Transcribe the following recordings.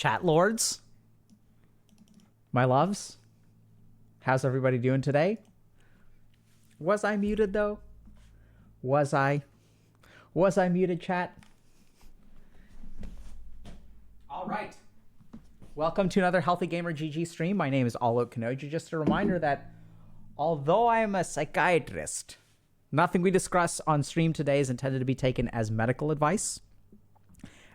Chat lords, my loves, how's everybody doing today? Was I muted though? Was I muted, chat? All right. Welcome to another Healthy Gamer GG stream. My name is Alok Kanoji. Just a reminder that although I am a psychiatrist, nothing we discuss on stream today is intended to be taken as medical advice.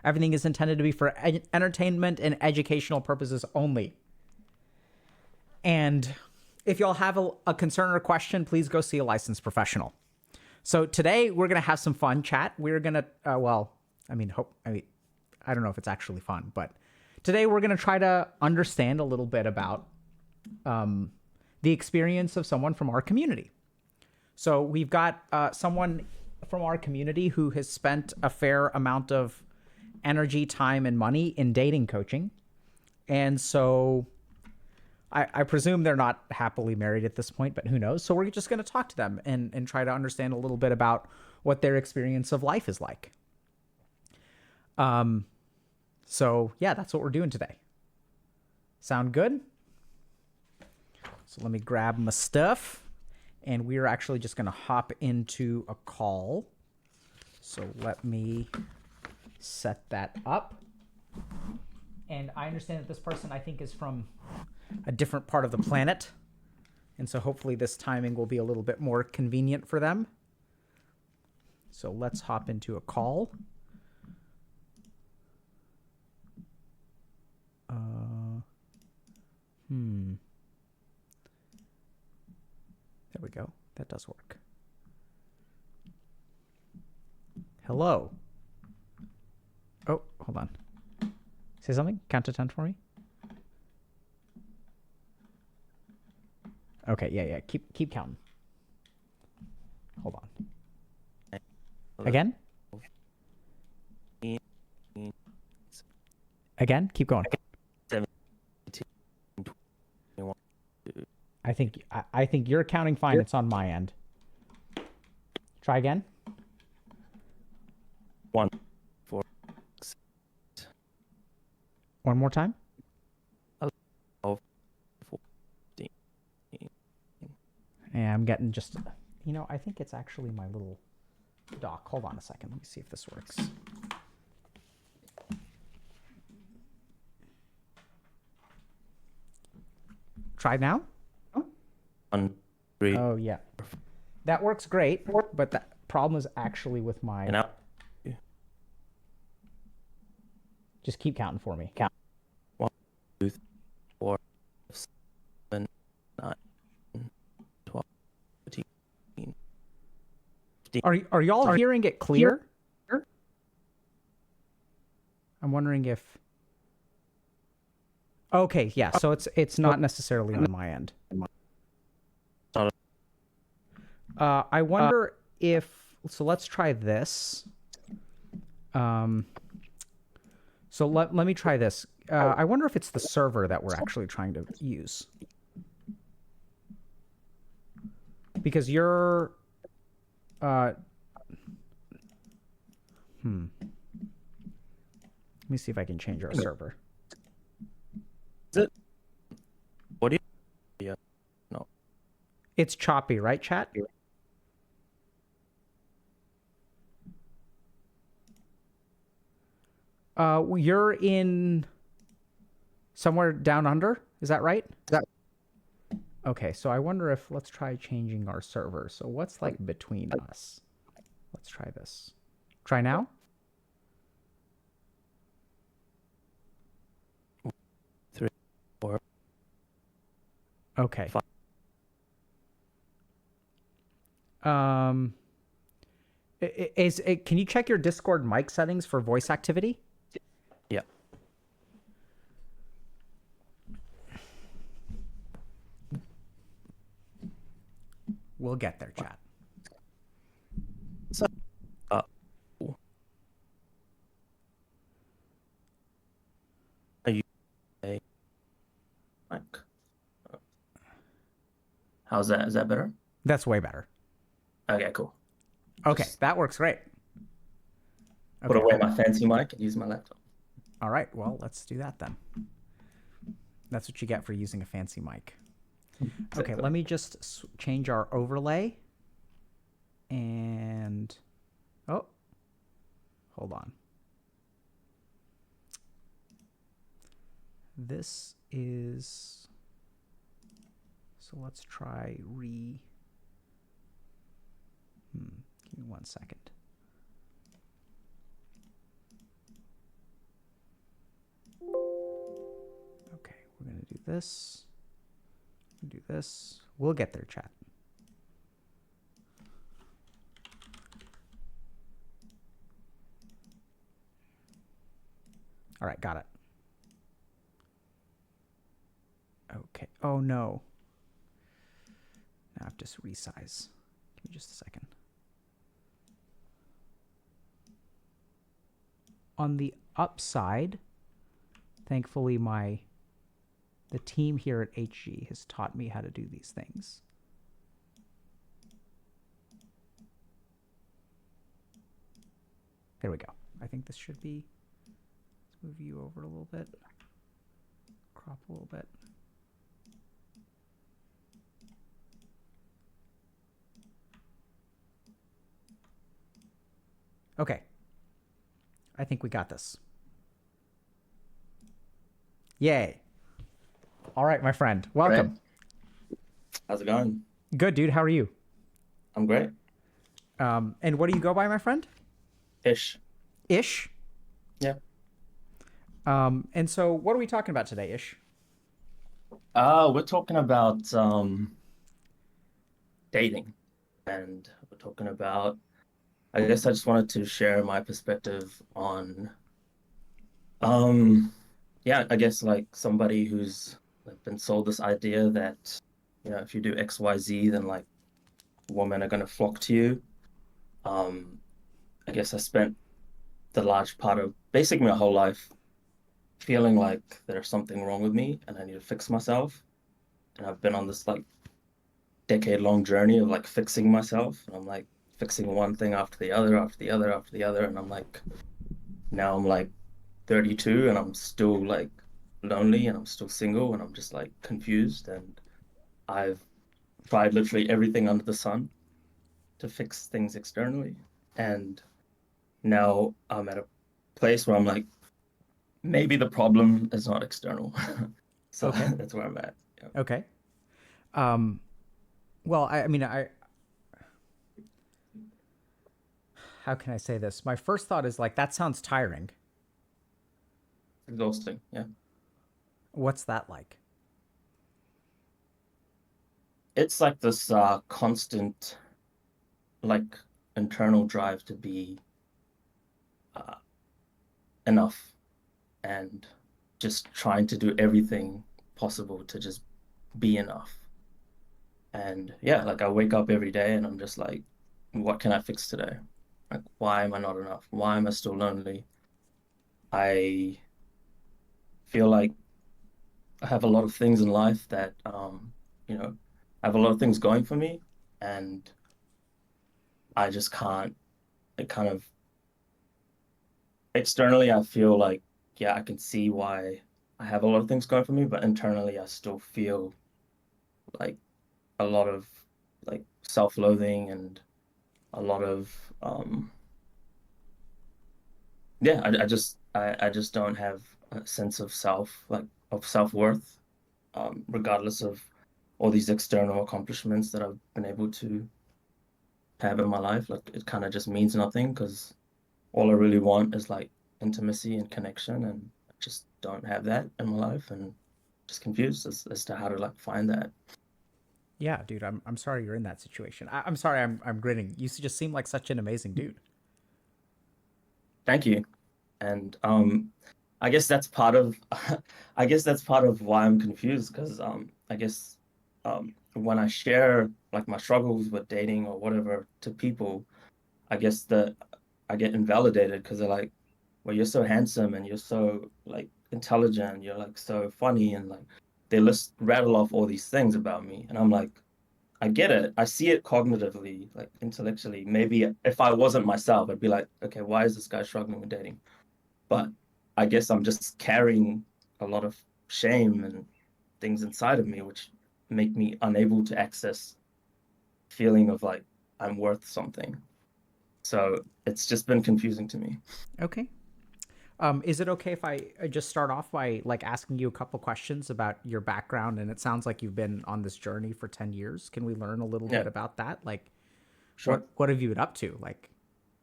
Everything is intended to be for entertainment and educational purposes only. And if y'all have a concern or a question, please go see a licensed professional. So today we're going to have some fun chat. We're going to, I don't know if it's actually fun, but today we're going to try to understand a little bit about the experience of someone from our community. So we've got someone from our community who has spent a fair amount of energy, time, and money in dating coaching. And so I presume they're not happily married at this point, but who knows? So we're just going to talk to them and try to understand a little bit about what their experience of life is like. So yeah, that's what we're doing today. Sound good? So let me grab my stuff, and we're actually just going to hop into a call. So let me set that up. And I understand that this person, I think, is from a different part of the planet. And so hopefully this timing will be a little bit more convenient for them. So let's hop into a call. There we go. That does work. Hello. Oh, hold on. Say something. Count to 10 for me. Okay, yeah. Keep counting. Hold on. Again? Again? Keep going. 17, I think you're counting fine. It's on my end. Try again. 1, 4, 6. One more time. 12, 14. Yeah, I'm getting just, I think it's actually my little dock. Hold on a second. Let me see if this works. Try now. 1, 3. Oh, yeah. That works great, but the problem is actually with my... And out. Just keep counting for me. Count. 1, 2, 3, 4, 7, 9, 12, 13, 15. Are y'all hearing it clear? I'm wondering if... Okay, yeah, so it's not necessarily on my end. I wonder if... So let's try this. So let me try this. I wonder if it's the server that we're actually trying to use. Because you're... Let me see if I can change our server. Is it? What do you... Yeah. No. It's choppy, right, chat? You're in somewhere down under, is that right? Okay, so I wonder if, let's try changing our server. So what's like between us? Let's try this. Try now? 3, 4. Okay. 5. Can you check your Discord mic settings for voice activity? Yeah. We'll get there, chat. So, are you a mic? How's that? Is that better? That's way better. Okay, cool. Okay, that works great. Put away my fancy mic and use my laptop. All right, well, let's do that then. That's what you get for using a fancy mic. Okay, let me just change our overlay. And, oh, hold on. This is, so let's try give me 1 second. Okay, we're gonna do this. Do this. We'll get there, chat. All right, got it. Okay. Oh no. Now I have to resize. Give me just a second. On the upside, thankfully the team here at HG has taught me how to do these things. There we go. I think this should be, let's move you over a little bit. Crop a little bit. Okay. I think we got this. Yay. All right, my friend. Welcome. Great. How's it going? Good, dude. How are you? I'm great. And what do you go by, my friend? Ish. Ish? Yeah. And so what are we talking about today, Ish? We're talking about dating, and we're talking about, I guess I just wanted to share my perspective on yeah, I guess like somebody who's like been sold this idea that, you know, if you do XYZ, then like women are gonna flock to you. I guess I spent the large part of basically my whole life feeling like there's something wrong with me and I need to fix myself. And I've been on this like decade-long journey of like fixing myself. And I'm like fixing one thing after the other, after the other, after the other. And I'm like, now I'm like 32 and I'm still like lonely and I'm still single and I'm just like confused. And I've tried literally everything under the sun to fix things externally. And now I'm at a place where I'm like, maybe the problem is not external. So Okay. that's where I'm at. Yeah. Okay. Well, I mean, how can I say this? My first thought is like, that sounds tiring. Exhausting. Yeah. What's that like? It's like this constant, like internal drive to be uh, enough and just trying to do everything possible to just be enough. And yeah, like I wake up every day and I'm just like, what can I fix today? Like, why am I not enough? Why am I still lonely? I feel like I have a lot of things in life that, you know, I have a lot of things going for me, and I just can't. It kind of externally, I feel like, yeah, I can see why I have a lot of things going for me, but internally, I still feel like a lot of like self-loathing and a lot of yeah, I just don't have a sense of self, like of self-worth, regardless of all these external accomplishments that I've been able to have in my life. Like it kind of just means nothing because all I really want is like intimacy and connection, and I just don't have that in my life, and just confused as to how to like find that. Yeah, dude, I'm sorry you're in that situation. I'm sorry I'm grinning. You just seem like such an amazing dude. Thank you. And I guess that's part of I guess that's part of why I'm confused because I guess when I share like my struggles with dating or whatever to people, I guess that I get invalidated because they're like, well, you're so handsome and you're so like intelligent, you're like so funny, and like they list rattle off all these things about me, and I'm like, I get it. I see it cognitively, like intellectually. Maybe if I wasn't myself, I'd be like, okay, why is this guy struggling with dating? But I guess I'm just carrying a lot of shame and things inside of me, which make me unable to access feeling of like I'm worth something. So it's just been confusing to me. Okay. Is it okay if I just start off by like asking you a couple questions about your background? And it sounds like you've been on this journey for 10 years. Can we learn a little Yeah, bit about that? Like, sure. what have you been up to? Like,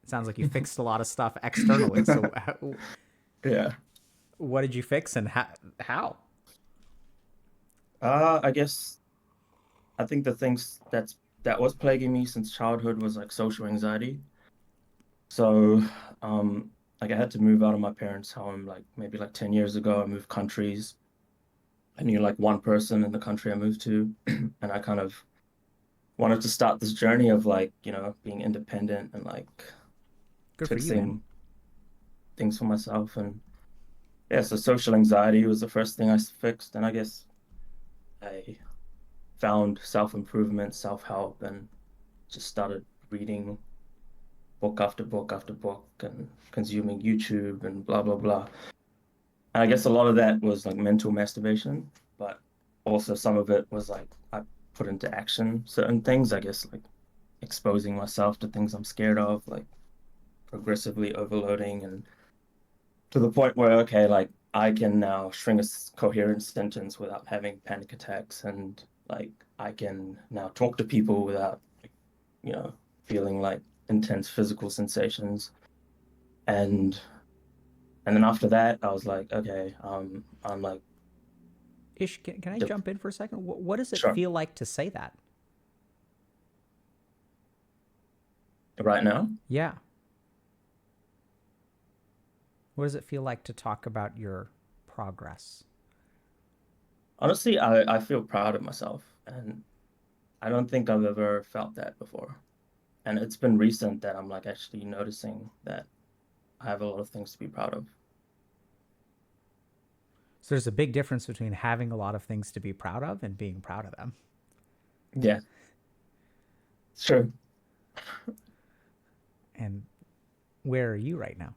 it sounds like you fixed a lot of stuff externally. So, Yeah. what did you fix and how? I guess I think the things that was plaguing me since childhood was like social anxiety. So, like I had to move out of my parents' home like maybe like 10 years ago. I moved countries. I knew like one person in the country I moved to, and I kind of wanted to start this journey of like, being independent and like Good for you, man. fixing things for myself. And yeah, so social anxiety was the first thing I fixed. And I guess I found self-improvement, self-help, and just started reading book after book after book and consuming YouTube and blah, blah, blah. And I guess a lot of that was like mental masturbation, but also some of it was like I put into action certain things, I guess like exposing myself to things I'm scared of, like progressively overloading and to the point where, okay, like I can now string a coherent sentence without having panic attacks and like I can now talk to people without, you know, feeling like intense physical sensations. And and then after that, I was like, okay, I'm like, Ish, can I jump in for a second? What does it sure, feel like to say that? right now. Yeah. What does it feel like to talk about your progress? Honestly, I feel proud of myself, and I don't think I've ever felt that before. And it's been recent that I'm like actually noticing that I have a lot of things to be proud of. So there's a big difference between having a lot of things to be proud of and being proud of them. Yeah, it's true. And where are you right now?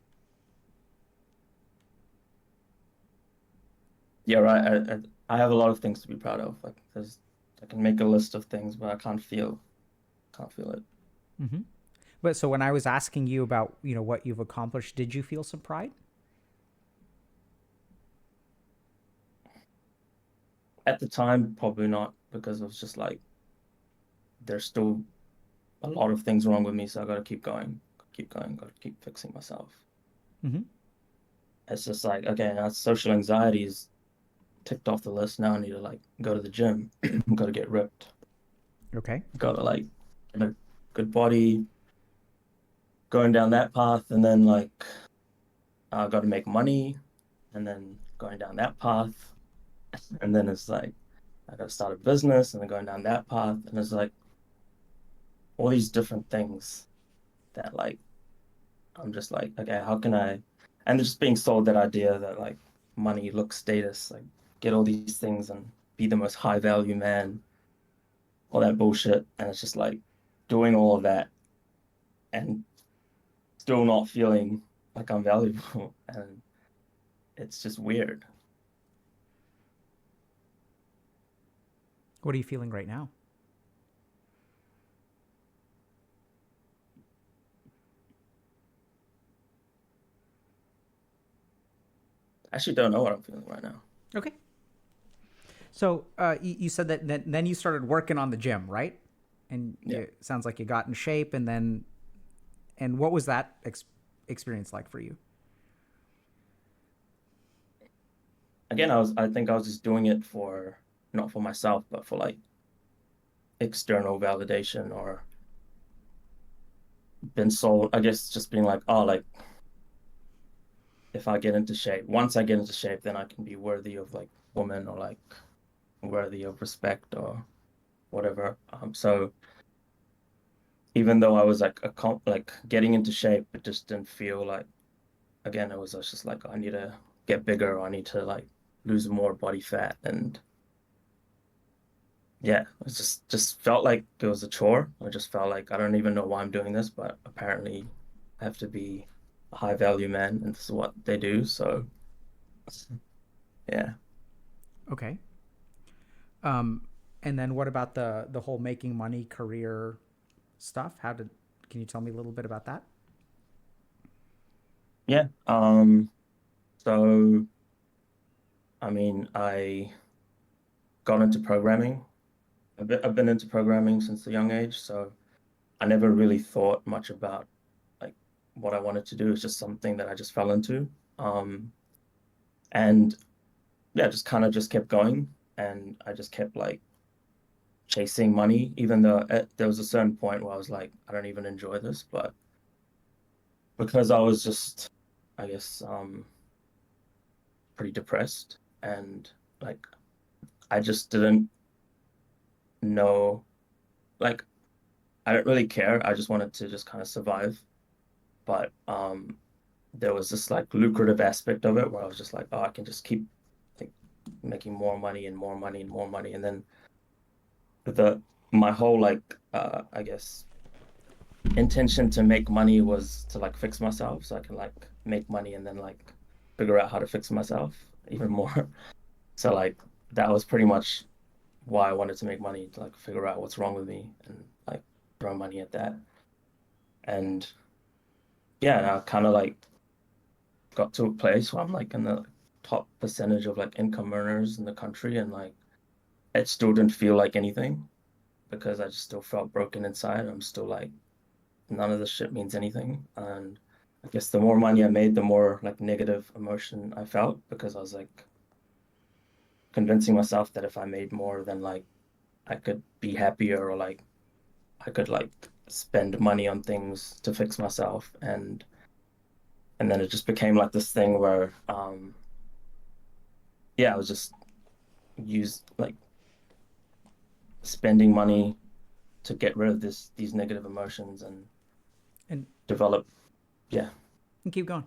Yeah, right. I have a lot of things to be proud of. Like I can make a list of things, but I can't feel it. Mm-hmm. But so when I was asking you about, what you've accomplished, did you feel some pride? At the time, probably not because it was just like there's still a lot of things wrong with me, so I gotta keep going, gotta keep fixing myself. Mm-hmm. It's just like, okay, now social anxiety is ticked off the list. Now I need to like go to the gym, gotta get ripped, Okay. gotta like get a good body, going down that path, and then like I gotta make money, and then going down that path, and then it's like I gotta start a business, and then going down that path, and it's like all these different things that like I'm just like, okay, how can I? And just being sold that idea that like money, looks, status, like get all these things and be the most high value man, all that bullshit. And it's just like doing all of that and still not feeling like I'm valuable. And it's just weird. What are you feeling right now? I actually don't know what I'm feeling right now. Okay. So you said that then you started working on the gym, right? And Yeah. it sounds like you got in shape, and what was that experience like for you? Again, I think I was just doing it for not for myself, but for like external validation or been sold, I guess just being like, oh, like if I get into shape, once I get into shape, then I can be worthy of like woman or like worthy of respect or whatever. So even though I was like like getting into shape, it just didn't feel like again, it was just like I need to get bigger or I need to like lose more body fat and yeah, it just felt like it was a chore. I just felt like I don't even know why I'm doing this, but apparently I have to be a high value man and this is what they do. So Yeah. Okay. Um, and then what about the whole making money career stuff? Can you tell me a little bit about that? Yeah. So I mean, I got into programming. I've been into programming since a young age, so I never really thought much about like what I wanted to do. It's just something that I just fell into. Um, and yeah, just kind of just kept going, and I just kept like chasing money, even though there was a certain point where I was like, I don't even enjoy this, but because I was just, I guess, pretty depressed and like I just didn't know, like I didn't really care. I just wanted to just kind of survive. But there was this like lucrative aspect of it where I was just like, oh, I can just keep like making more money and more money and more money. And then the my whole like I guess intention to make money was to like fix myself so I can like make money and then like figure out how to fix myself even more. So like that was pretty much why I wanted to make money to like figure out what's wrong with me and like throw money at that. And yeah, and I kind of like got to a place where I'm like in the top percentage of like income earners in the country and like it still didn't feel like anything because I just still felt broken inside. I'm still like none of this shit means anything. And I guess the more money I made, the more like negative emotion I felt because I was like convincing myself that if I made more, then like I could be happier or like I could like spend money on things to fix myself. And then it just became like this thing where yeah, I was just used like spending money to get rid of these negative emotions and And, develop yeah. and keep going.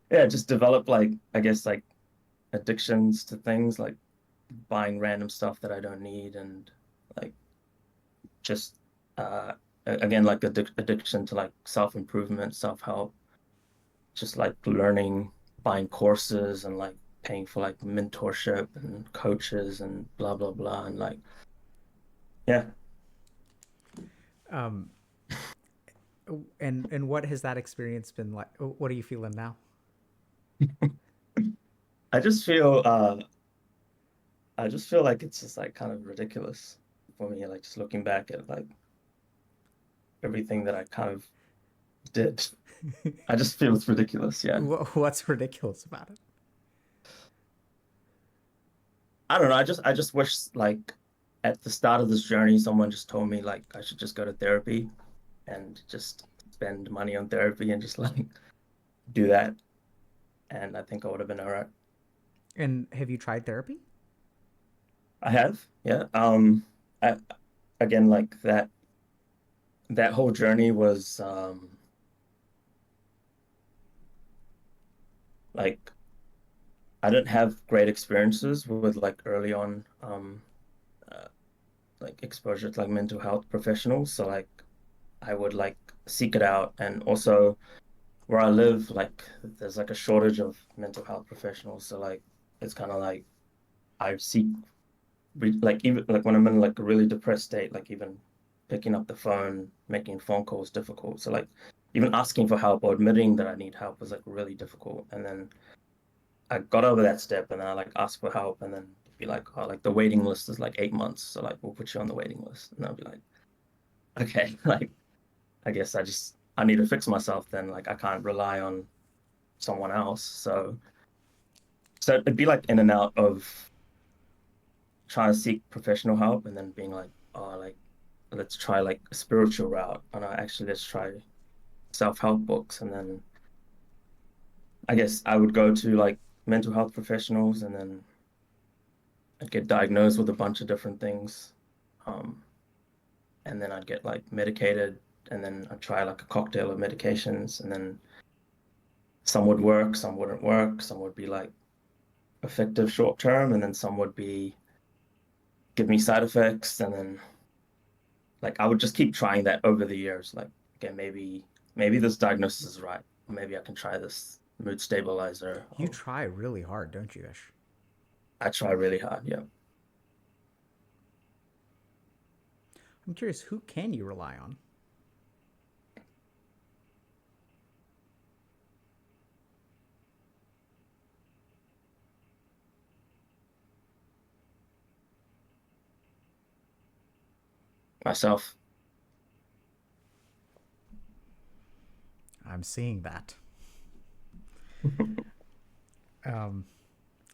Yeah, just develop like I guess like addictions to things like buying random stuff that I don't need and like just uh again like addiction to like self-improvement, self-help, just like learning, buying courses and like paying for like mentorship and coaches and blah blah blah and like yeah. Um, and what has that experience been like? What are you feeling now? I just feel uh I just feel like it's just like kind of ridiculous for me, like just looking back at like everything that I kind of did. I just feel it's ridiculous, yeah. What's ridiculous about it? I don't know. I just wish like at the start of this journey, someone just told me like I should just go to therapy and just spend money on therapy and just like do that. And I think I would have been all right. And have you tried therapy? I have, yeah. I, again, like that whole journey was like I didn't have great experiences with like early on uh, like exposure to like mental health professionals. So like I would like seek it out and also where I live, like there's like a shortage of mental health professionals. So like it's kind of like I seek like even like when I'm in like a really depressed state, like even picking up the phone, making phone calls difficult. So like even asking for help or admitting that I need help was like really difficult. And then I got over that step and then I like asked for help and then be like, oh, like the waiting list is like 8 months. So like we'll put you on the waiting list. And I'll be like, okay, like I guess I need to fix myself then. Like I can't rely on someone else. So it'd be like in and out of trying to seek professional help and then being like, oh, like let's try like a spiritual route. And I actually let's try self-help books. And then I guess I would go to like mental health professionals and then I'd get diagnosed with a bunch of different things. Um, and then I'd get like medicated and then I'd try like a cocktail of medications and then some would work, some wouldn't work, some would be like effective short term and then some would be give me side effects and then like I would just keep trying that over the years. Like, okay, maybe this diagnosis is right. Maybe I can try this. mood stabilizer. You try really hard, don't you, Ish? I try really hard. Yeah. I'm curious, who can you rely on? Myself. I'm seeing that. Um,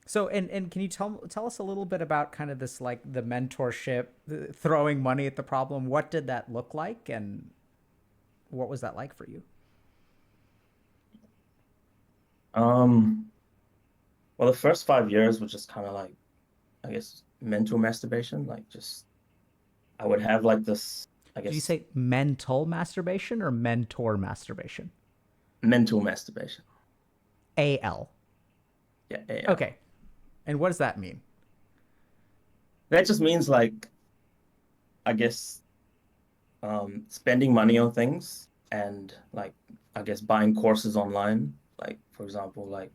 so, and can you tell us a little bit about kind of this, like, the mentorship, throwing money at the problem? What did that look like, and what was that like for you? Um, well, the first 5 years were just kind of like, I guess, mental masturbation. Like, just I would have like this, I Did you guess, say mental masturbation or mentor masturbation? mental masturbation. AL. Yeah, yeah. Okay. And what does that mean? That just means like, I guess, spending money on things and like, I guess, buying courses online. Like, for example, like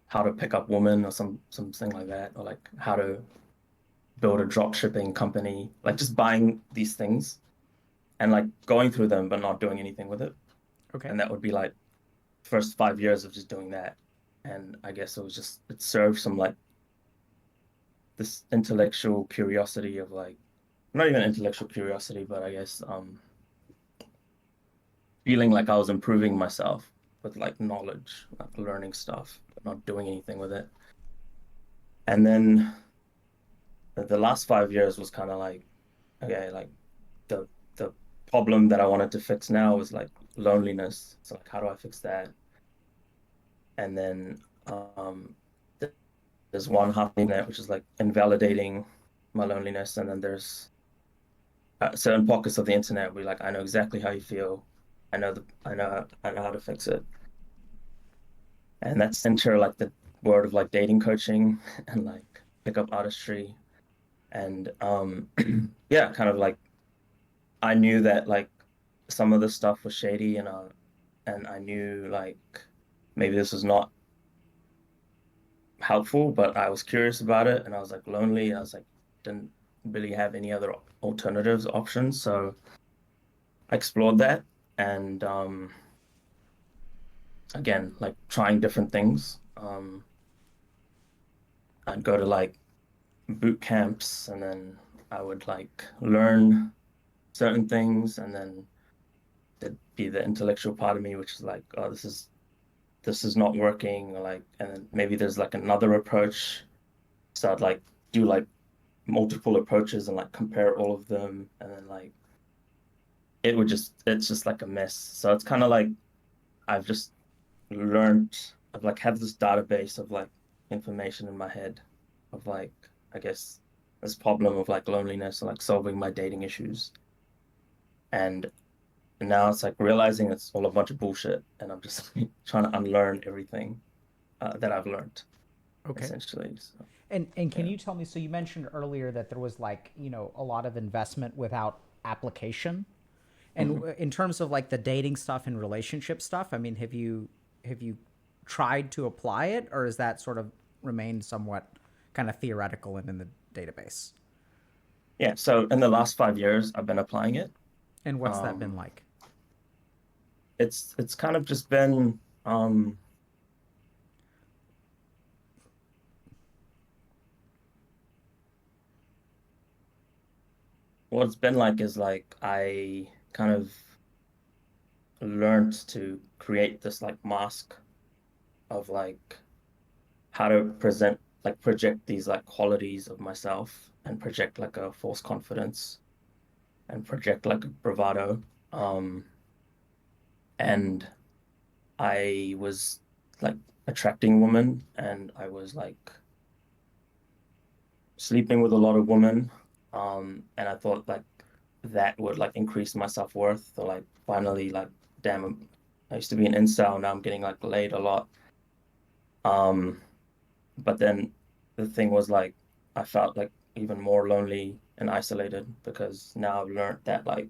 how to pick up women or something like that, or like how to build a drop shipping company. Like just buying these things and like going through them but not doing anything with it. Okay. And that would be like first 5 years of just doing that. And I guess it served some like this intellectual curiosity of like not even intellectual curiosity, but I guess feeling like I was improving myself with like knowledge, like learning stuff, but not doing anything with it. And then the last 5 years was kind of like, okay, like the problem that I wanted to fix now was like loneliness. So like, how do I fix that? And then there's one half in there which is like invalidating my loneliness, and then there's certain pockets of the internet where like I know exactly how you feel. I know how to fix it. And that's enter like the world of like dating coaching and like pickup artistry. And yeah, kind of like I knew that like some of the stuff was shady, and I knew like maybe this was not helpful, but I was curious about it and I was like lonely. I was like didn't really have any other alternatives options. So I explored that, and again, like trying different things. I'd go to like boot camps, and then I would like learn certain things, and then there'd be the intellectual part of me which is like, oh, this is not working, or like, and then maybe there's like another approach. So I'd like do like multiple approaches and like compare all of them, and then like it's just like a mess. So it's kind of like I've just learned, I've like had this database of like information in my head of like, I guess, this problem of like loneliness and like solving my dating issues. And now it's like realizing it's all a bunch of bullshit, and I'm just like, trying to unlearn everything that I've learned Okay. essentially. So And can yeah. you tell me, so you mentioned earlier that there was, like, a lot of investment without application. And Mhm. in terms of like the dating stuff and relationship stuff, I mean, have you tried to apply it, or is that sort of remained somewhat kind of theoretical and in the database? Yeah. So in the last 5 years, I've been applying it. And what's that been Um, like? it's kind of just been what it's been like is like I kind of learned to create this like mask of like how to present like project these like qualities of myself and project like a false confidence and project like a bravado. Um, and I was like attracting women, and I was like sleeping with a lot of women. And I thought like that would like increase my self-worth. So like finally like damn, I used to be an incel, now I'm getting like laid a lot. Um, but then the thing was like I felt like even more lonely and isolated because now I've learned that like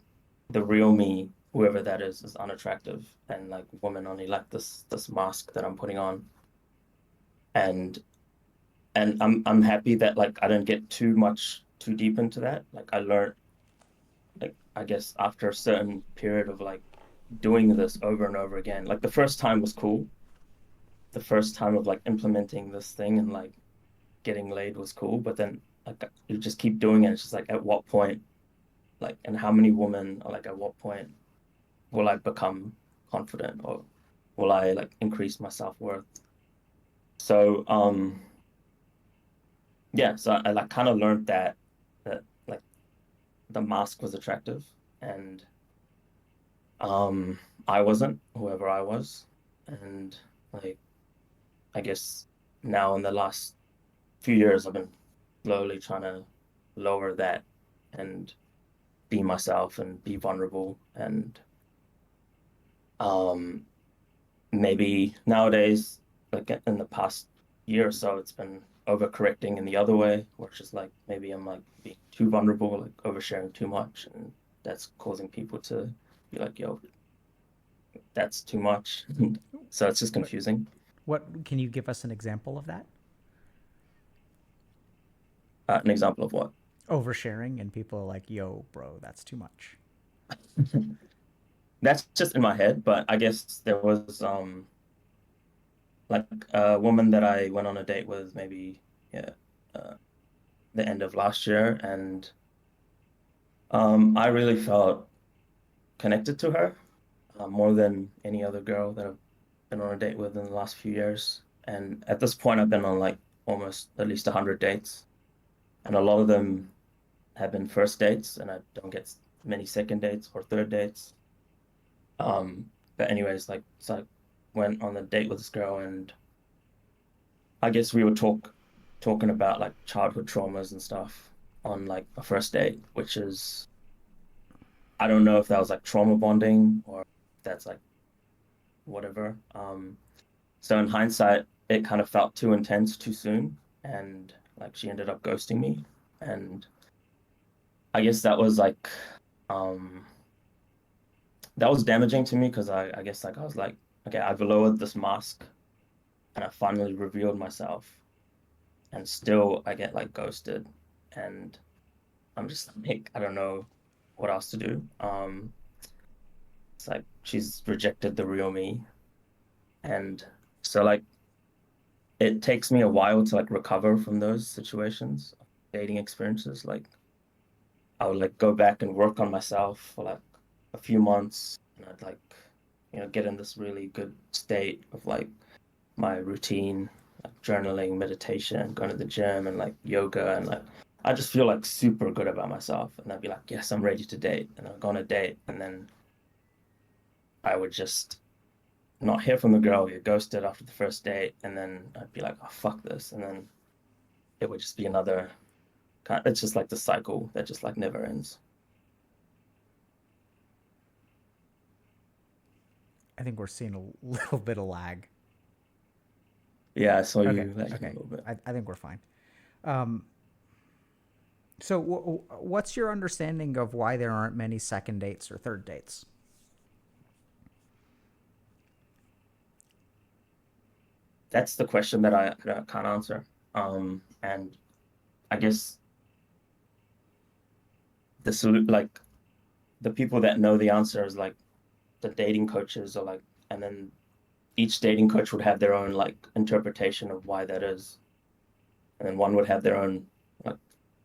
the real me whoever that is unattractive, and like women only like this mask that I'm putting on. And I'm happy that like I didn't get too deep into that. Like I learned, like I guess after a certain period of like doing this over and over again. Like the first time was cool. The first time of like implementing this thing and like getting laid was cool, but then like you just keep doing it. It's just like at what point, like, and how many women, or like at what point will I become confident, or will I like increase my self-worth? So yeah, so I like kind of learned that like the mask was attractive, and I wasn't whoever I was. And like I guess now in the last few years I've been slowly trying to lower that and be myself and be vulnerable. And um maybe nowadays, like in the past year or so, it's been overcorrecting in the other way, which is like maybe I'm like being too vulnerable, like oversharing too much, and that's causing people to be like, yo, that's too much. So it's just What confusing. what can you give us an example of that? An example of what? Oversharing and people are like, "Yo, bro, that's too much." That's just in my head, but I guess there was like a woman that I went on a date with maybe, yeah, uh, the end of last year, and I really felt connected to her more than any other girl that I've been on a date with in the last few years. And at this point, I've been on like almost at least 100 dates, and a lot of them have been first dates, and I don't get many second dates or third dates. But anyways, like so I went on a date with this girl, and I guess we were talking about like childhood traumas and stuff on like a first date, which is I don't know if that was like trauma bonding or that's like whatever. So in hindsight, it kind of felt too intense too soon, and like she ended up ghosting me, and I guess that was like um that was damaging to me because I guess like I was like, okay, I've lowered this mask and I finally revealed myself, and still I get like ghosted, and I'm just like I don't know what else to do. It's like she's rejected the real me, and so like it takes me a while to like recover from those situations, dating experiences. Like I would like go back and work on myself for like a few months, and I'd like get in this really good state of like my routine, like journaling, meditation, going to the gym, and like yoga, and like I just feel like super good about myself, and I'd be like, yes, I'm ready to date, and I'd go on a date, and then I would just not hear from the girl, get ghosted after the first date, and then I'd be like, oh fuck this, and then it would just be another kind. It's just like the cycle that just like never ends. I think we're seeing a little bit of lag. Yeah, I saw Okay, you lagging a okay. little bit. I think we're fine. Um, so, what's your understanding of why there aren't many second dates or third dates? That's the question that I can't answer. And I guess like the people that know the answer is like the dating coaches, or like, and then each dating coach would have their own like interpretation of why that is, and then one would have their own like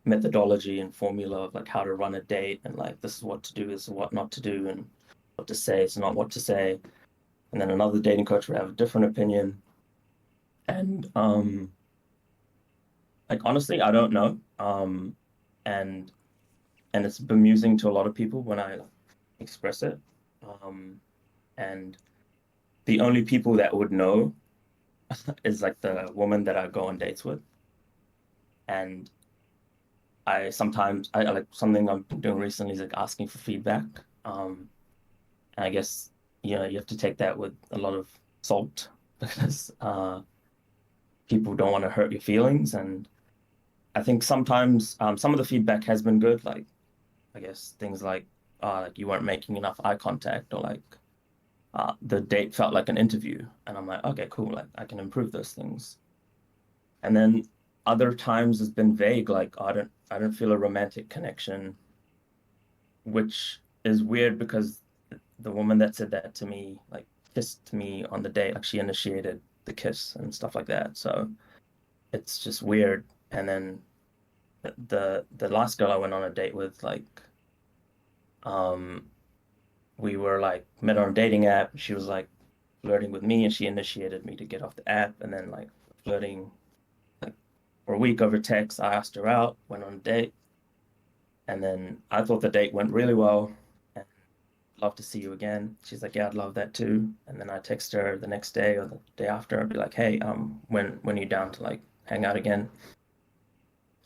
methodology and formula of like how to run a date, and like this is what to do, this is what not to do, and what to say, it's not what to say. And then another dating coach would have a different opinion. And like honestly, I don't know. And it's bemusing to a lot of people when I express it. Um, and the only people that would know is like the woman that I go on dates with. And I sometimes I like something I've been doing recently is like asking for feedback. And I guess you have to take that with a lot of salt because people don't want to hurt your feelings. And I think sometimes some of the feedback has been good, like I guess things like like you weren't making enough eye contact, or like the date felt like an interview. And I'm like, okay, cool, like I can improve those things. And then other times it's been vague, like I don't feel a romantic connection, which is weird because the woman that said that to me like kissed me on the date, like she initiated the kiss and stuff like that. So it's just weird. And then the last girl I went on a date with, like, um, we were like met on a dating app. She was like flirting with me, and she initiated me to get off the app, and then like flirting like for a week over text. I asked her out, went on a date, and then I thought the date went really well. And love to see you again. She's like, yeah, I'd love that too. And then I text her the next day or the day after. I'd be like, hey, when are you down to like hang out again?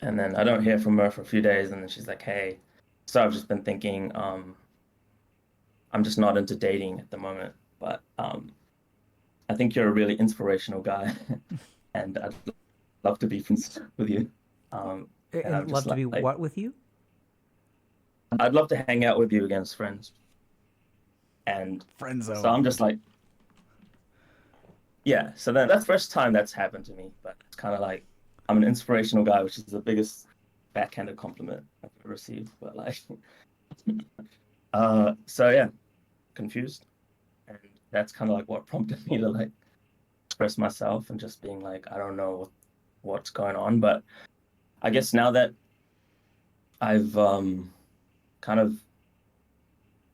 And then I don't hear from her for a few days, and then she's like, hey. So I've just been thinking, I'm just not into dating at the moment, but I think you're a really inspirational guy, and I'd love to be friends with you. And And I'm just love to be like, what with you? I'd love to hang out with you again as friends. And Friend so zone. I'm just like, yeah. So then that's the first time that's happened to me, but it's kind of like I'm an inspirational guy, which is the biggest backhanded compliment I've ever received. But like, so yeah, confused, and that's kind of like what prompted me to like express myself and just being like, I don't know what's going on, but I guess now that I've kind of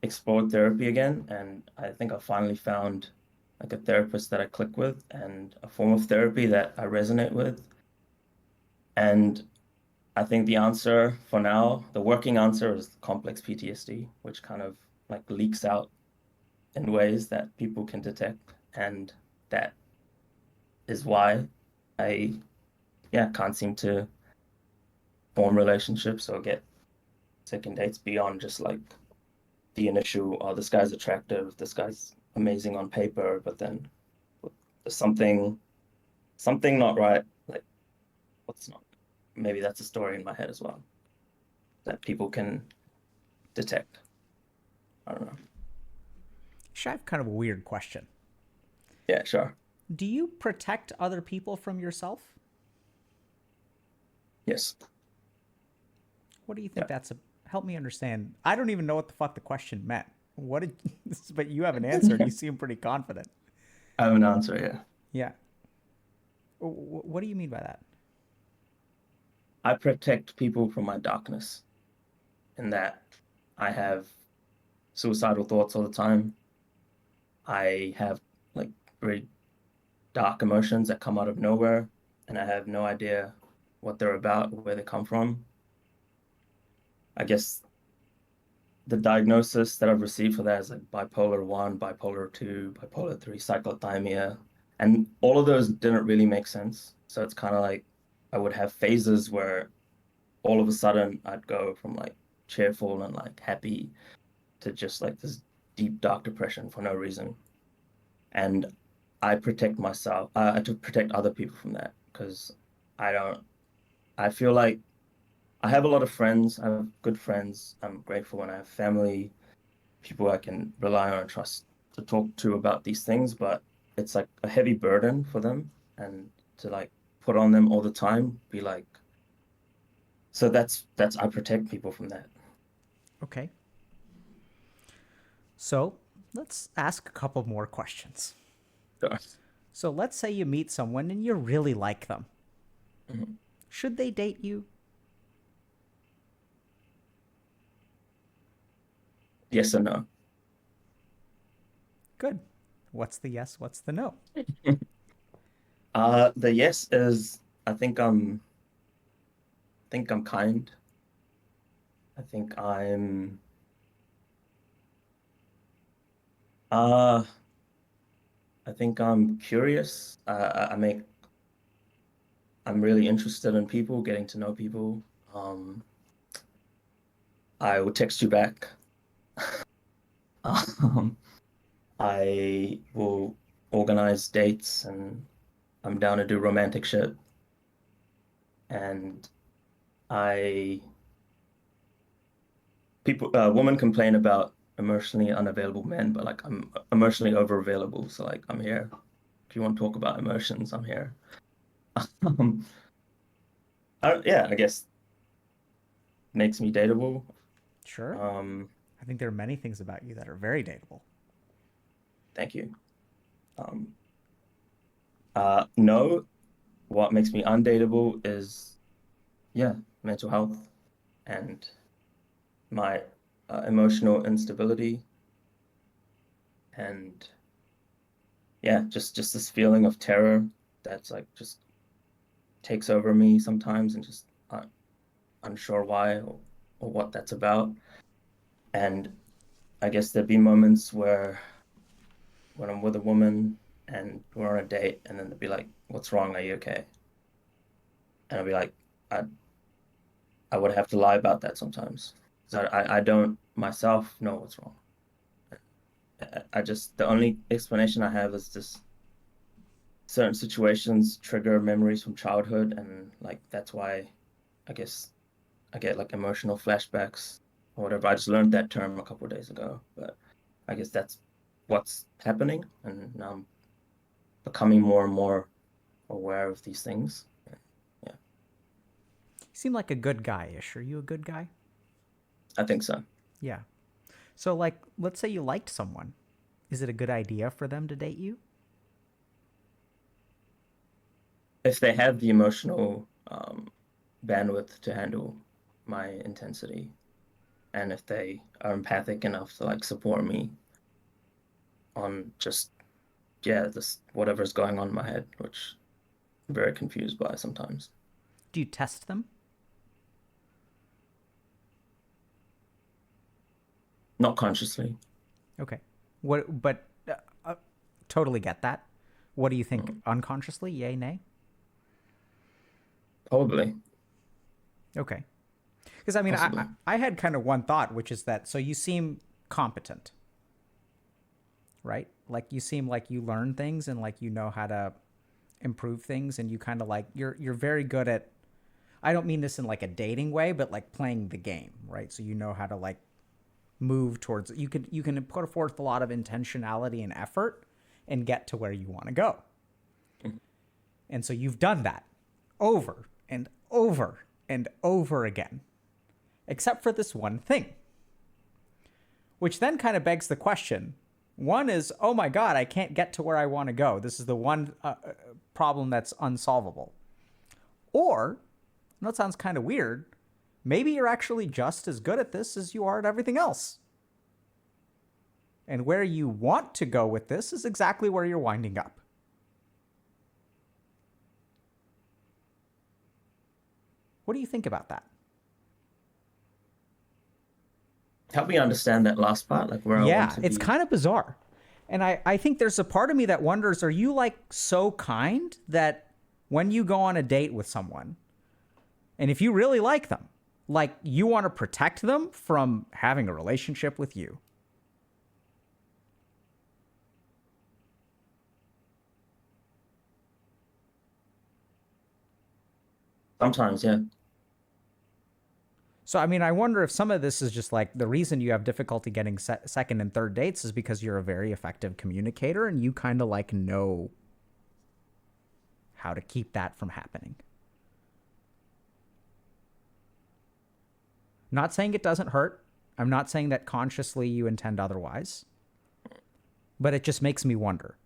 explored therapy again, and I think I finally found like a therapist that I click with and a form of therapy that I resonate with. And I think the answer for now, the working answer is complex PTSD, which kind of like leaks out in ways that people can detect. And that is why I, yeah, can't seem to form relationships or get second dates beyond just like the initial, oh, this guy's attractive, this guy's amazing on paper, but then there's something not right. Like, what's not? Maybe that's a story in my head as well that people can detect. I don't know. I have kind of a weird question. Yeah, sure. Do you protect other people from yourself? Yes. What do you think Yeah. that's a help me understand? I don't even know what the fuck the question meant. What did but you have an answer and you seem pretty confident. I have an answer, yeah. Yeah. What do you mean by that? I protect people from my darkness in that I have suicidal thoughts all the time. I have like very dark emotions that come out of nowhere, and I have no idea what they're about, where they come from. I guess the diagnosis that I've received for that is like bipolar 1, bipolar 2, bipolar 3, cyclothymia. And all of those didn't really make sense. So it's kind of like I would have phases where all of a sudden I'd go from like cheerful and like happy to just like this deep dark depression for no reason. And I protect myself, to protect other people from that because I don't, I feel like I have a lot of friends. I have good friends. I'm grateful when I have family, people I can rely on and trust to talk to about these things, but it's like a heavy burden for them and to like put on them all the time, be like, so that's I protect people from that. Okay. So, let's ask a couple more questions. Sure. So, let's say you meet someone and you really like them. Mhm. Should they date you? Yes or no? Good. What's the yes? What's the no? The yes is I think I'm kind. I think uh I think I'm curious. I'm really interested in people, getting to know people. Um, I will text you back. Um, I will organize dates, and I'm down to do romantic shit. And I people, women complain about emotionally unavailable men, but like I'm emotionally over available. So like I'm here. If you want to talk about emotions, I'm here. Um, yeah, I guess makes me dateable. Sure. Um, I think there are many things about you that are very dateable. Thank you. Um, no, what makes me undateable is, yeah, mental health and my emotional instability, and yeah, just this feeling of terror that's like just takes over me sometimes, and just unsure why or what that's about. And I guess there'd be moments where when I'm with a woman and we're on a date, and then they'd be like, "What's wrong? Are you okay?" And I'd be like, I I would have to lie about that sometimes. So I don't myself know what's wrong. I just the only explanation I have is just certain situations trigger memories from childhood, and like that's why I guess I get like emotional flashbacks or whatever. I just learned that term a couple of days ago, but I guess that's what's happening, and now I'm becoming more and more aware of these things. Yeah, You seem like a good guy ish. Are you a good guy? I think so. Yeah. So, like, let's say you liked someone. Is it a good idea for them to date you? If they have the emotional bandwidth to handle my intensity, and if they are empathic enough to like support me on just yeah, this whatever's going on in my head, which I'm very confused by sometimes. Do you test them? Not consciously. Okay. What? But totally get that. What do you think Mm, unconsciously? Yay, nay? probably, Okay. Because I mean, possibly. I had kind of one thought, which is that so you seem competent, right? Like you seem like you learn things and like you know how to improve things, and you kind of like you're very good at. I don't mean this in like a dating way, but like playing the game, right? So you know how to like move towards. You can put forth a lot of intentionality and effort and get to where you want to go. Mm. And so you've done that over and over and over again, except for this one thing, which then kind of begs the question. One is, oh my God, I can't get to where I want to go. This is the one problem that's unsolvable. Or, that sounds kind of weird, maybe you're actually just as good at this as you are at everything else. And where you want to go with this is exactly where you're winding up. What do you think about that? Help me understand that last part, like where I want Yeah, to it's be. kind of bizarre. And I think there's a part of me that wonders, are you like so kind that when you go on a date with someone, and if you really like them, like you want to protect them from having a relationship with you? Sometimes, yeah. So, I mean, I wonder if some of this is just like the reason you have difficulty getting second and third dates is because you're a very effective communicator and you kind of like know how to keep that from happening. Not saying it doesn't hurt. I'm not saying that consciously you intend otherwise, but it just makes me wonder.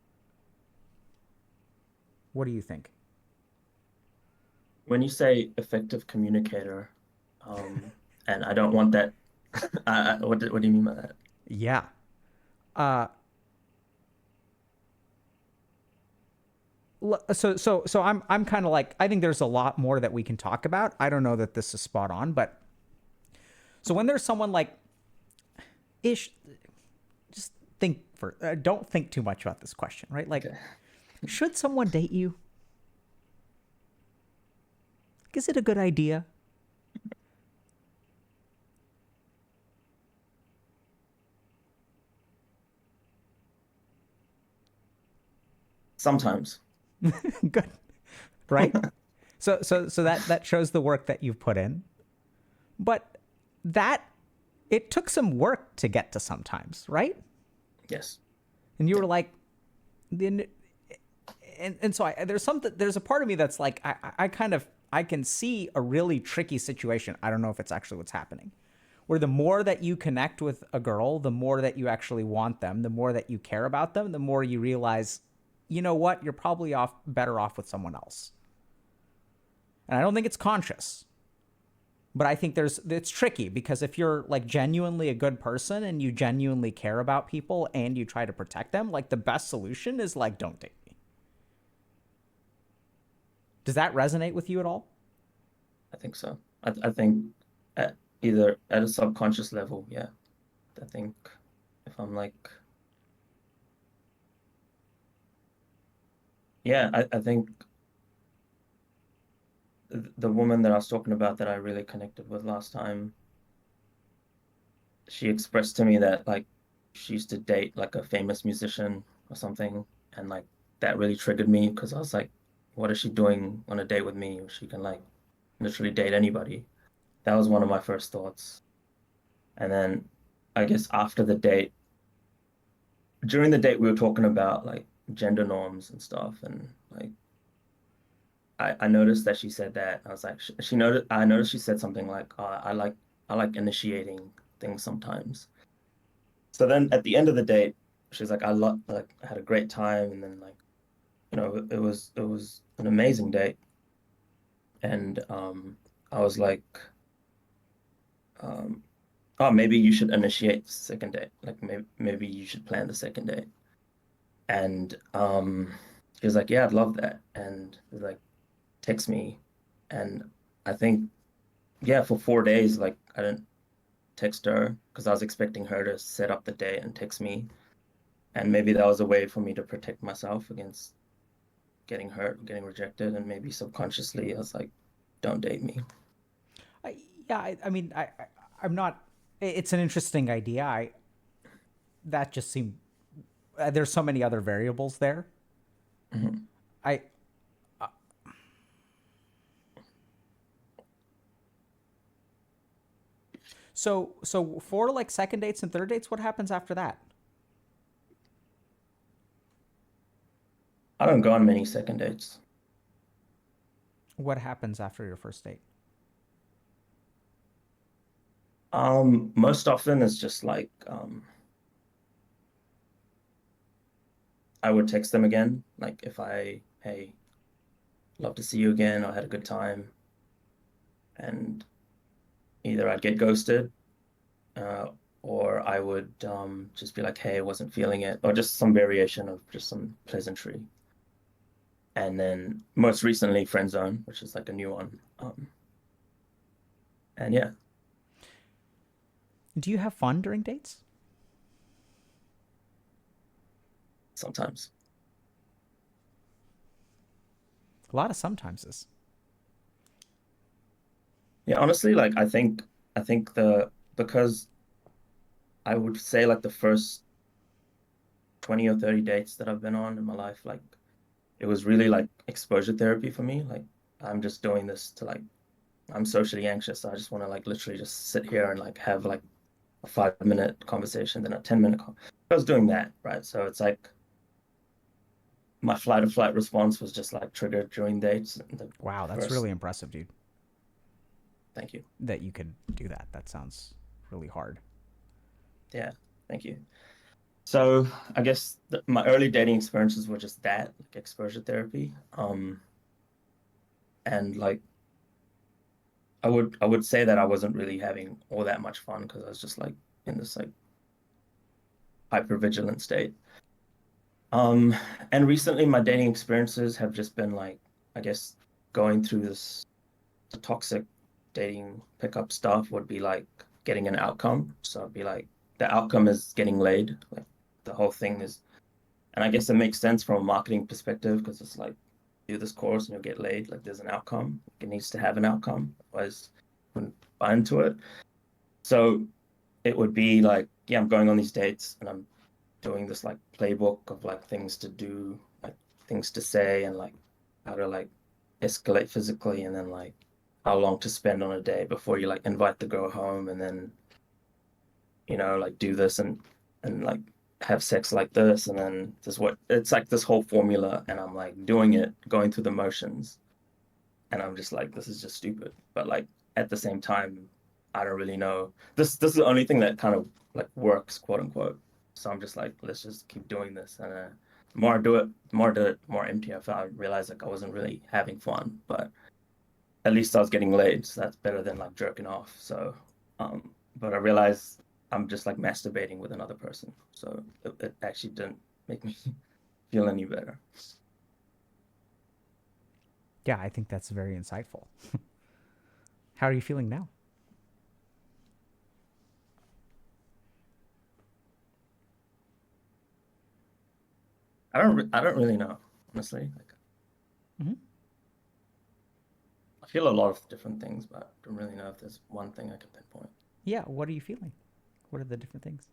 What do you think? When you say effective communicator, um, and I don't want that. What do you mean by that? Yeah. Uh, so I'm kind of like I think there's a lot more that we can talk about. I don't know that this is spot on, but so when there's someone like ish, just think for don't think too much about this question, right? Like, Okay. should someone date you? Like, is it a good idea? Sometimes. Good, right? So that shows the work that you've put in, but that it took some work to get to sometimes, right? Yes. And you Yeah. were like, then, and so there's a part of me that's like, I kind of, I can see a really tricky situation. I don't know if it's actually what's happening. Where the more that you connect with a girl, the more that you actually want them, the more that you care about them, the more you realize, you know what, you're probably better off with someone else. And I don't think it's conscious. But I think it's tricky because if you're like genuinely a good person and you genuinely care about people and you try to protect them, like the best solution is like, don't date me. Does that resonate with you at all? I think so. I think at either at a subconscious level, yeah. I think if I'm like, yeah, I think the woman that I was talking about that I really connected with last time, she expressed to me that like she used to date like a famous musician or something, and like that really triggered me because I was like, what is she doing on a date with me? She can like literally date anybody. That was one of my first thoughts. And then I guess after the date, during the date, we were talking about like gender norms and stuff, and like I noticed that she said that. I was like, she noticed. I noticed she said something like, I like initiating things sometimes. So then at the end of the date, she's like, I had a great time, and then like, it was an amazing date, and I was like, um, oh, maybe you should initiate the second date. Like maybe you should plan the second date. And she was like, yeah, I'd love that. And like text me, and I think yeah, for 4 days, like I didn't text her because I was expecting her to set up the date and text me. And maybe that was a way for me to protect myself against getting hurt, getting rejected, and maybe subconsciously I was like, don't date me. I, yeah, I mean, I'm not. It's an interesting idea. That just seemed. There's so many other variables there. Mhm. I so for like second dates and third dates, what happens after that? I don't go on many second dates. What happens after your first date? Most often it's just like I would text them again, like if hey, love to see you again, I had a good time, and either I'd get ghosted, uh, or I would just be like, hey, I wasn't feeling it, or just some variation of just some pleasantry. And then most recently, friend zone, which is like a new one. And yeah, Do you have fun during dates? sometimes. A lot of sometimeses. Yeah, honestly, like I think the because I would say like the first 20 or 30 dates that I've been on in my life, like it was really like exposure therapy for me. Like I'm just doing this to like I'm socially anxious. So I just want to like literally just sit here and like have like a 5 minute conversation, then a 10 minute. I was doing that, right? So it's like my flight or flight response was just like triggered during dates. The Wow, that's first, really impressive, dude. thank you. That you could do that. That sounds really hard. Yeah, thank you. So I guess my early dating experiences were just that, like exposure therapy. And like I would say that I wasn't really having all that much fun because I was just like in this like hyper vigilant state. Um, and recently my dating experiences have just been like, I guess going through this the toxic dating pickup stuff would be like getting an outcome. So it'd be like the outcome is getting laid. Like the whole thing is, and I guess it makes sense from a marketing perspective because it's like do this course and you'll get laid. Like there's an outcome. It needs to have an outcome. Otherwise, I wouldn't buy into it. So it would be like, yeah, I'm going on these dates and I'm doing this like playbook of like things to do, like things to say, and like how to like escalate physically, and then like how long to spend on a day before you like invite the girl home, and then like do this and like have sex like this, and then this what it's like this whole formula, and I'm like doing it, going through the motions, and I'm just like, this is just stupid. But like at the same time, I don't really know. This is the only thing that kind of like works, quote unquote. So I'm just like, let's just keep doing this. And the more I do it, the more I did it, the more empty I felt. I realized like I wasn't really having fun, but at least I was getting laid, so that's better than like jerking off. So, but I realized I'm just like masturbating with another person. So it actually didn't make me feel any better. Yeah, I think that's very insightful. How are you feeling now? I don't really know, honestly. Like Hmm. I feel a lot of different things, but I don't really know if there's one thing I can pinpoint. Yeah, what are you feeling? What are the different things?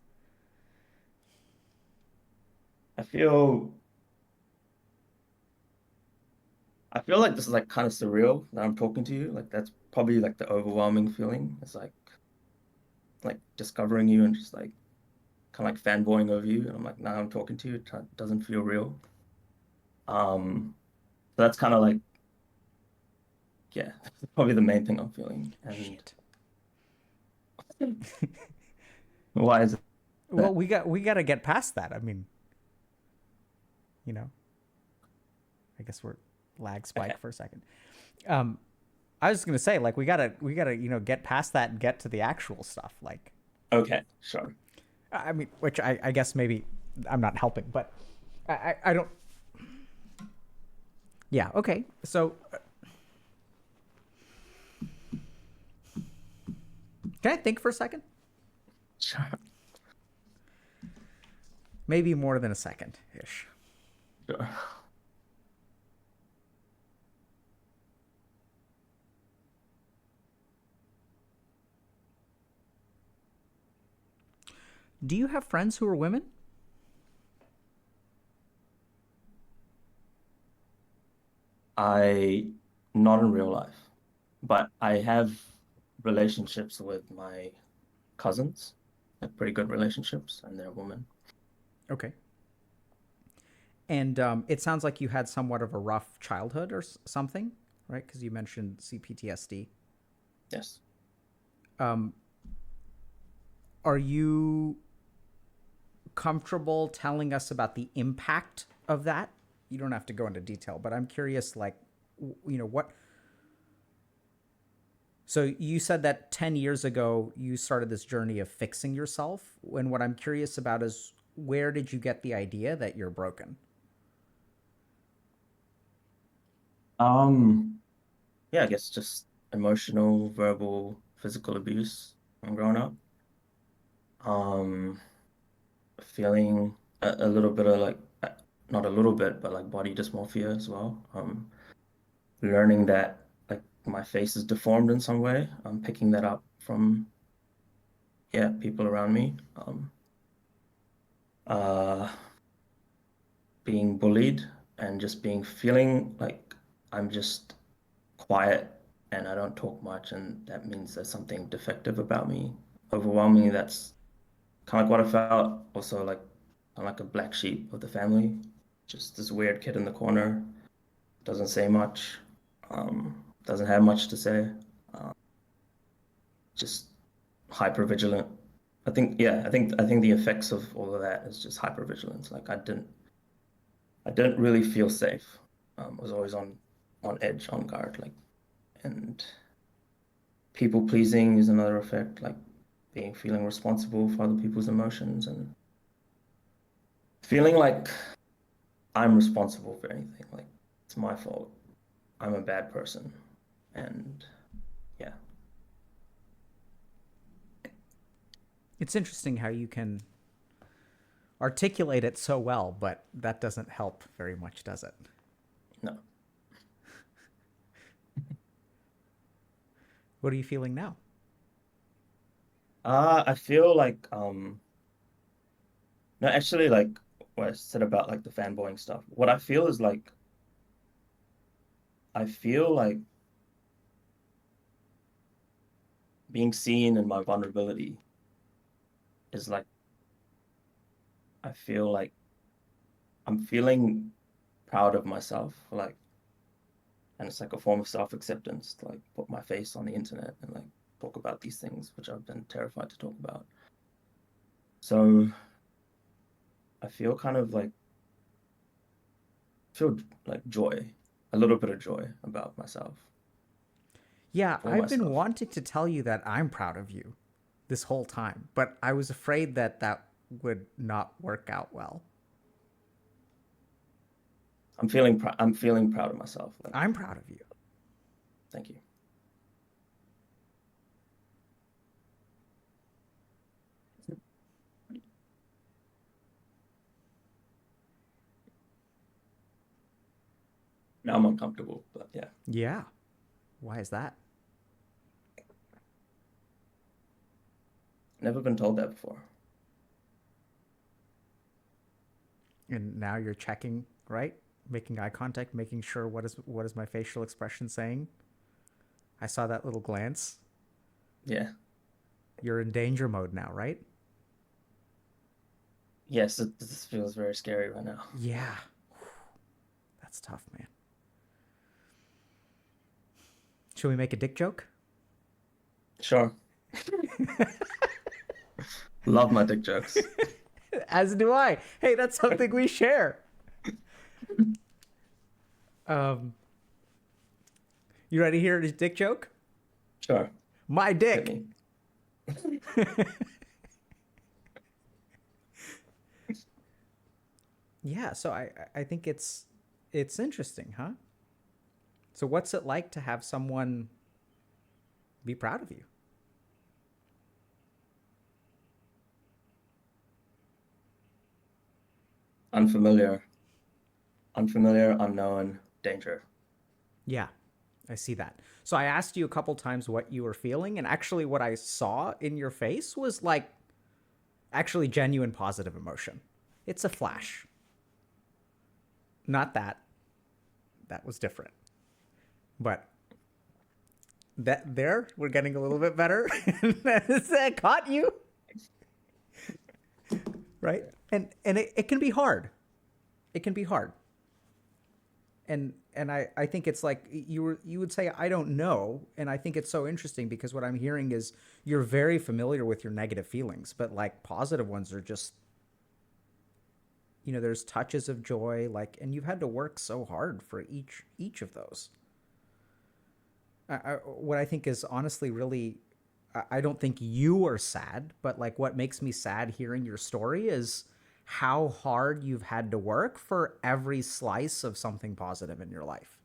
I feel I feel like this is like kind of surreal that I'm talking to you. Like that's probably like the overwhelming feeling. It's like discovering you and just like kind of like fanboying over you. And I'm like, now I'm talking to you. It doesn't feel real. So that's kind of like, yeah, that's probably the main thing I'm feeling. And Shit. why is Well, that? we got to get past that. I mean, you know, I guess we're lag Okay, spike for a second. Um, I was gonna say like we gotta get past that and get to the actual stuff. Like, okay, sure. I mean, which I guess maybe I'm not helping, but I don't. Yeah. Okay. So can I think for a second? Sure, Maybe more than a second ish. sure. Do you have friends who are women? I not in real life, but I have relationships with my cousins, like pretty good relationships, and they're women. Okay. And it sounds like you had somewhat of a rough childhood or something, right? Because you mentioned CPTSD. Yes. Um, are you comfortable telling us about the impact of that? You don't have to go into detail, but I'm curious, like, what. So you said that 10 years ago you started this journey of fixing yourself. And what I'm curious about is where did you get the idea that you're broken? Um, yeah, I guess just emotional, verbal, physical abuse when growing up. Um, Feeling a little bit of like, not a little bit, but like body dysmorphia as well. Learning that like my face is deformed in some way. I'm picking that up from, yeah, people around me. Uh, Being bullied and just being feeling like I'm just quiet and I don't talk much, and that means there's something defective about me. Overwhelmingly, that's kind of like what I felt. Also, like I'm like a black sheep of the family, just this weird kid in the corner, doesn't say much, doesn't have much to say, just hyper vigilant. I think the effects of all of that is just hyper vigilance. Like I didn't really feel safe. I was always on edge, on guard, like, and people pleasing is another effect, like feeling responsible for other people's emotions and feeling like I'm responsible for anything. Like it's my fault. I'm a bad person. And yeah. It's interesting how you can articulate it so well, but that doesn't help very much, does it? No. What are you feeling now? I feel like no, actually, like what I said about like the fanboying stuff. What I feel is like I feel like being seen in my vulnerability is like I feel like I'm feeling proud of myself, like, and it's like a form of self-acceptance to like put my face on the internet and like talk about these things which I've been terrified to talk about. So I feel kind of like feel like joy, a little bit of joy about myself, Yeah, for I've been myself. wanting to tell you that I'm proud of you this whole time, but I was afraid that that would not work out well. I'm feeling proud of myself. Like, I'm proud of you. thank you. Now I'm uncomfortable, but yeah, Yeah. Why is that? never been told that before. And now you're checking, right? Making eye contact, making sure what is my facial expression saying? I saw that little glance. Yeah. You're in danger mode now, right? Yes, this feels very scary right now. Yeah. That's tough, man. Should we make a dick joke? Sure. Love my dick jokes. As do I. Hey, that's something we share. Um, you ready to hear this dick joke? Sure. My Hit dick. me. Yeah, so I think it's interesting, huh? So what's it like to have someone be proud of you? Unfamiliar. Unfamiliar, unknown, danger. Yeah, I see that. So I asked you a couple times what you were feeling, and actually what I saw in your face was like actually genuine positive emotion. It's a flash. Not that. That was different. But that there, we're getting a little bit better. That caught you, right? And it can be hard. It can be hard. And I think it's like you would say I don't know, and I think it's so interesting because what I'm hearing is you're very familiar with your negative feelings, but like positive ones are just there's touches of joy, like, and you've had to work so hard for each of those. What I think is honestly really, I don't think you are sad, but like what makes me sad hearing your story is how hard you've had to work for every slice of something positive in your life.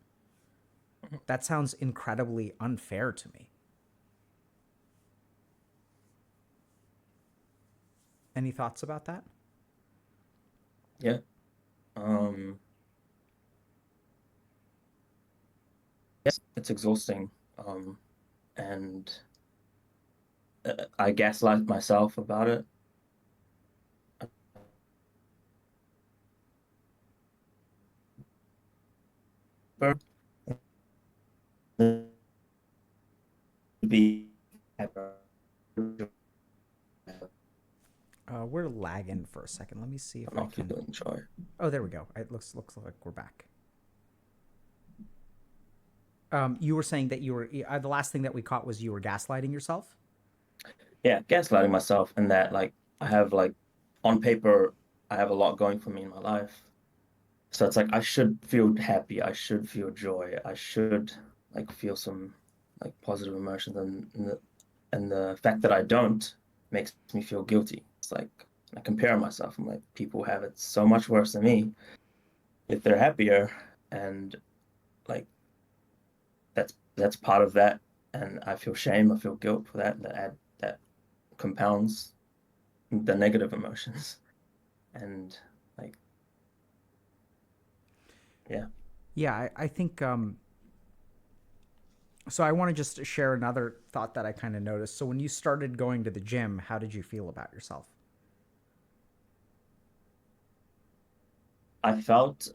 That sounds incredibly unfair to me. Any thoughts about that? Yeah. Um, yes, it's exhausting. And I gaslight myself about it. But be I'm We're lagging for a second. Let me see if I not can. feeling joy. Oh, there we go. It looks like we're back. You were saying that you were the last thing that we caught was you were gaslighting yourself. Yeah, gaslighting myself and that like I have like on paper I have a lot going for me in my life. So it's like I should feel happy, I should feel joy, I should like feel some like positive emotions and the fact that I don't makes me feel guilty. It's like I compare myself. I'm like people have it so much worse than me if they're happier and like that's part of that and I feel shame, I feel guilt for that that compounds the negative emotions and like yeah. Yeah, I think. So I want to just share another thought that I kind of noticed. So when you started going to the gym, how did you feel about yourself? I felt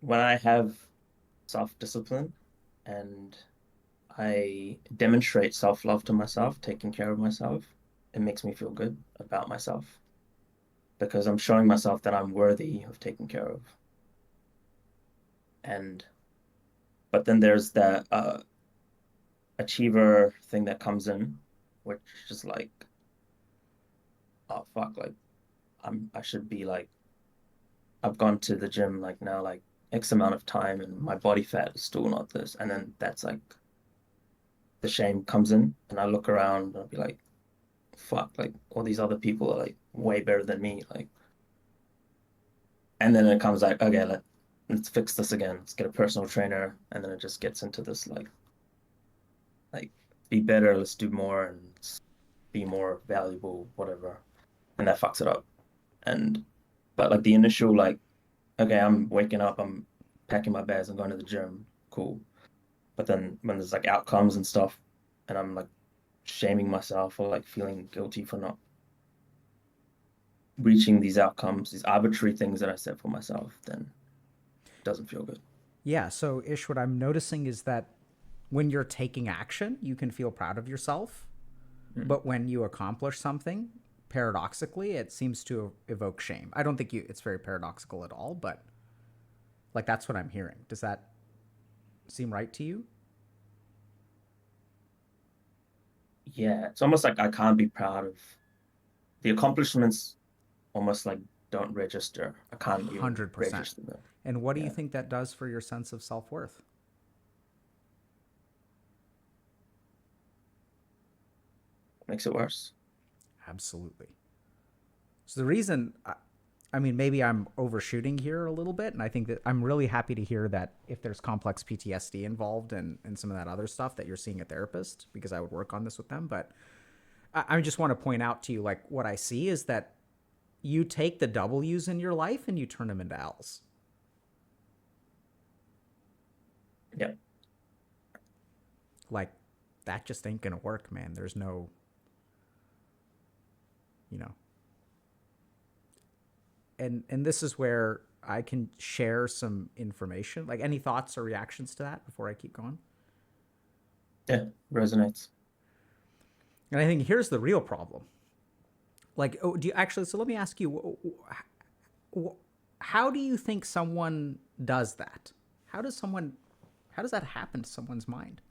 when I have self-discipline and I demonstrate self-love to myself, taking care of myself, it makes me feel good about myself because I'm showing myself that I'm worthy of taking care of. And but then there's that achiever thing that comes in, which is like, oh fuck, like I should be like I've gone to the gym like now like X amount of time and my body fat is still not this. And then that's like the shame comes in and I look around and I'll be like, fuck, like all these other people are like way better than me. Like and then it comes like, okay, let's fix this again. Let's get a personal trainer. And then it just gets into this like be better, let's do more and be more valuable, whatever. And that fucks it up. And but like the initial like, okay, I'm waking up, I'm packing my bags, I'm going to the gym, cool. But then when there's like outcomes and stuff, and I'm like shaming myself or like feeling guilty for not reaching these outcomes, these arbitrary things that I set for myself, then it doesn't feel good. Yeah. So, Ish, what I'm noticing is that when you're taking action, you can feel proud of yourself. Mm. But when you accomplish something, paradoxically, it seems to evoke shame. I don't think it's very paradoxical at all, but like that's what I'm hearing. Does that seem right to you? Yeah, it's almost like I can't be proud of the accomplishments, almost like don't register. I can't even 100%. register them. And what do you Yeah, think that does for your sense of self worth? makes it worse. Absolutely. So the reason, I mean, maybe I'm overshooting here a little bit, and I think that I'm really happy to hear that if there's complex PTSD involved and some of that other stuff, that you're seeing a therapist because I would work on this with them. But I just want to point out to you, like, what I see is that you take the W's in your life and you turn them into L's. Yeah. Like, that just ain't gonna work, man. There's no, you know, and this is where I can share some information. Like, any thoughts or reactions to that before I keep going? Yeah, resonates. And I think here's the real problem. Like, oh, do you actually? So let me ask you, how do you think someone does that? How does someone? How does that happen to someone's mind?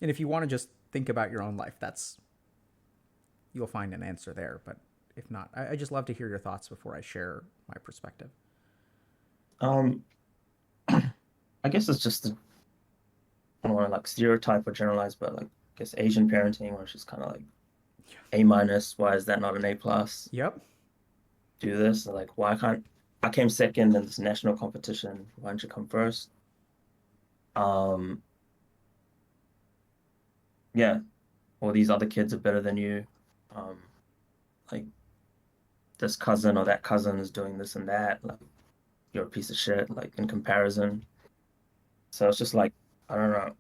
And if you want to just think about your own life, that's you'll find an answer there. But if not, I just love to hear your thoughts before I share my perspective. Um, I guess it's just I don't want to like stereotype or generalize, but like I guess Asian parenting, where it's just kind of like A minus. Why is that not an A plus? Yep. Do this. Like, why can't I came second in this national competition? Why don't you come first? Um, yeah, all these other kids are better than you. Um, like this cousin or that cousin is doing this and that. Like you're a piece of shit. Like in comparison. So it's just like I don't know.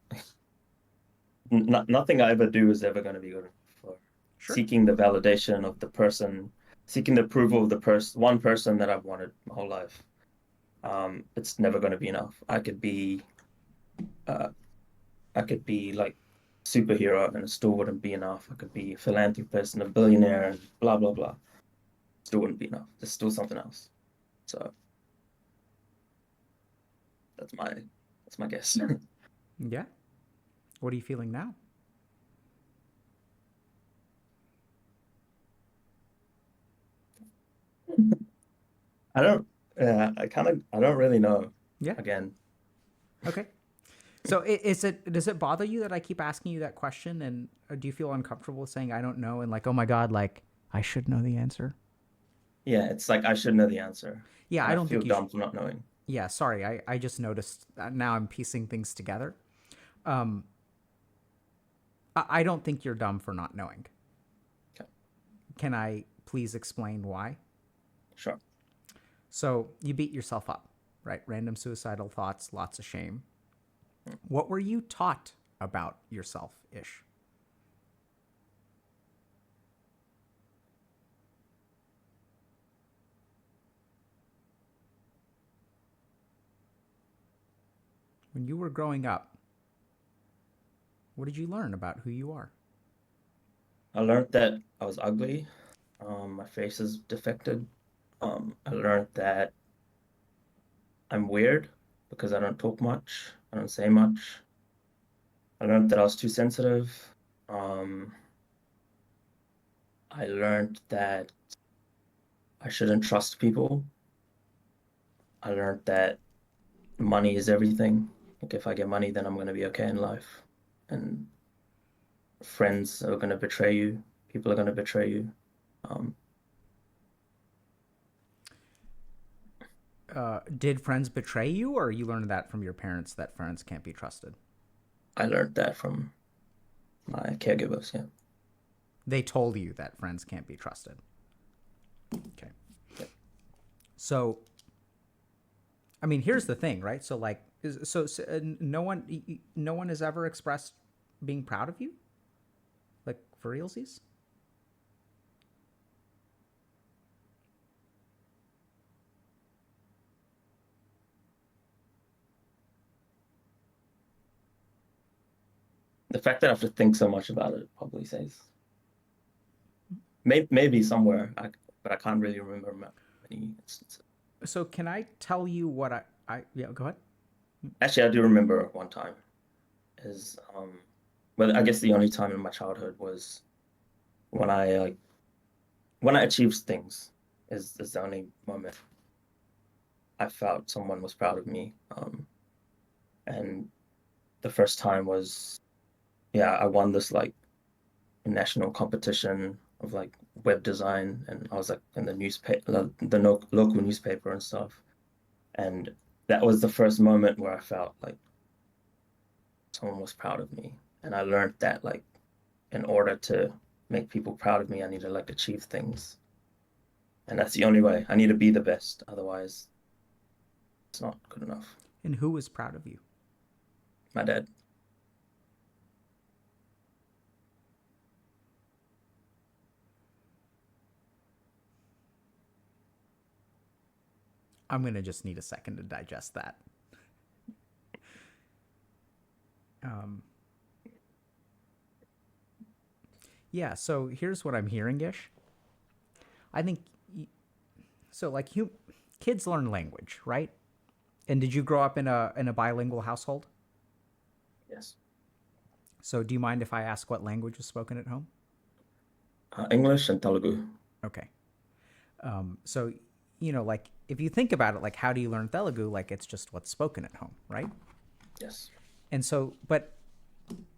Nothing I ever do is ever going to be good for Sure. seeking the validation of the person, seeking the approval of the person, one person that I've wanted my whole life. It's never going to be enough. Uh, I could be like superhero and it still wouldn't be enough. I could be a philanthropist and a billionaire and blah blah blah. Still wouldn't be enough. There's still something else. So that's my that's my guess. Yeah. What are you feeling now? I don't. Yeah, I don't really know. Yeah. Again, Okay. So is it does it bother you that I keep asking you that question, and do you feel uncomfortable saying I don't know and like, oh my god, like I should know the answer? yeah, it's like I should know the answer, Yeah, and I I don't feel think you should. dumb for not knowing. Yeah, sorry. I just noticed now I'm piecing things together. Um, I don't think you're dumb for not knowing. Okay, Can I please explain why? sure. So you beat yourself up, right? Random suicidal thoughts, lots of shame. What were you taught about yourself, Ish? When you were growing up, what did you learn about who you are? I learned that I was ugly. My face is defected. I learned that I'm weird because I don't talk much. I don't say much. I learned that I was too sensitive. Um, I learned that I shouldn't trust people. I learned that money is everything. Like if I get money, then I'm gonna be okay in life. And friends are gonna betray you. People are gonna betray you. Um, Did friends betray you, or you learned that from your parents that friends can't be trusted? I learned that from my caregivers. Yeah. They told you that friends can't be trusted. Okay. Yep. So, I mean, here's the thing, right? So, like, no one has ever expressed being proud of you, like for realsies. The fact that I have to think so much about it probably says maybe somewhere, but I can't really remember many instances. So, can I tell you what yeah, go ahead. Actually, I do remember one time is well, I guess the only time in my childhood was when I achieved things is the only moment I felt someone was proud of me. And the first time was yeah, I won this like national competition of like web design, and I was like in the newspaper, the no local newspaper and stuff. And that was the first moment where I felt like someone was proud of me. And I learned that like in order to make people proud of me, I need to like achieve things. And that's the only way. I need to be the best. Otherwise, it's not good enough. And who was proud of you? My dad. I'm gonna just need a second to digest that. Um, yeah. So here's what I'm hearing, Ish. I think so. Like, kids learn language, right? And did you grow up in a bilingual household? Yes. So do you mind if I ask what language was spoken at home? English and Telugu. Okay. So, like if you think about it, like how do you learn Telugu? Like it's just what's spoken at home, right? Yes. And so, but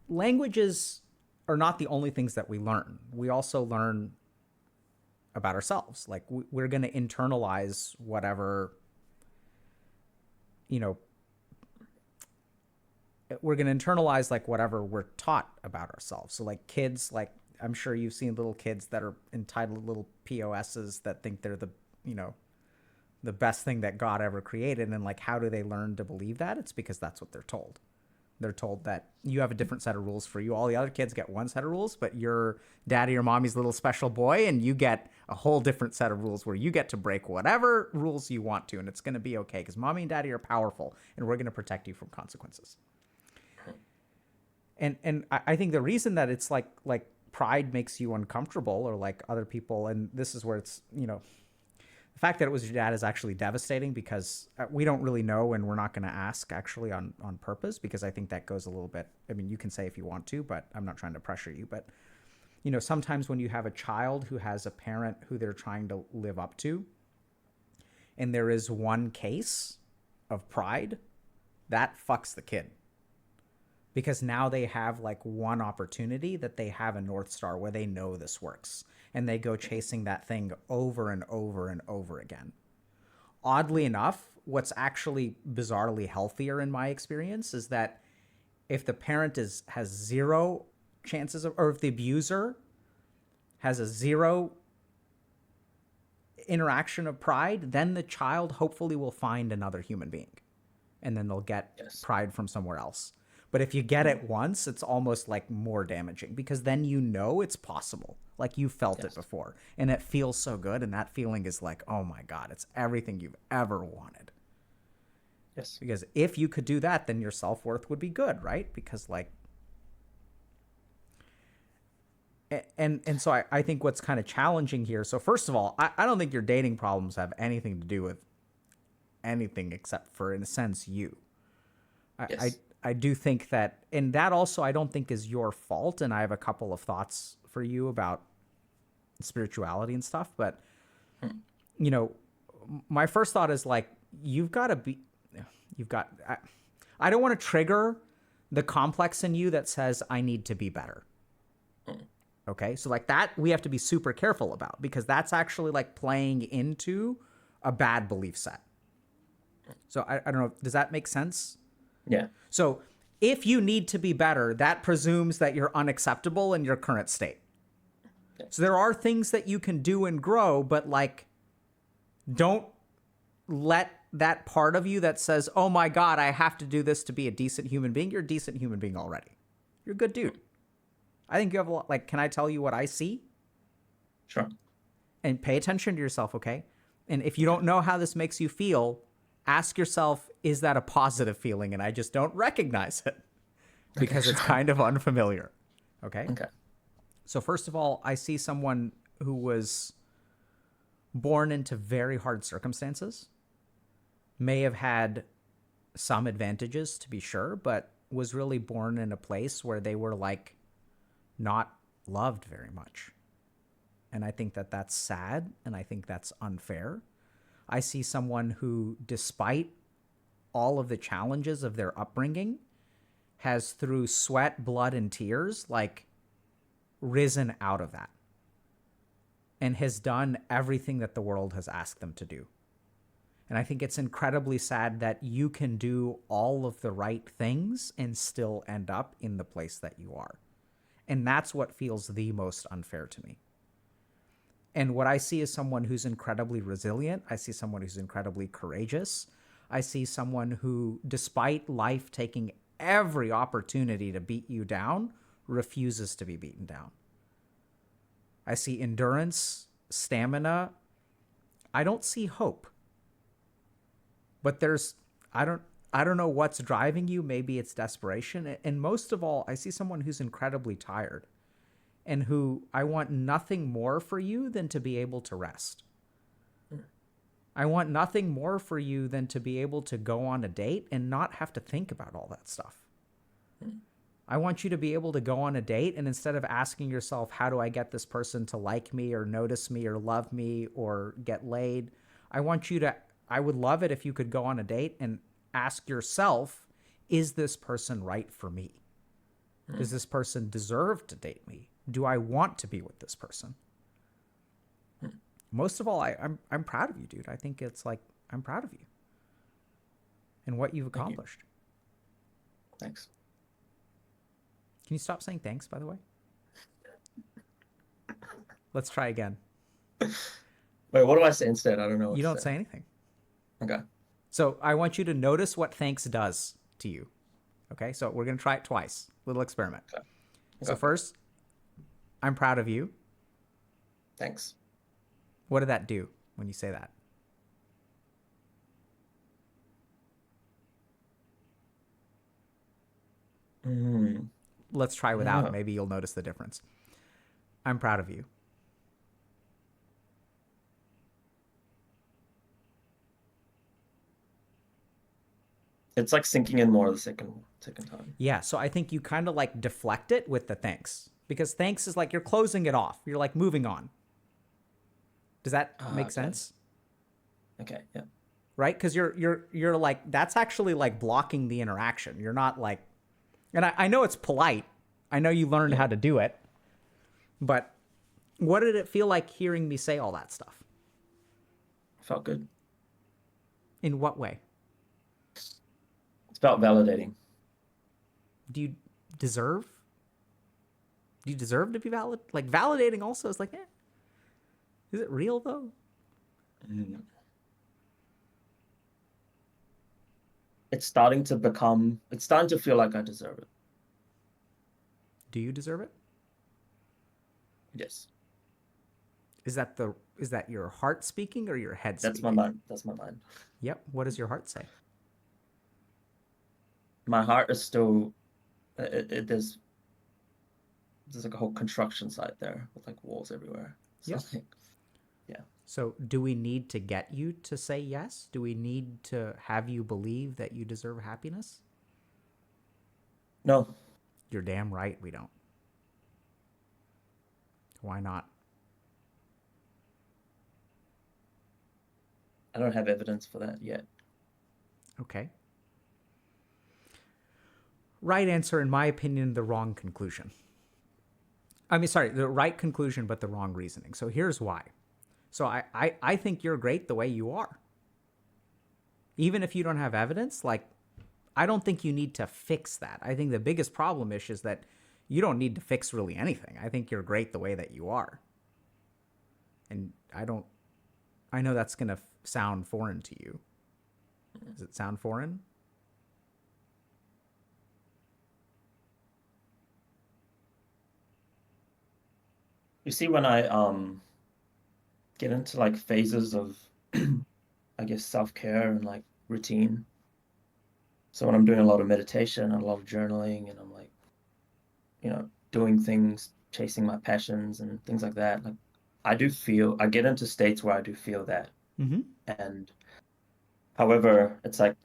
languages are not the only things that we learn. We also learn about ourselves. Like we're going to internalize whatever, you know, we're going to internalize like whatever we're taught about ourselves. So like kids, like I'm sure you've seen little kids that are entitled little POSs that think they're you know, the best thing that God ever created. And like, how do they learn to believe that? It's because that's what they're told. They're told that you have a different set of rules for you. All the other kids get one set of rules, but your daddy or mommy's little special boy, and you get a whole different set of rules where you get to break whatever rules you want to, and it's going to be okay because mommy and daddy are powerful, and we're going to protect you from consequences. And I think the reason that it's like pride makes you uncomfortable, or like other people, and this is where it's the fact that it was your dad is actually devastating because we don't really know, and we're not going to ask actually on purpose, because I think that goes a little bit. I mean, you can say if you want to, but I'm not trying to pressure you. But sometimes when you have a child who has a parent who they're trying to live up to, and there is one case of pride, that fucks the kid. Because now they have like one opportunity that they have a North Star where they know this works, and they go chasing that thing over and over and over again. Oddly enough, what's actually bizarrely healthier in my experience is that if the parent has zero chances of, or if the abuser has a zero interaction of pride, then the child hopefully will find another human being, and then they'll get Yes. pride from somewhere else. But if you get it once, it's almost like more damaging, because then it's possible. Like you felt it Yes. before, and it feels so good, and that feeling is like, oh my God, it's everything you've ever wanted. Yes. Because if you could do that, then your self-worth would be good, right? Because like and so I think what's kind of challenging here. So first of all, I don't think your dating problems have anything to do with anything except for, in a sense, you. I, I Yes. I do think that, and that also I don't think is your fault. And I have a couple of thoughts for you about spirituality and stuff. But Mm. you know, my first thought is like you've got to be, you've got. I don't want to trigger the complex in you that says I need to be better. Mm. Okay, so like that we have to be super careful about because that's actually like playing into a bad belief set. So I don't know. Does that make sense? Yeah. So if you need to be better, that presumes that you're unacceptable in your current state. So there are things that you can do and grow, but like don't let that part of you that says, oh my God, I have to do this to be a decent human being. You're a decent human being already. You're a good dude. I think you have a lot. Like, can I tell you what I see? Sure. And pay attention to yourself, okay? And if you don't know how this makes you feel, ask yourself, is that a positive feeling? And I just don't recognize it because Okay. it's Sure. kind of unfamiliar. Okay. Okay. So, first of all, I see someone who was born into very hard circumstances, may have had some advantages to be sure, but was really born in a place where they were like not loved very much. And I think that that's sad and I think that's unfair. I see someone who, despite all of the challenges of their upbringing, has through sweat, blood, and tears, like risen out of that and has done everything that the world has asked them to do. And I think it's incredibly sad that you can do all of the right things and still end up in the place that you are. And that's what feels the most unfair to me. And what I see is someone who's incredibly resilient. I see someone who's incredibly courageous. I see someone who, despite life taking every opportunity to beat you down, refuses to be beaten down. I see endurance, stamina. I don't see hope. But I don't know what's driving you. Maybe it's desperation. And most of all, I see someone who's incredibly tired and who I want nothing more for you than to be able to rest. I want nothing more for you than to be able to go on a date and not have to think about all that stuff. I want you to be able to go on a date and instead of asking yourself, how do I get this person to like me or notice me or love me or get laid? I would love it if you could go on a date and ask yourself, is this person right for me? Does this person deserve to date me? Do I want to be with this person? Most of all, I'm proud of you, dude. I think it's like, I'm proud of you and what you've Thank you. accomplished. Thanks. Can you stop saying thanks, by the way? Let's try again. Wait, what do I say instead? I don't know what You to don't say anything. Okay. So I want you to notice what thanks does to you. Okay, so we're going to try it twice. Little experiment. Okay. So Okay. first, I'm proud of you. Thanks. What did that do when you say that? Mm, Let's try I don't without. know. Maybe you'll notice the difference. I'm proud of you. It's like sinking in more the second time. Yeah, so I think you kind of like deflect it with the thanks because thanks is like you're closing it off. You're like moving on. Does that make Okay. sense? Okay. Yeah. Right? Because you're like that's actually like blocking the interaction. You're not like, and I know it's polite. I know you learned Yeah. how to do it, but what did it feel like hearing me say all that stuff? Felt good. In what way? It's about validating. Do you deserve? Do you deserve to be valid? Like validating also is like, is it real though? Mm. It's starting to become. It's starting to feel like I deserve it. Do you deserve it? Yes. Is that your heart speaking or your head That's my speaking? mind. That's my mind. Yep. What does your heart say? my heart is still there's like a whole construction site there with like walls everywhere. So Yeah. like, yeah. So, do we need to get you to say yes? Do we need to have you believe that you deserve happiness? No, You're damn right we don't. Why not? I don't have evidence for that yet. Okay. Right answer, in my opinion, the wrong conclusion. I mean, sorry, the right conclusion, but the wrong reasoning. So here's why. So I think you're great the way you are. Even if you don't have evidence, like, I don't think you need to fix that. I think the biggest problem is that you don't need to fix really anything. I think you're great the way that you are. And I know that's going to sound foreign to you. Does it sound foreign? You see, when I get into like phases of I guess self-care and like routine. So when I'm doing a lot of meditation and a lot of journaling and I'm like, doing things, chasing my passions and things like that, like I get into states where I do feel that. Mm-hmm. And however, it's like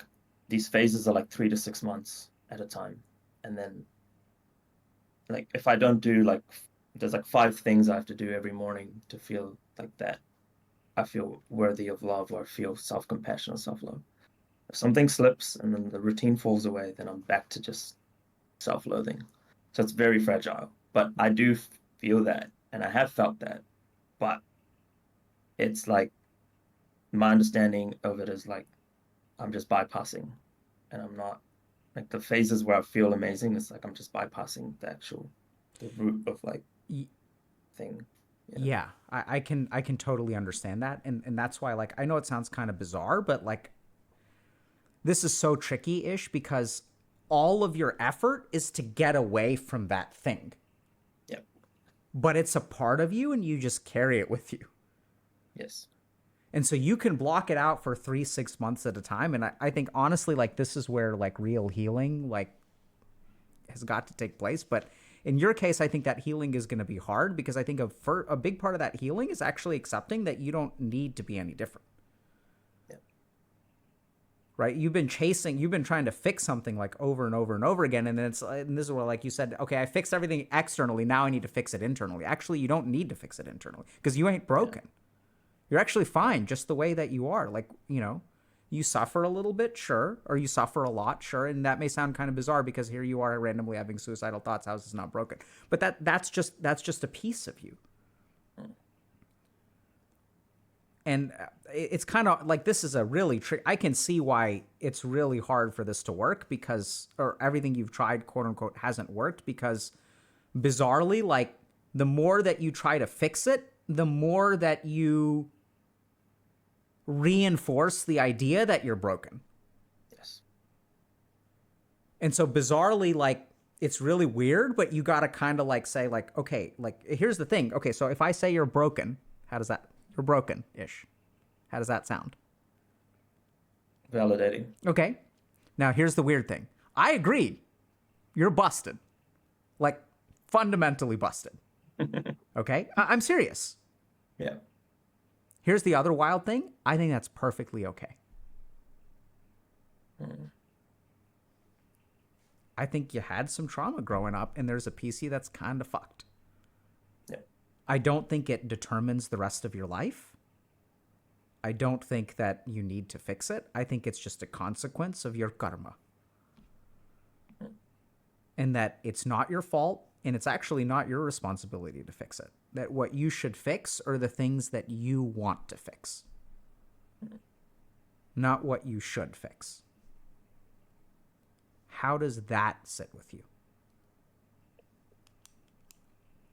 these phases are like 3 to 6 months at a time. And then like if I don't do like there's like 5 things I have to do every morning to feel like that. I feel worthy of love or feel self-compassion or self-love. If something slips and then the routine falls away, then I'm back to just self-loathing. So it's very fragile. But I do feel that, and I have felt that. But it's like my understanding of it is like I'm just bypassing, and I'm not like the phases where I feel amazing. It's like I'm just bypassing the root of like thing. Yeah, I can totally understand that, and that's why, like, I know it sounds kind of bizarre, but like, this is so tricky-ish because all of your effort is to get away from that thing, Yep. but it's a part of you, and you just carry it with you, Yes. and so you can block it out for 3 6 months at a time, and I think honestly, like, this is where like real healing like has got to take place, but. In your case, I think that healing is going to be hard because I think a big part of that healing is actually accepting that you don't need to be any different. Yep. Right? You've been trying to fix something like over and over and over again, and this is where, like you said, okay, I fixed everything externally. Now I need to fix it internally. Actually, you don't need to fix it internally because you ain't broken. Yeah. You're actually fine just the way that you are. Like, you suffer a little bit, sure, or you suffer a lot, sure, and that may sound kind of bizarre because here you are randomly having suicidal thoughts. How is this not broken? But that's just a piece of you. And it's kind of like, this is a really I can see why it's really hard for this to work or everything you've tried, quote unquote, hasn't worked because bizarrely, like, the more that you try to fix it, the more that you reinforce the idea that you're broken. Yes. And so bizarrely, like, it's really weird, but you got to kind of like say like, okay, like, here's the thing. Okay, so if I say you're broken, you're broken-ish. How does that sound? Validating. Okay. Now here's the weird thing. I agree. You're busted. Like, fundamentally busted. Okay? I'm serious. Yeah. Here's the other wild thing. I think that's perfectly okay. I think you had some trauma growing up, and there's a piece of you that's kind of fucked. Yeah. I don't think it determines the rest of your life. I don't think that you need to fix it. I think it's just a consequence of your karma. And that it's not your fault, and it's actually not your responsibility to fix it. That what you should fix are the things that you want to fix, not what you should fix. How does that sit with you?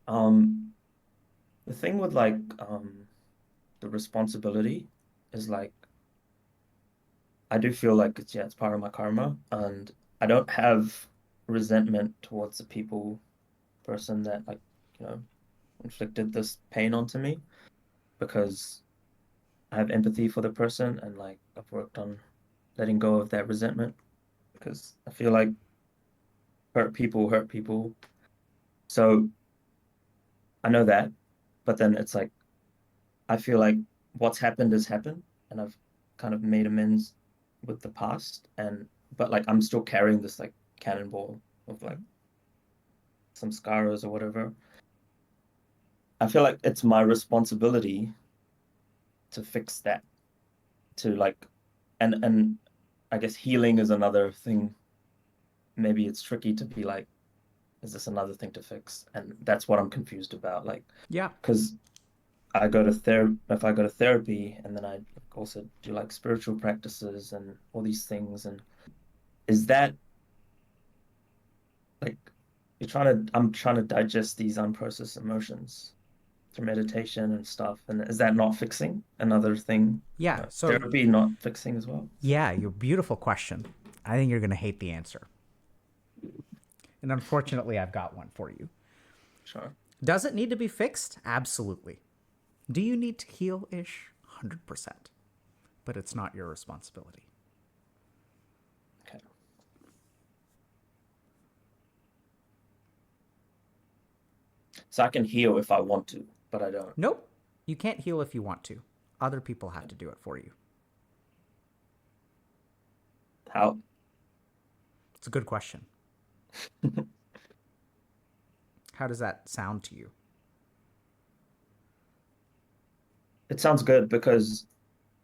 The thing with like the responsibility is like I do feel like it's part of my karma, and I don't have resentment towards the person that like inflicted this pain onto me, because I have empathy for the person, and like I've worked on letting go of that resentment. because I feel like hurt people. So I know that, but then it's like I feel like what's happened has happened, and I've kind of made amends with the past, and but like I'm still carrying this like cannonball of like some scars or whatever. I feel like it's my responsibility to fix that, to like, and I guess healing is another thing. Maybe it's tricky to be like, is this another thing to fix? And that's what I'm confused about. Like, Yeah. because I go to therapy, if I go to therapy, and then I also do like spiritual practices and all these things, and is that like I'm trying to digest these unprocessed emotions through meditation and stuff, and is that not fixing another thing? Yeah. So Therapy not fixing as well? yeah, your beautiful question. I think you're going to hate the answer. And unfortunately, I've got one for you. Sure. Does it need to be fixed? Absolutely. Do you need to heal ish? 100%. But it's not your responsibility. Okay. So I can heal if I want to, but I don't. Nope. You can't heal if you want to. Other people have to do it for you. How? It's a good question. How does that sound to you? It sounds good because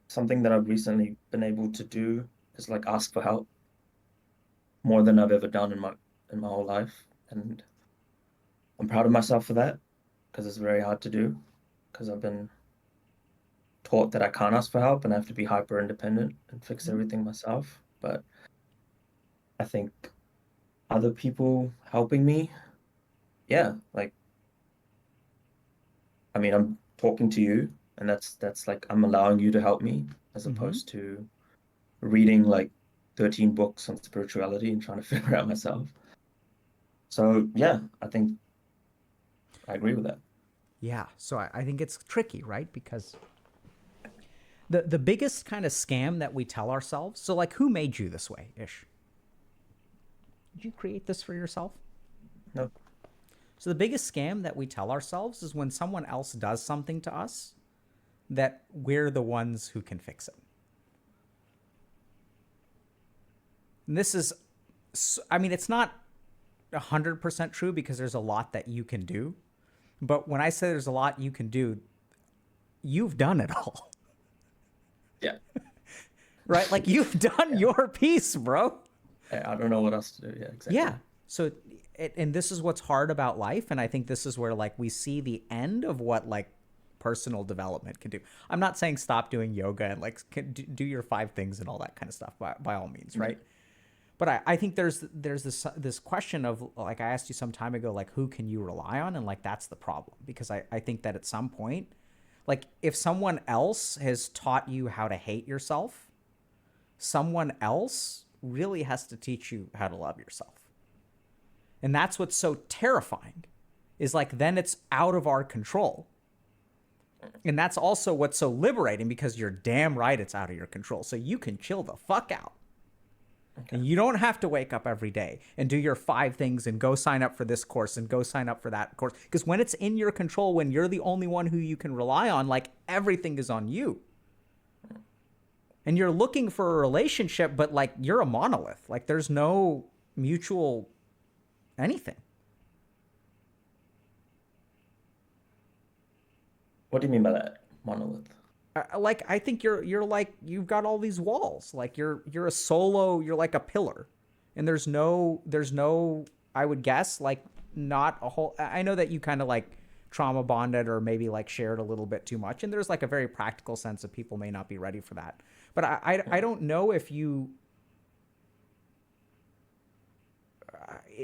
something that I've recently been able to do is like ask for help more than I've ever done in my whole life, and I'm proud of myself for that because it's very hard to do because I've been taught that I can't ask for help and I have to be hyper independent and fix everything myself. But I think other people helping me, yeah, like I mean, I'm talking to you, and that's like I'm allowing you to help me as Mm-hmm. opposed to reading like 13 books on spirituality and trying to figure out myself. So yeah, I think I agree with that. Yeah. So I think it's tricky, right? Because the biggest kind of scam that we tell ourselves. So like, who made you this way, Ish? Did you create this for yourself? No, So the biggest scam that we tell ourselves is when someone else does something to us that we're the ones who can fix it. And this is, I mean, it's not 100% true because there's a lot that you can do. But when I say there's a lot you can do, you've done it all, yeah, right? Like you've done yeah. your piece, bro. I don't know what else to do. Yeah, exactly. Yeah. So, and this is what's hard about life. And I think this is where like we see the end of what like personal development can do. I'm not saying stop doing yoga and like do your 5 things and all that kind of stuff by all means, Yeah. right? But I think there's this question of like I asked you some time ago, like who can you rely on, and like that's the problem because I think that at some point, like if someone else has taught you how to hate yourself, someone else really has to teach you how to love yourself. And that's what's so terrifying is like then it's out of our control. And that's also what's so liberating because you're damn right it's out of your control. So you can chill the fuck out. Okay. And you don't have to wake up every day and do your 5 things and go sign up for this course and go sign up for that course. Because when it's in your control, when you're the only one who you can rely on, like everything is on you. And you're looking for a relationship, but like you're a monolith. Like there's no mutual anything. What do you mean by that? Monolith. Like I think you're like you've got all these walls. Like you're a solo. You're like a pillar, and there's no. I would guess like not a whole. I know that you kind of like trauma bonded or maybe like shared a little bit too much, and there's like a very practical sense of people may not be ready for that. But I don't know if you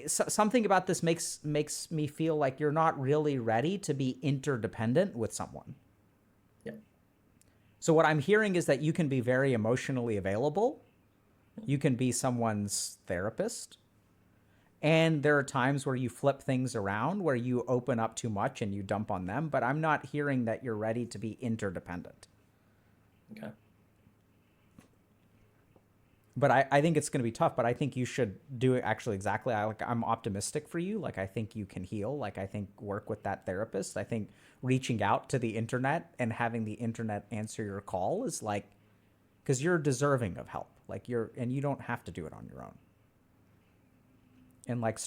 something about this makes me feel like you're not really ready to be interdependent with someone. Yeah. So what I'm hearing is that you can be very emotionally available. You can be someone's therapist. And there are times where you flip things around, where you open up too much and you dump on them. But I'm not hearing that you're ready to be interdependent. Okay. But I think it's going to be tough, but I think you should do it actually exactly. I'm optimistic for you. Like, I think you can heal. Like, I think work with that therapist. I think reaching out to the internet and having the internet answer your call is like, because you're deserving of help. Like, and you don't have to do it on your own. And like,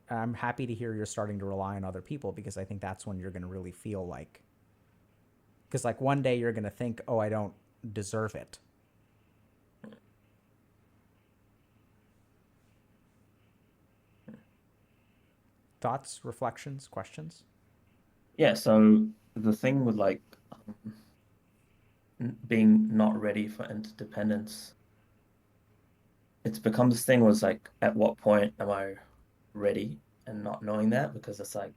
I'm happy to hear you're starting to rely on other people, because I think that's when you're going to really feel like, because like one day you're going to think, oh, I don't deserve it. Thoughts, reflections, questions? Yeah, so the thing with like being not ready for interdependence, it's become this thing was like, at what point am I ready? And not knowing that, because it's like,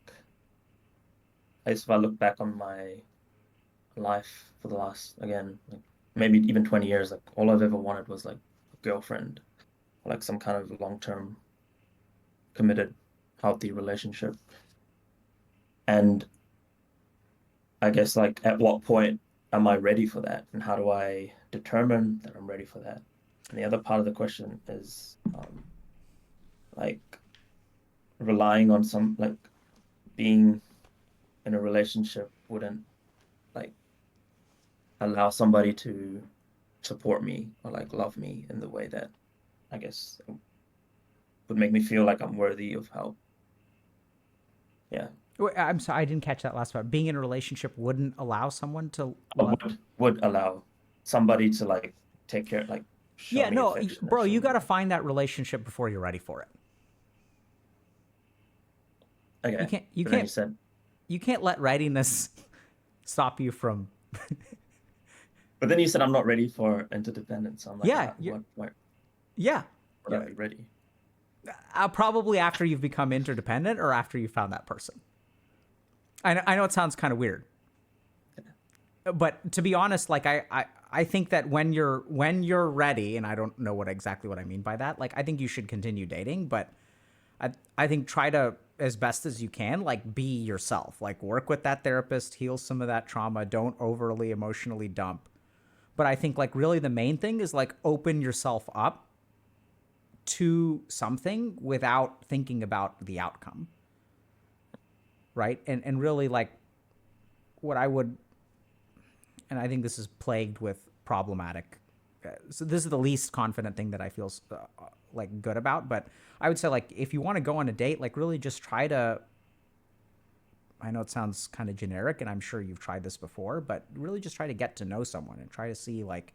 I guess if I look back on my life for the last, again, like maybe even 20 years, like all I've ever wanted was like a girlfriend, or like some kind of long-term committed, healthy relationship. And I guess like, at what point am I ready for that? And how do I determine that I'm ready for that? And the other part of the question is like relying on some, like being in a relationship wouldn't like allow somebody to support me or like love me in the way that I guess would make me feel like I'm worthy of help. Yeah. Wait, I'm sorry, I didn't catch that last part. Being in a relationship wouldn't allow someone to I love. would allow somebody to like take care, like show Yeah, me no, affection and bro, show you got me. to find that relationship before you're ready for it. You Okay. can't, you But then you can't, said, you can't let readiness stop you from. but then you said I'm not ready for interdependence. So I'm like, Yeah, what yeah, would I yeah. be ready? Probably after you've become interdependent or after you found that person. I know it sounds kind of weird, but to be honest, like I think that when you're ready, and I don't know exactly what I mean by that. Like, I think you should continue dating, but I think try to, as best as you can, like be yourself. Like, work with that therapist, heal some of that trauma. Don't overly emotionally dump. But I think like really the main thing is like open yourself up to something without thinking about the outcome, right? And really like what I would, and I think this is plagued with problematic. So this is the least confident thing that I feel like good about. But I would say like if you want to go on a date, like really just try to. I know it sounds kind of generic, and I'm sure you've tried this before, but really just try to get to know someone and try to see like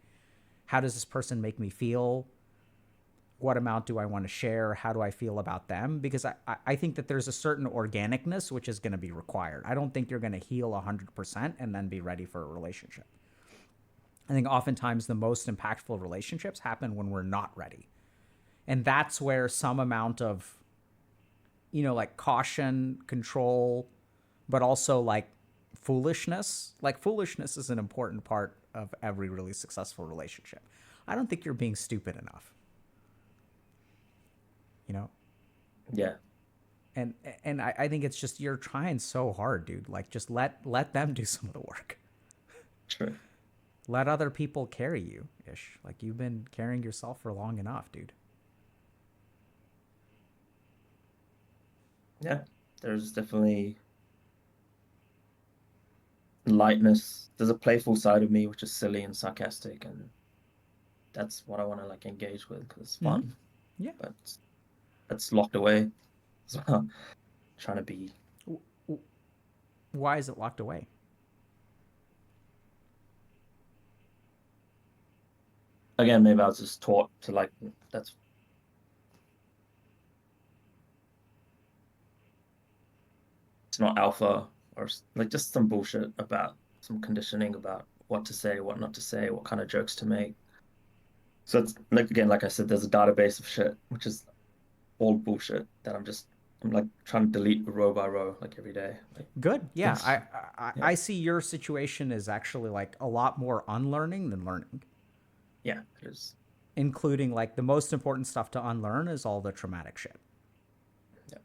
how does this person make me feel? What amount do I want to share? How do I feel about them? Because I think that there's a certain organicness which is going to be required. I don't think you're going to heal 100% and then be ready for a relationship. I think oftentimes the most impactful relationships happen when we're not ready. And that's where some amount of, like caution, control, but also like foolishness. Like, foolishness is an important part of every really successful relationship. I don't think you're being stupid enough, you know? Yeah, And I think it's just you're trying so hard, dude. Like, just let them do some of the work. true. Let other people carry you, ish. Like, you've been carrying yourself for long enough, dude. Yeah, there's definitely lightness. There's a playful side of me which is silly and sarcastic, and that's what I want to like engage with because it's Mm-hmm. fun. Yeah. But that's locked away as well. Trying to be, Why is it locked away? again, maybe I was just taught to like, that's it's not alpha, or like just some bullshit about some conditioning about what to say, what not to say, what kind of jokes to make. So it's like, again, like I said, there's a database of shit which is all bullshit that I'm like trying to delete row by row like every day. Like Good. Yeah. that's I yeah, see your situation as actually like a lot more unlearning than learning, yeah, it is. including like the most important stuff to unlearn is all the traumatic shit. Yeah.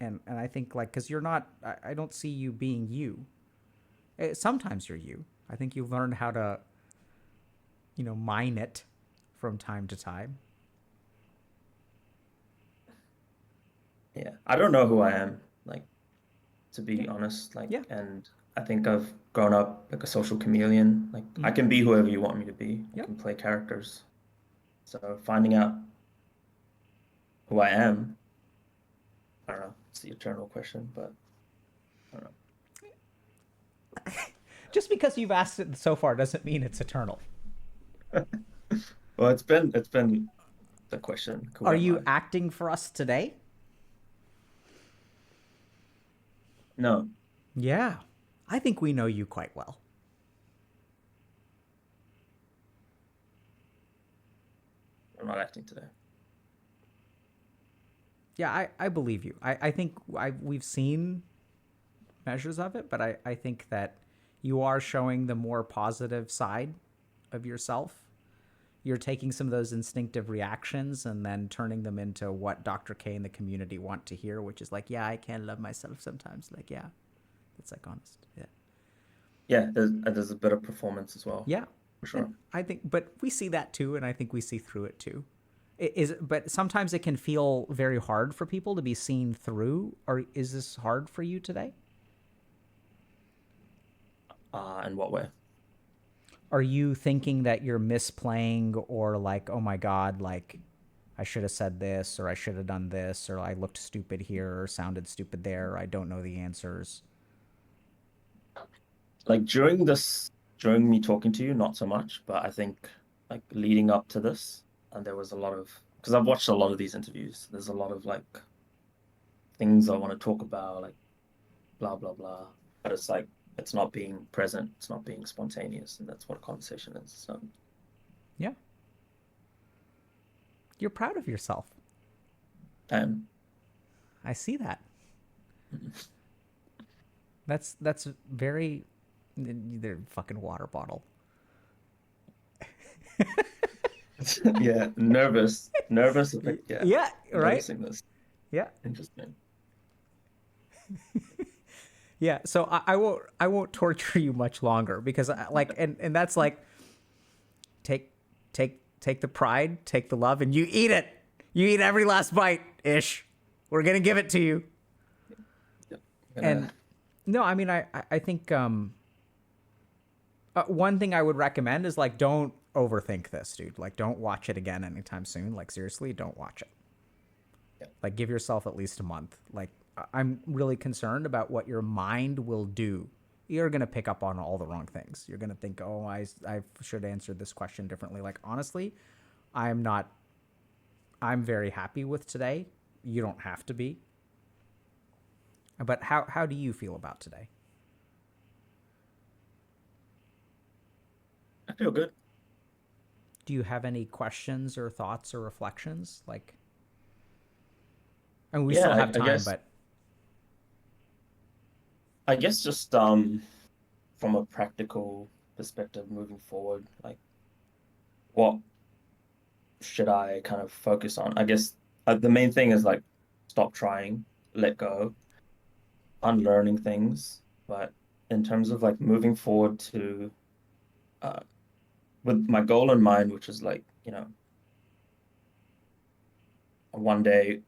And I think like because you're not, I don't see you being you. Sometimes you're you. I think you've learned how to, mine it, from time to time. Yeah, I don't know who I am, like, to be honest. Like, Yeah. and I think I've grown up like a social chameleon. Like, I Mm-hmm. can be whoever you want me to be. I Yep. can play characters. So finding out who I am, I don't know, it's the eternal question, but I don't Just because you've asked it so far doesn't mean it's eternal. know. Well, it's been the question, who Are am you I? acting for us today? No, Yeah. I think we know you quite well. I'm not acting today. Yeah, I believe you. I think we've seen measures of it, but I think that you are showing the more positive side of yourself. You're taking some of those instinctive reactions and then turning them into what Dr. K and the community want to hear, which is like, yeah, I can love myself sometimes. Like, yeah, it's like honest. Yeah. Yeah, there's a bit of performance as well, Yeah. for And sure. I think, but we see that too. And I think we see through it too. But sometimes it can feel very hard for people to be seen through. Or is this hard for you today? In what way? Are you thinking that you're misplaying or like, oh my God, like I should have said this or I should have done this or I looked stupid here or sounded stupid there or I don't know the answers? Like during me talking to you, not so much, but I think like leading up to this, and there was a lot of, because I've watched a lot of these interviews, there's a lot of like things I want to talk about, like blah blah blah, but it's like it's not being present, it's not being spontaneous, and that's what a conversation is. So Yeah. You're proud of yourself. um, I see that. That's very they're fucking water bottle. yeah, nervous, yeah, Yeah, right? noticing this, Yeah. interesting. Yeah, so I won't torture you much longer because like and that's like take the pride, take the love, and you eat it. You eat every last bite, ish. We're gonna give it to you. Yep. And no, I mean I think one thing I would recommend is like don't overthink this, dude. Like don't watch it again anytime soon. Like seriously, don't watch it. Yeah. Like give yourself at least a month. Like I'm really concerned about what your mind will do. You're going to pick up on all the wrong things. You're going to think, "Oh, I should answer this question differently." Like honestly, I'm not I'm very happy with today. You don't have to be. But how do you feel about today? I feel good. Do you have any questions or thoughts or reflections? Like I mean, we Yeah, still have I time, guess but I guess just from a practical perspective moving forward, like what should I kind of focus on? I guess the main thing is like stop trying, let go, unlearning things. But in terms of like moving forward to uh, with my goal in mind, which is like, one day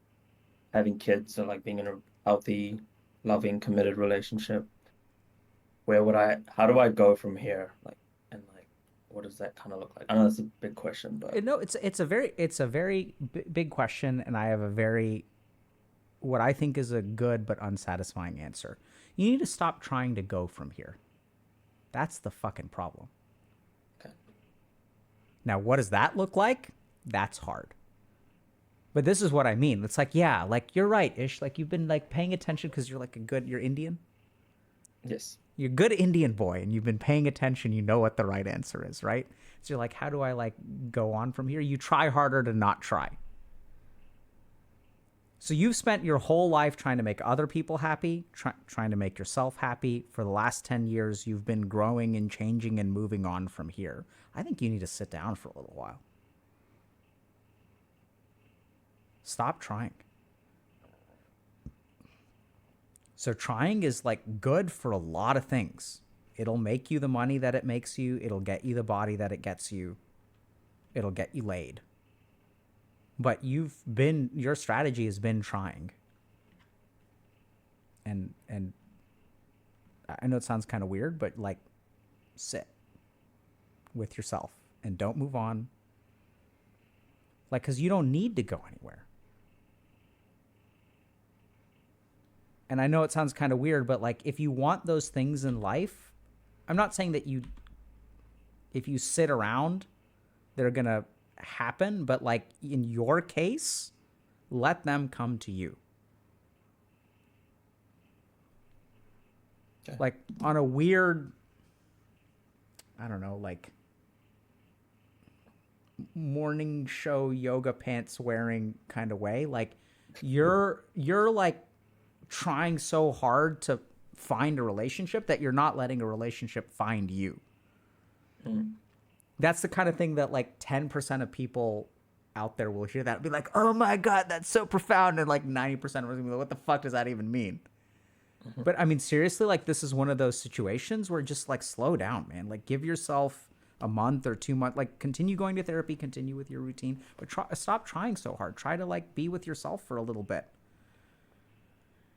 having kids or like being in a healthy, loving, committed relationship, how do I go from here? Like, and like, what does that kind of look like? I know that's a big question, but no, it's a very big question, and I have a very what I think is a good but unsatisfying answer. You need to stop trying to go from here. That's the fucking problem. okay. Now, what does that look like? That's hard. But this is what I mean. It's like, yeah, like you're right, Ish. Like you've been like paying attention because you're Indian. Yes. You're a good Indian boy and you've been paying attention. You know what the right answer is, right? So you're like, how do I like go on from here? You try harder to not try. So you've spent your whole life trying to make other people happy, trying to make yourself happy. For the last 10 years, you've been growing and changing and moving on from here. I think you need to sit down for a little while. Stop trying. So trying is like good for a lot of things. It'll make you the money that it makes you. It'll get you the body that it gets you. it'll get you laid. But your strategy has been trying. And I know it sounds kind of weird, but like, sit with yourself and don't move on. Like, because you don't need to go anywhere. And I know it sounds kind of weird, but like, if you want those things in life, I'm not saying that if you sit around, they're going to happen, but like in your case, let them come to you. Okay. Like on a weird, I don't know, like morning show yoga pants wearing kind of way. Like you're like trying so hard to find a relationship that you're not letting a relationship find you. That's the kind of thing that like 10% of people out there will hear that and be like, oh my God, that's so profound. And like 90% of them will be like, what the fuck does that even mean? But I mean, seriously, like this is one of those situations where just like slow down, man. Like give yourself a month or 2 months, like continue going to therapy, continue with your routine, but stop trying so hard. Try to like be with yourself for a little bit.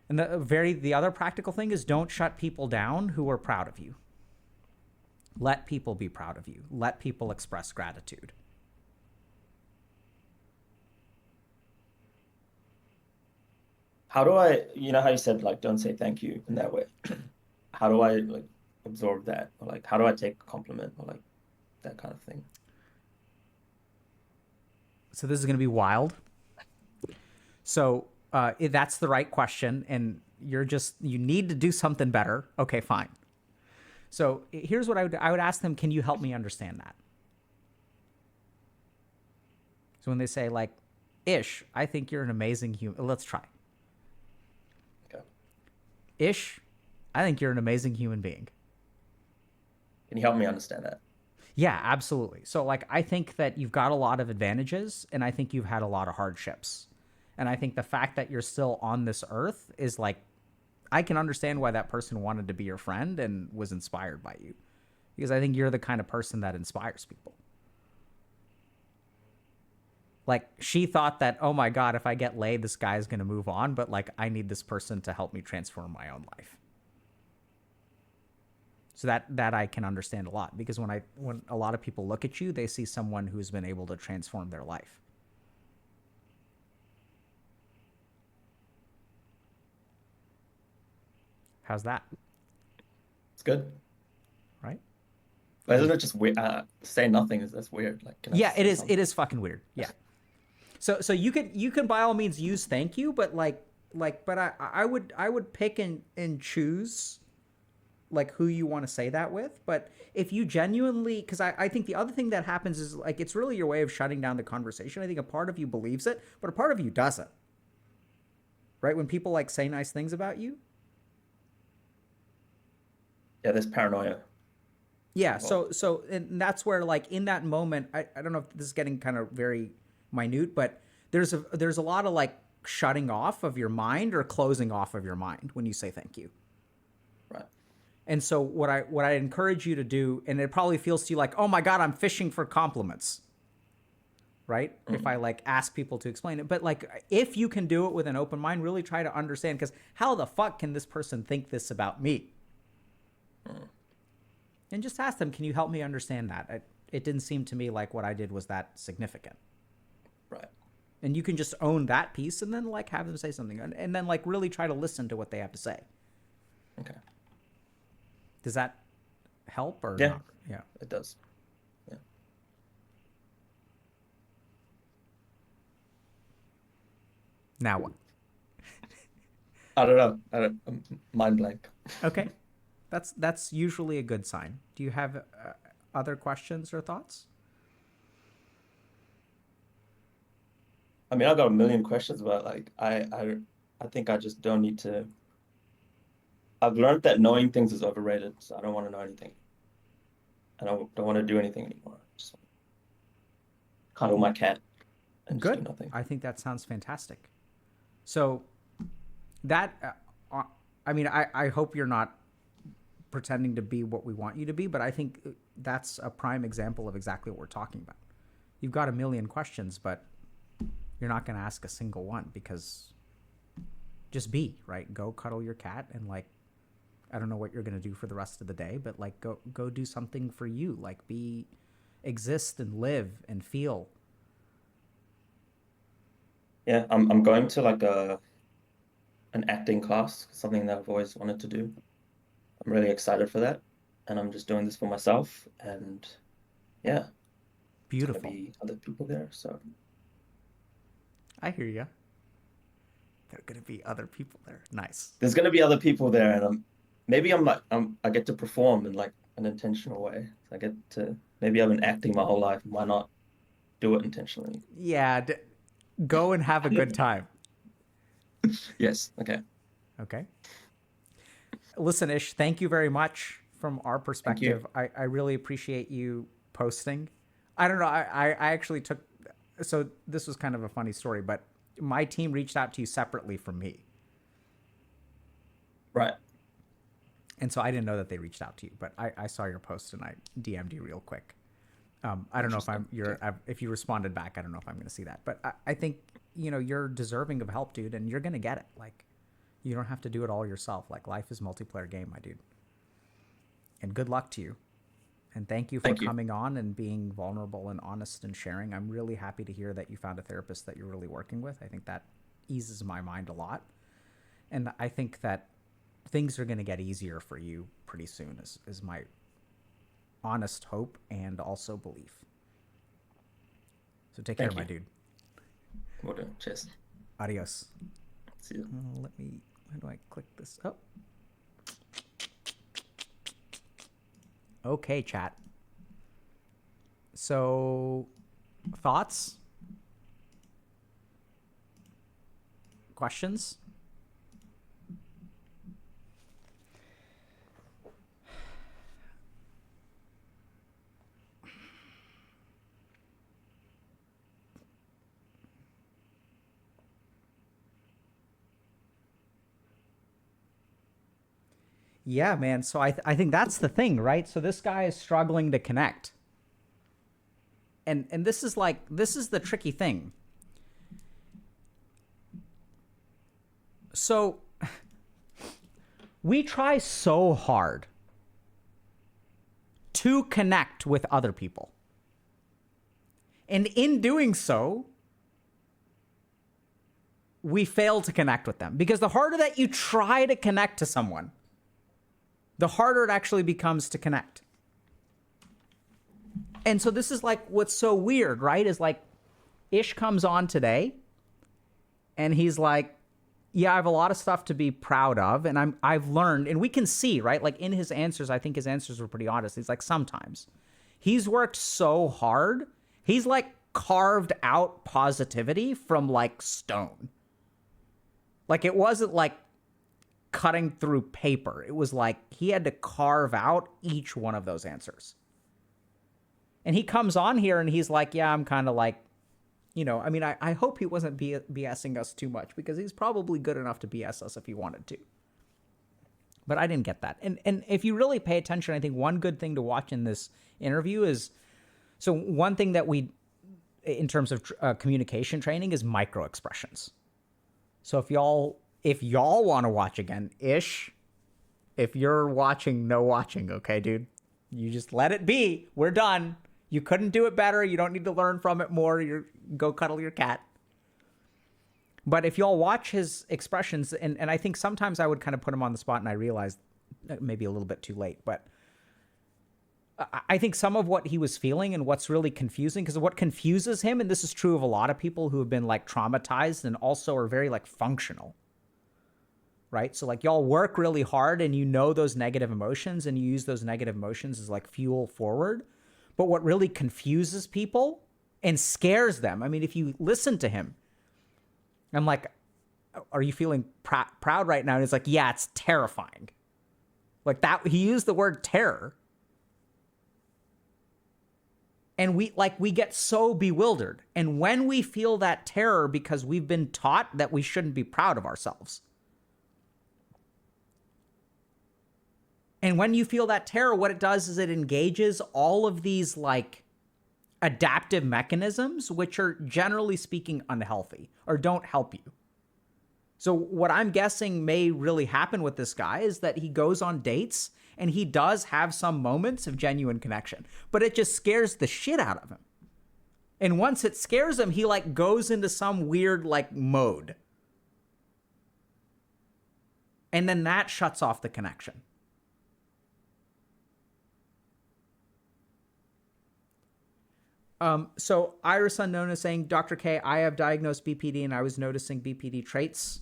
And the other practical thing is don't shut people down who are proud of you. Let people be proud of you. Let people express gratitude. How do I, you know how you said like don't say thank you in that way? How do I like absorb that? Or like how do I take a compliment or like that kind of thing? So this is going to be wild. So that's the right question, and you need to do something better. Okay, fine. So here's what I would ask them, can you help me understand that? So when they say like, Ish, I think you're an amazing human. Let's try. Okay. Ish, I think you're an amazing human being. Can you help me understand that? Yeah, absolutely. So like, I think that you've got a lot of advantages, and I think you've had a lot of hardships. And I think the fact that you're still on this earth is like, I can understand why that person wanted to be your friend and was inspired by you. Because I think you're the kind of person that inspires people. Like, she thought that, oh my God, if I get laid, this guy's going to move on. But like, I need this person to help me transform my own life. So that I can understand a lot. Because when a lot of people look at you, they see someone who's been able to transform their life. How's that? It's good. Right? But isn't it just weird? Say nothing is that's weird. Like, can I Yeah, say it is. something? It is fucking weird. Yeah. So you can by all means use thank you, but but I would pick and choose like who you want to say that with. But if you genuinely, because I think the other thing that happens is like it's really your way of shutting down the conversation. I think a part of you believes it, but a part of you doesn't. Right? When people like say nice things about you. Yeah, there's paranoia. Yeah, Well, so and that's where like in that moment, I don't know if this is getting kind of very minute, but there's a lot of like shutting off of your mind or closing off of your mind when you say thank you. right. And so what I encourage you to do, and it probably feels to you like, oh my God, I'm fishing for compliments, right? If I like ask people to explain it, but like if you can do it with an open mind, really try to understand, because how the fuck can this person think this about me? And just ask them, can you help me understand that? It didn't seem to me like what I did was that significant. Right. And you can just own that piece and then like have them say something, and then like really try to listen to what they have to say. Okay. Does that help or Yeah, not? Yeah. it does. Yeah. Now what? I don't know. I'm mind blank. Okay. That's usually a good sign. Do you have other questions or thoughts? I mean, I got a million questions, but like I think I just don't need to. I've learned that knowing things is overrated, so I don't want to know anything. I don't want to do anything anymore. Just cuddle my cat and just do Good. nothing. I think that sounds fantastic. So that, I mean, I hope you're not pretending to be what we want you to be, but I think that's a prime example of exactly what we're talking about. you've got a million questions, but you're not going to ask a single one because just be, right? Go cuddle your cat and like, I don't know what you're going to do for the rest of the day, but like go do something for you. Like exist and live and feel. Yeah, I'm going to like an acting class, something that I've always wanted to do. I'm really excited for that, and I'm just doing this for myself. And yeah, there's gonna Beautiful. be other people there, so I hear you. There are going to be other people there. Nice. there's gonna be other people there, and maybe I'm like I get to perform in like an intentional way. I get to maybe I've been acting my whole life. Why not do it intentionally? Yeah. Go and have a good time. Yes. Okay. Okay. Listen, Ish, thank you very much from our Thank you. perspective. I really appreciate you posting. I don't know. I actually took, so this was kind of a funny story, but my team reached out to you separately from me. Right. And so I didn't know that they reached out to you, but I saw your post and I DM'd you real quick. I don't know if Okay. if you responded back, I don't know if I'm going to see that, but I think, you're deserving of help, dude, and you're going to get it. Like, you don't have to do it all yourself. Like, life is a multiplayer game, my dude. And good luck to you. And thank you for Thank you. coming on and being vulnerable and honest and sharing. I'm really happy to hear that you found a therapist that you're really working with. I think that eases my mind a lot. And I think that things are going to get easier for you pretty soon, is my honest hope and also belief. So take care, Thank my you. dude. Will do. Cheers. Adios. See you. Let me, how do I click this? Oh, okay, chat. So, thoughts? Questions? Yeah, man. So I think that's the thing, right? So this guy is struggling to connect. And this is the tricky thing. So we try so hard to connect with other people. And in doing so, we fail to connect with them. Because the harder that you try to connect to someone, the harder it actually becomes to connect. And so this is like what's so weird, right? Is like Ish comes on today and he's like, yeah, I have a lot of stuff to be proud of. And I've learned, and we can see, right? Like in his answers, I think his answers were pretty honest. He's like, sometimes he's worked so hard. He's like carved out positivity from like stone. Like it wasn't like cutting through paper. It was like he had to carve out each one of those answers. And he comes on here and he's like, yeah, I'm kind of like, I mean, I hope he wasn't BSing us too much because he's probably good enough to BS us if he wanted to. But I didn't get that. And if you really pay attention, I think one good thing to watch in this interview is, so one thing that we, in terms of communication training, is micro expressions. So if y'all want to watch again, Ish, if you're watching, no watching, okay, dude? You just let it be. We're done. You couldn't do it better. You don't need to learn from it more. Go cuddle your cat. But if y'all watch his expressions, and I think sometimes I would kind of put him on the spot, and I realized maybe a little bit too late, but I think some of what he was feeling and what's really confusing, because what confuses him, and this is true of a lot of people who have been like traumatized and also are very like functional, right? So like y'all work really hard and those negative emotions and you use those negative emotions as like fuel forward. But what really confuses people and scares them, I mean, if you listen to him, I'm like, are you feeling proud right now? And he's like, yeah, it's terrifying. Like that, he used the word terror. And we get so bewildered. And when we feel that terror because we've been taught that we shouldn't be proud of ourselves. And when you feel that terror, what it does is it engages all of these like adaptive mechanisms, which are generally speaking unhealthy or don't help you. So what I'm guessing may really happen with this guy is that he goes on dates and he does have some moments of genuine connection, but it just scares the shit out of him. And once it scares him, he like goes into some weird like mode. And then that shuts off the connection. So Iris Unknown is saying, Dr. K, I have diagnosed BPD and I was noticing BPD traits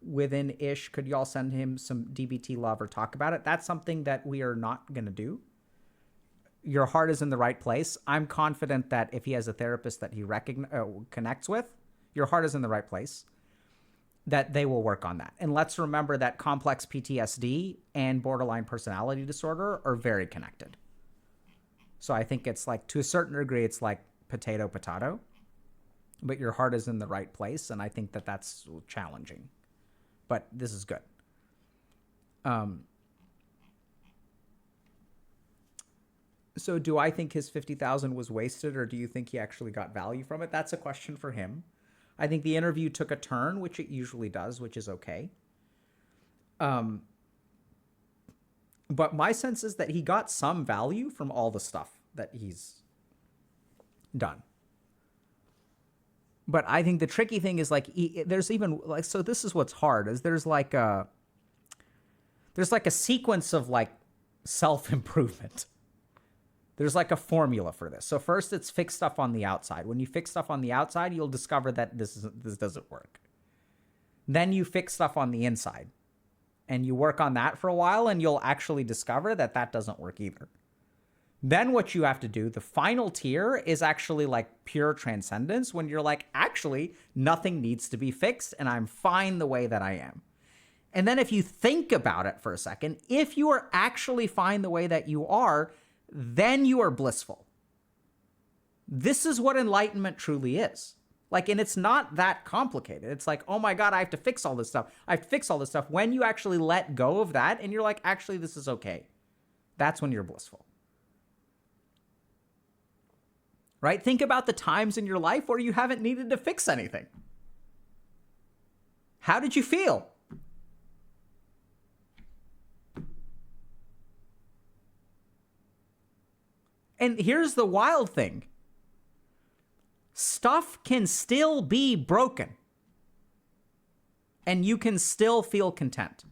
within Ish. Could y'all send him some DBT love or talk about it? That's something that we are not going to do. Your heart is in the right place. I'm confident that if he has a therapist that he connects with, your heart is in the right place, that they will work on that. And let's remember that complex PTSD and borderline personality disorder are very connected. So I think it's like, to a certain degree, it's like potato, potato. But your heart is in the right place, and I think that that's challenging. But this is good. So do I think his 50,000 was wasted, or do you think he actually got value from it? That's a question for him. I think the interview took a turn, which it usually does, which is okay. But my sense is that he got some value from all the stuff that he's done. But I think the tricky thing is like, there's even like, so this is what's hard is there's like a sequence of like self-improvement. There's like a formula for this. So first it's fix stuff on the outside. When you fix stuff on the outside, you'll discover that this doesn't work. Then you fix stuff on the inside and you work on that for a while and you'll actually discover that that doesn't work either. Then what you have to do, the final tier is actually like pure transcendence when you're like, actually, nothing needs to be fixed and I'm fine the way that I am. And then if you think about it for a second, if you are actually fine the way that you are, then you are blissful. This is what enlightenment truly is. Like, and it's not that complicated. It's like, oh my God, I have to fix all this stuff. I have to fix all this stuff. When you actually let go of that and you're like, actually, this is okay. That's when you're blissful. Right? Think about the times in your life where you haven't needed to fix anything. How did you feel? And here's the wild thing. Stuff can still be broken. And you can still feel content.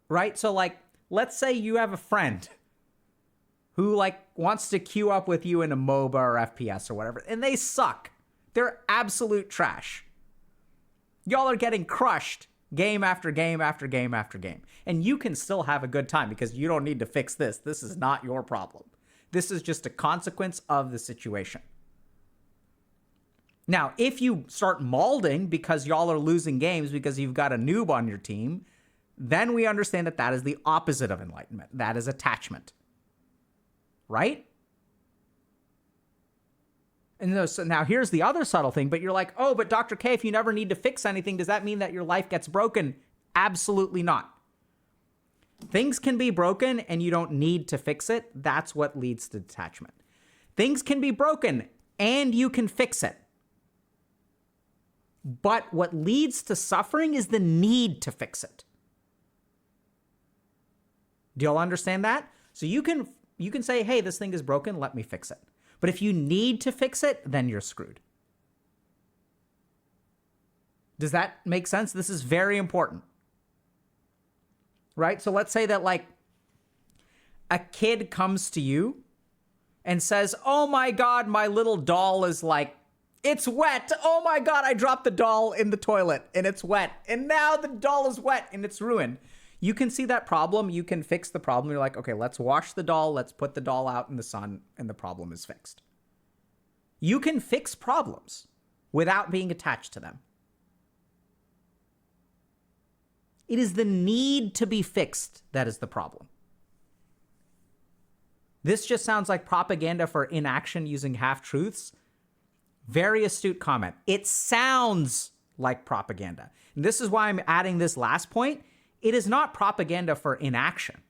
Right? So like, let's say you have a friend who like wants to queue up with you in a MOBA or FPS or whatever, and they suck. They're absolute trash. Y'all are getting crushed game after game after game after game. And you can still have a good time because you don't need to fix this. This is not your problem. This is just a consequence of the situation. Now, if you start malding because y'all are losing games because you've got a noob on your team, then we understand that that is the opposite of enlightenment. That is attachment. Right? And so now here's the other subtle thing, but you're like, oh, but Dr. K, if you never need to fix anything, does that mean that your life gets broken? Absolutely not. Things can be broken and you don't need to fix it. That's what leads to detachment. Things can be broken and you can fix it. But what leads to suffering is the need to fix it. Do y'all understand that? So you can say, hey, this thing is broken, let me fix it. But if you need to fix it, then you're screwed. Does that make sense? This is very important. Right? So let's say that like a kid comes to you and says, oh my God, my little doll is like, it's wet. Oh my God, I dropped the doll in the toilet and it's wet. And now the doll is wet and it's ruined. You can see that problem. You can fix the problem. You're like, okay, let's wash the doll. Let's put the doll out in the sun and the problem is fixed. You can fix problems without being attached to them. It is the need to be fixed that is the problem. This just sounds like propaganda for inaction using half-truths. Very astute comment. It sounds like propaganda. And this is why I'm adding this last point. It is not propaganda for inaction.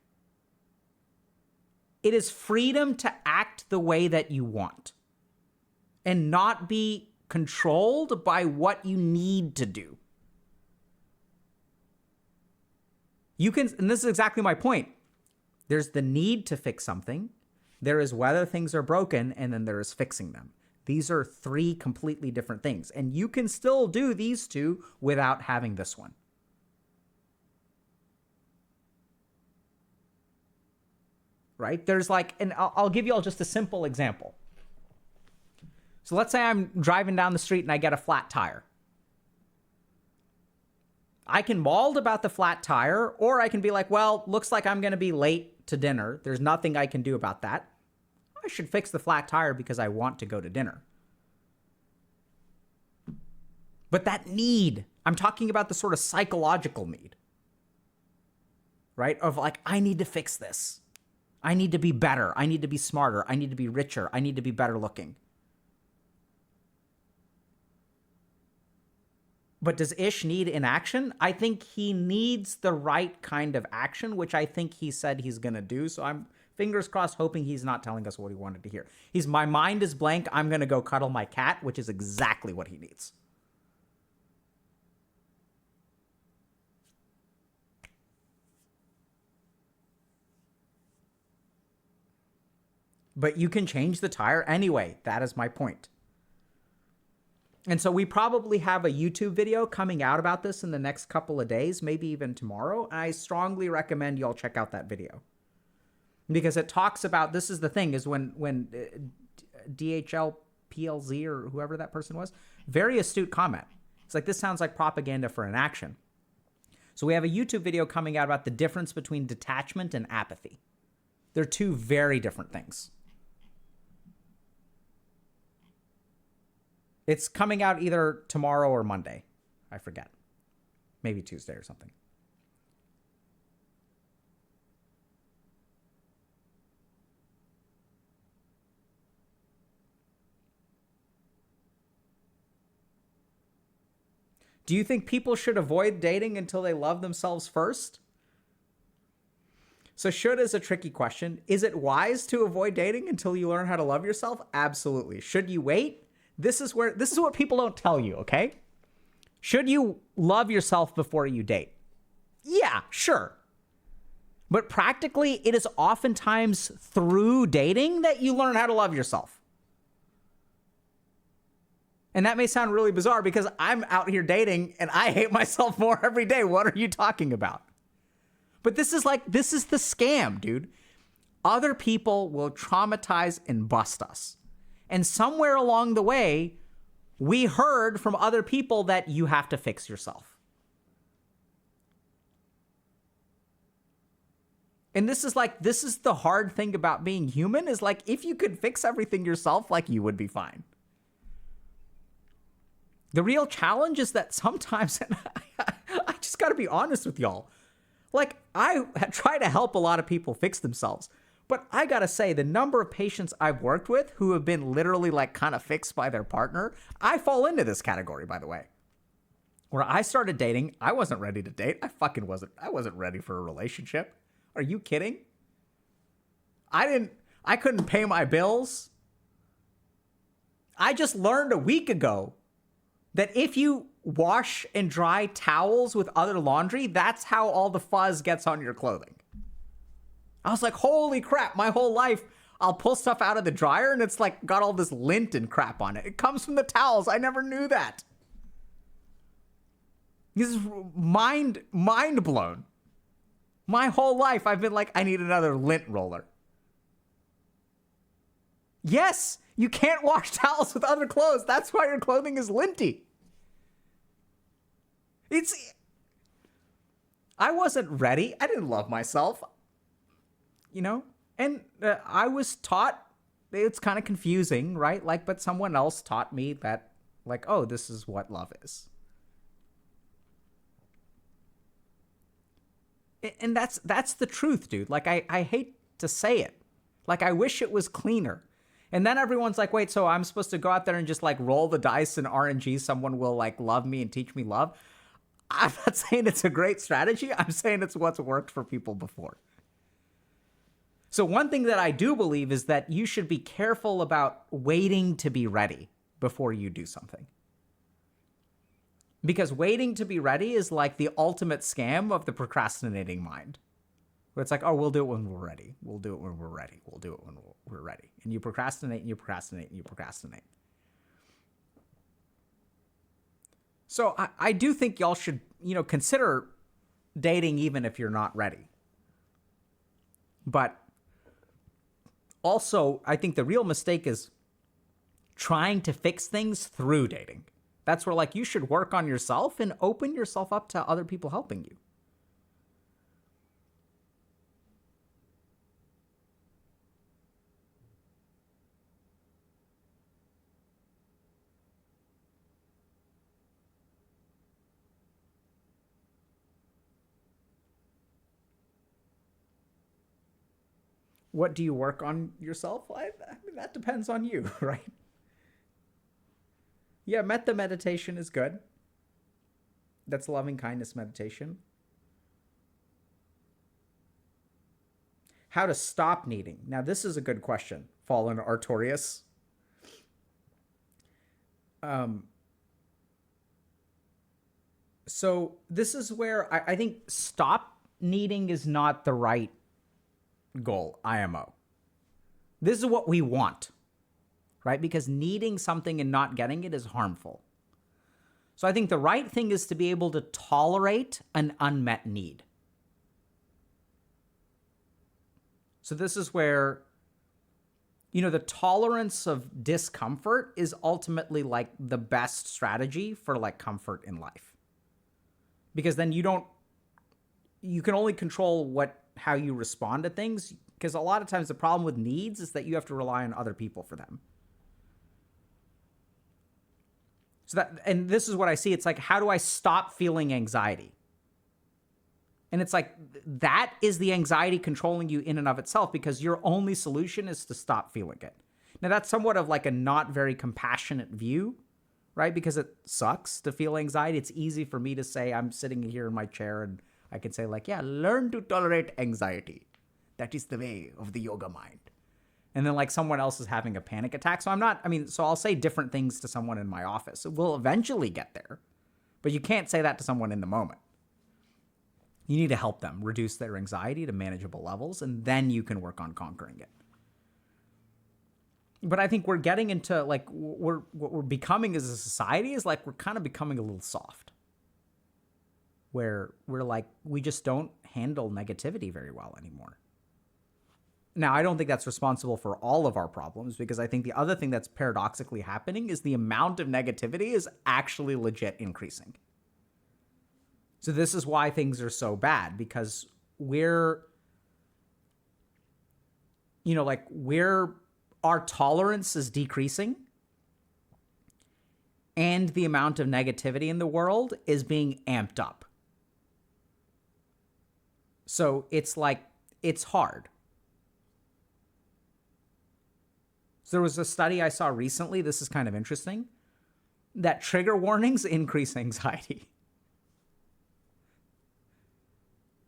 It is freedom to act the way that you want and not be controlled by what you need to do. You can, and this is exactly my point. There's the need to fix something. There is whether things are broken, and then there is fixing them. These are three completely different things. And you can still do these two without having this one. Right? There's like, and I'll give you all just a simple example. So let's say I'm driving down the street and I get a flat tire. I can maul about the flat tire, or I can be like, well, looks like I'm going to be late to dinner. There's nothing I can do about that. I should fix the flat tire because I want to go to dinner. But that need, I'm talking about the sort of psychological need, right? Of like, I need to fix this. I need to be better. I need to be smarter. I need to be richer. I need to be better looking. But does Ish need inaction? I think he needs the right kind of action, which I think he said he's going to do. So I'm fingers crossed hoping he's not telling us what he wanted to hear. My mind is blank. I'm going to go cuddle my cat, which is exactly what he needs. But you can change the tire anyway. That is my point. And so we probably have a YouTube video coming out about this in the next couple of days, maybe even tomorrow. I strongly recommend y'all check out that video. Because it talks about, this is the thing, is when DHL PLZ or whoever that person was, very astute comment. It's like, this sounds like propaganda for inaction. So we have a YouTube video coming out about the difference between detachment and apathy. They're two very different things. It's coming out either tomorrow or Monday. I forget. Maybe Tuesday or something. Do you think people should avoid dating until they love themselves first? So should is a tricky question. Is it wise to avoid dating until you learn how to love yourself? Absolutely. Should you wait? This is what people don't tell you, okay? Should you love yourself before you date? Yeah, sure. But practically, it is oftentimes through dating that you learn how to love yourself. And that may sound really bizarre because I'm out here dating and I hate myself more every day. What are you talking about? But this is the scam, dude. Other people will traumatize and bust us. And somewhere along the way, we heard from other people that you have to fix yourself. And this is the hard thing about being human, is like, if you could fix everything yourself, like, you would be fine. The real challenge is that sometimes, and I just got to be honest with y'all, like, I try to help a lot of people fix themselves. But I gotta say, the number of patients I've worked with who have been literally like kind of fixed by their partner, I fall into this category, by the way. Where I started dating, I wasn't ready to date. I wasn't ready for a relationship. Are you kidding? I couldn't pay my bills. I just learned a week ago that if you wash and dry towels with other laundry, that's how all the fuzz gets on your clothing. I was like, holy crap, my whole life, I'll pull stuff out of the dryer and it's like got all this lint and crap on it. It comes from the towels. I never knew that. This is mind blown. My whole life, I've been like, I need another lint roller. Yes, you can't wash towels with other clothes. That's why your clothing is linty. I wasn't ready. I didn't love myself. You know, and I was taught, it's kind of confusing, right? Like, but someone else taught me that, like, oh, this is what love is. And that's the truth, dude. Like, I hate to say it. Like, I wish it was cleaner. And then everyone's like, wait, so I'm supposed to go out there and just like roll the dice and RNG someone will like love me and teach me love? I'm not saying it's a great strategy. I'm saying it's what's worked for people before. So one thing that I do believe is that you should be careful about waiting to be ready before you do something. Because waiting to be ready is like the ultimate scam of the procrastinating mind. Where it's like, oh, we'll do it when we're ready. We'll do it when we're ready. We'll do it when we're ready. And you procrastinate and you procrastinate and you procrastinate. So I do think y'all should, consider dating even if you're not ready. But also, I think the real mistake is trying to fix things through dating. That's where, like, you should work on yourself and open yourself up to other people helping you. What do you work on yourself? I mean, that depends on you, right? Yeah, metta meditation is good. That's loving kindness meditation. How to stop needing. Now, this is a good question, Fallen Artorius. So this is where I think stop needing is not the right goal, IMO. This is what we want, right? Because needing something and not getting it is harmful. So I think the right thing is to be able to tolerate an unmet need. So this is where, the tolerance of discomfort is ultimately like the best strategy for like comfort in life. Because then you can only control how you respond to things, because a lot of times the problem with needs is that you have to rely on other people for them. And this is what I see. It's like, how do I stop feeling anxiety? And it's like, that is the anxiety controlling you in and of itself, because your only solution is to stop feeling it. Now, that's somewhat of like a not very compassionate view, right? Because it sucks to feel anxiety. It's easy for me to say, I'm sitting here in my chair and I can say like, yeah, learn to tolerate anxiety. That is the way of the yoga mind. And then like someone else is having a panic attack. So so I'll say different things to someone in my office. We'll eventually get there, but you can't say that to someone in the moment. You need to help them reduce their anxiety to manageable levels, and then you can work on conquering it. But I think we're getting into like, what we're becoming as a society is like, we're kind of becoming a little soft. Where we're like, we just don't handle negativity very well anymore. Now, I don't think that's responsible for all of our problems, because I think the other thing that's paradoxically happening is the amount of negativity is actually legit increasing. So this is why things are so bad, because our tolerance is decreasing and the amount of negativity in the world is being amped up. So it's like, it's hard. So there was a study I saw recently, this is kind of interesting, that trigger warnings increase anxiety.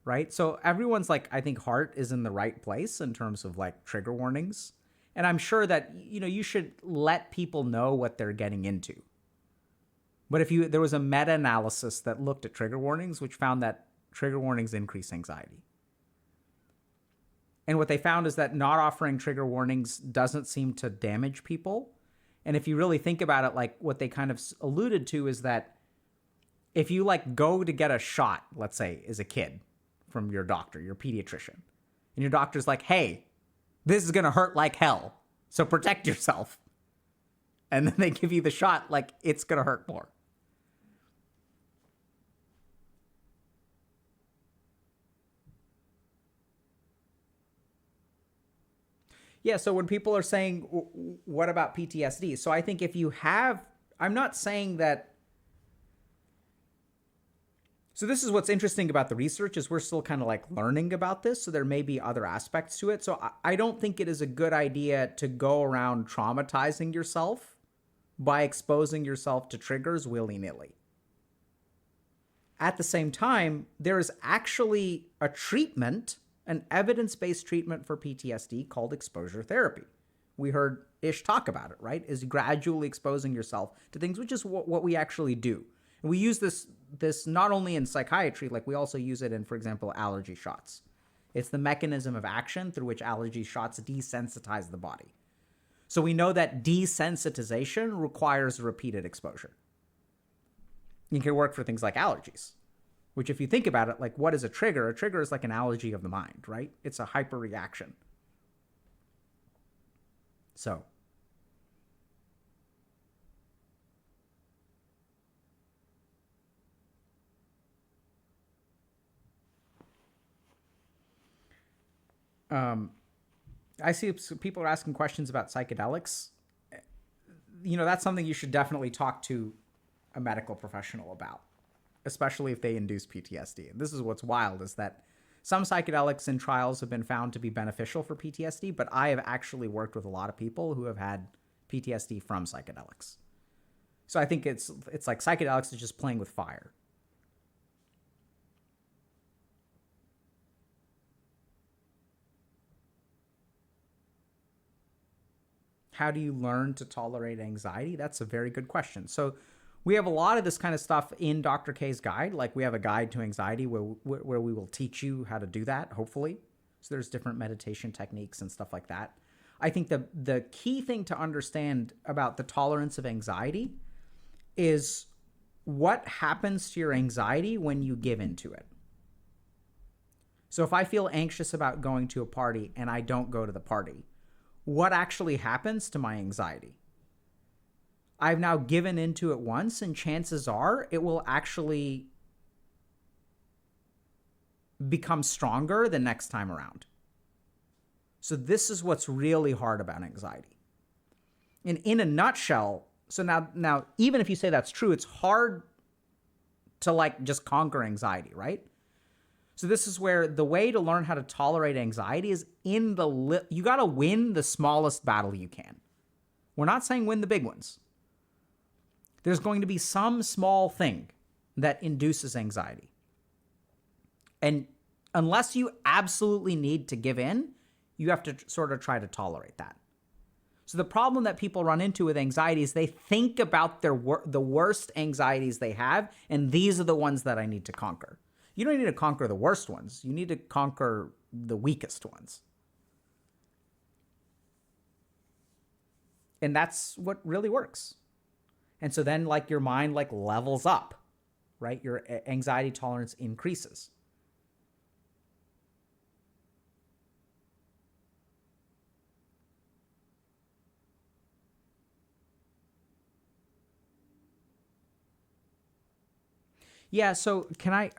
Right? So everyone's like, I think heart is in the right place in terms of like trigger warnings. And I'm sure that, you should let people know what they're getting into. But there was a meta-analysis that looked at trigger warnings, which found that trigger warnings increase anxiety. And what they found is that not offering trigger warnings doesn't seem to damage people. And if you really think about it, like what they kind of alluded to is that if you like go to get a shot, let's say as a kid from your doctor, your pediatrician, and your doctor's like, hey, this is going to hurt like hell, so protect yourself. And then they give you the shot, like it's going to hurt more. Yeah, so when people are saying, what about PTSD? So I think if you have, I'm not saying that. So this is what's interesting about the research is we're still kind of like learning about this. So there may be other aspects to it. So I don't think it is a good idea to go around traumatizing yourself by exposing yourself to triggers willy-nilly. At the same time, there is actually a treatment an evidence-based treatment for PTSD called exposure therapy. We heard Ish talk about it, right? Is gradually exposing yourself to things, which is what we actually do. And we use this not only in psychiatry, like we also use it in, for example, allergy shots. It's the mechanism of action through which allergy shots desensitize the body. So we know that desensitization requires repeated exposure. It can work for things like allergies, which if you think about it, like what is a trigger? A trigger is like an allergy of the mind, right? It's a hyperreaction. So I see people are asking questions about psychedelics. That's something you should definitely talk to a medical professional about, especially if they induce PTSD. And this is what's wild, is that some psychedelics in trials have been found to be beneficial for PTSD, but I have actually worked with a lot of people who have had PTSD from psychedelics. So I think it's like psychedelics is just playing with fire. How do you learn to tolerate anxiety? That's a very good question. So we have a lot of this kind of stuff in Dr. K's guide. Like we have a guide to anxiety where we will teach you how to do that, hopefully. So there's different meditation techniques and stuff like that. I think the key thing to understand about the tolerance of anxiety is what happens to your anxiety when you give into it. So if I feel anxious about going to a party and I don't go to the party, what actually happens to my anxiety? I've now given into it once, and chances are it will actually become stronger the next time around. So this is what's really hard about anxiety. And in a nutshell, so now even if you say that's true, it's hard to like just conquer anxiety, right? So this is where the way to learn how to tolerate anxiety is you got to win the smallest battle you can. We're not saying win the big ones. There's going to be some small thing that induces anxiety. And unless you absolutely need to give in, you have to sort of try to tolerate that. So the problem that people run into with anxiety is they think about the worst anxieties they have, and these are the ones that I need to conquer. You don't need to conquer the worst ones. You need to conquer the weakest ones. And that's what really works. And so then like your mind like levels up, right? Your anxiety tolerance increases. Yeah, so can I'm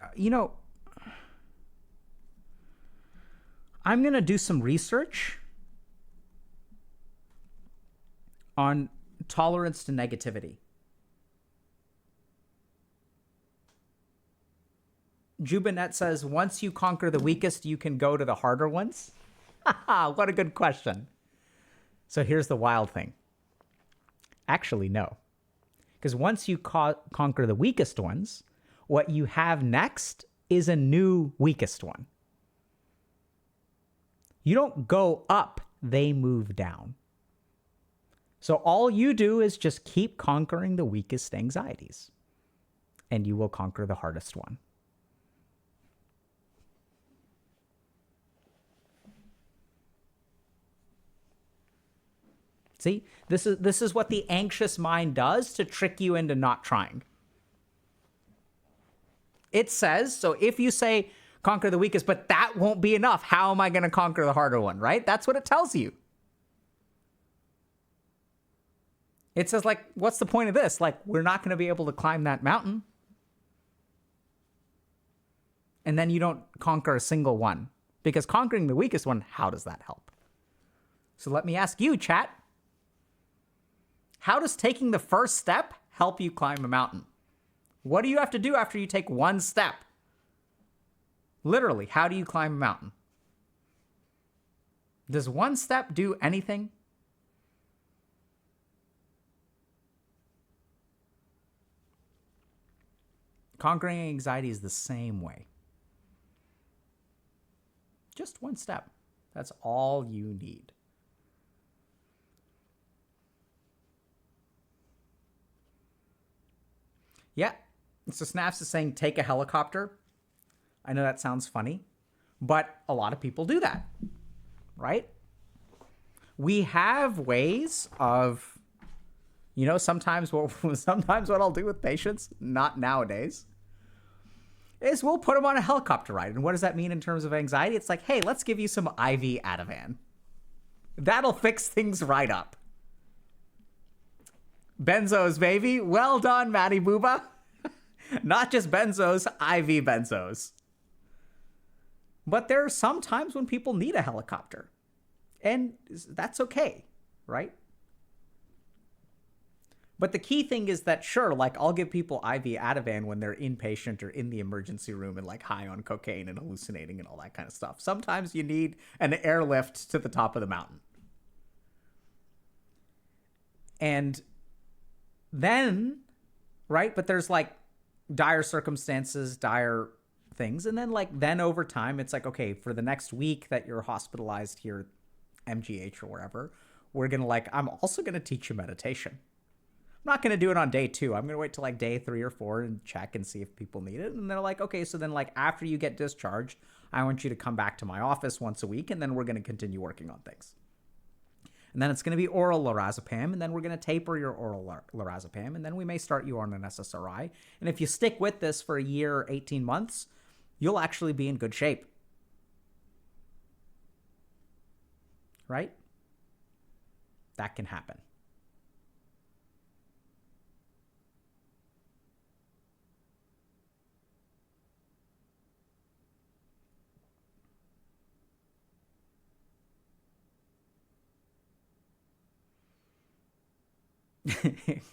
going to do some research on tolerance to negativity. Jubinet says, once you conquer the weakest, you can go to the harder ones. What a good question. So here's the wild thing. Actually, no. Because once you conquer the weakest ones, what you have next is a new weakest one. You don't go up, they move down. So all you do is just keep conquering the weakest anxieties, and you will conquer the hardest one. See, this is what the anxious mind does to trick you into not trying. It says, so if you say conquer the weakest, but that won't be enough, how am I going to conquer the harder one, right? That's what it tells you. It says, like, what's the point of this? Like, we're not going to be able to climb that mountain. And then you don't conquer a single one. Because conquering the weakest one, how does that help? So let me ask you, chat. How does taking the first step help you climb a mountain? What do you have to do after you take one step? Literally, how do you climb a mountain? Does one step do anything? Conquering anxiety is the same way. Just one step. That's all you need. Yeah. So Snaps is saying take a helicopter. I know that sounds funny, but a lot of people do that, right? We have ways of, sometimes what I'll do with patients, not nowadays, is we'll put them on a helicopter ride. And what does that mean in terms of anxiety? It's like, hey, let's give you some IV Ativan. That'll fix things right up. Benzos, baby. Well done, Matty Booba. Not just benzos, IV benzos. But there are some times when people need a helicopter. And that's okay, right? But the key thing is that, sure, like I'll give people IV Ativan when they're inpatient or in the emergency room and like high on cocaine and hallucinating and all that kind of stuff. Sometimes you need an airlift to the top of the mountain. And then, right? But there's like dire circumstances, dire things. And then over time, it's like, okay, for the next week that you're hospitalized here, MGH or wherever, I'm also going to teach you meditation. I'm not going to do it on day 2. I'm going to wait till like day 3 or 4 and check and see if people need it. And they're like, okay, so then like after you get discharged, I want you to come back to my office once a week, and then we're going to continue working on things. And then it's going to be oral lorazepam, and then we're going to taper your oral lorazepam, and then we may start you on an SSRI. And if you stick with this for a year or 18 months, you'll actually be in good shape. Right? That can happen.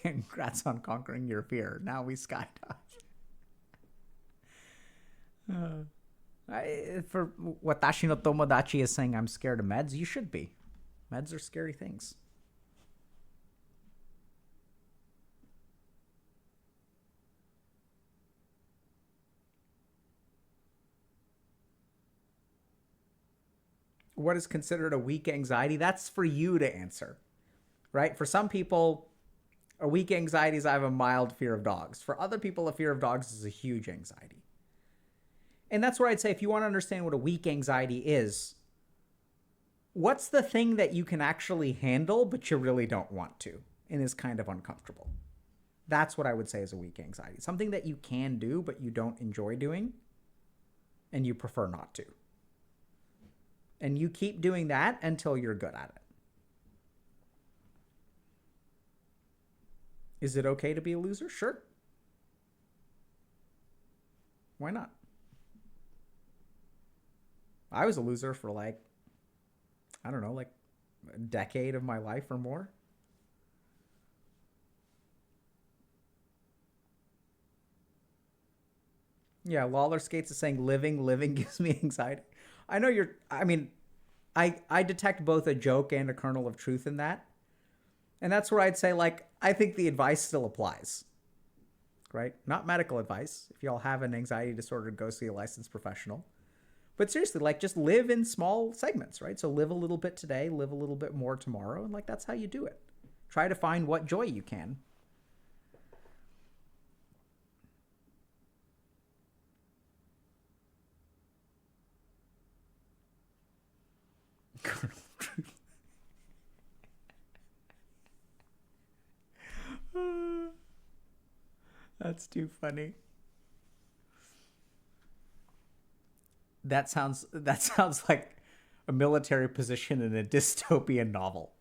Congrats on conquering your fear. Now we skydive. For Watashi no Tomodachi is saying I'm scared of meds. You should be. Meds are scary things. What is considered a weak anxiety? That's for you to answer, right? For some people, a weak anxiety is I have a mild fear of dogs. For other people, a fear of dogs is a huge anxiety. And that's where I'd say if you want to understand what a weak anxiety is, what's the thing that you can actually handle but you really don't want to and is kind of uncomfortable? That's what I would say is a weak anxiety. Something that you can do but you don't enjoy doing and you prefer not to. And you keep doing that until you're good at it. Is it okay to be a loser? Sure. Why not? I was a loser for like a decade of my life or more. Yeah, Lawler Skates is saying living gives me anxiety. I know I detect both a joke and a kernel of truth in that. And that's where I'd say, like, I think the advice still applies, right? Not medical advice. If y'all have an anxiety disorder, go see a licensed professional. But seriously, like, just live in small segments, right? So live a little bit today, live a little bit more tomorrow, and like that's how you do it. Try to find what joy you can. That's too funny. That sounds like a military position in a dystopian novel.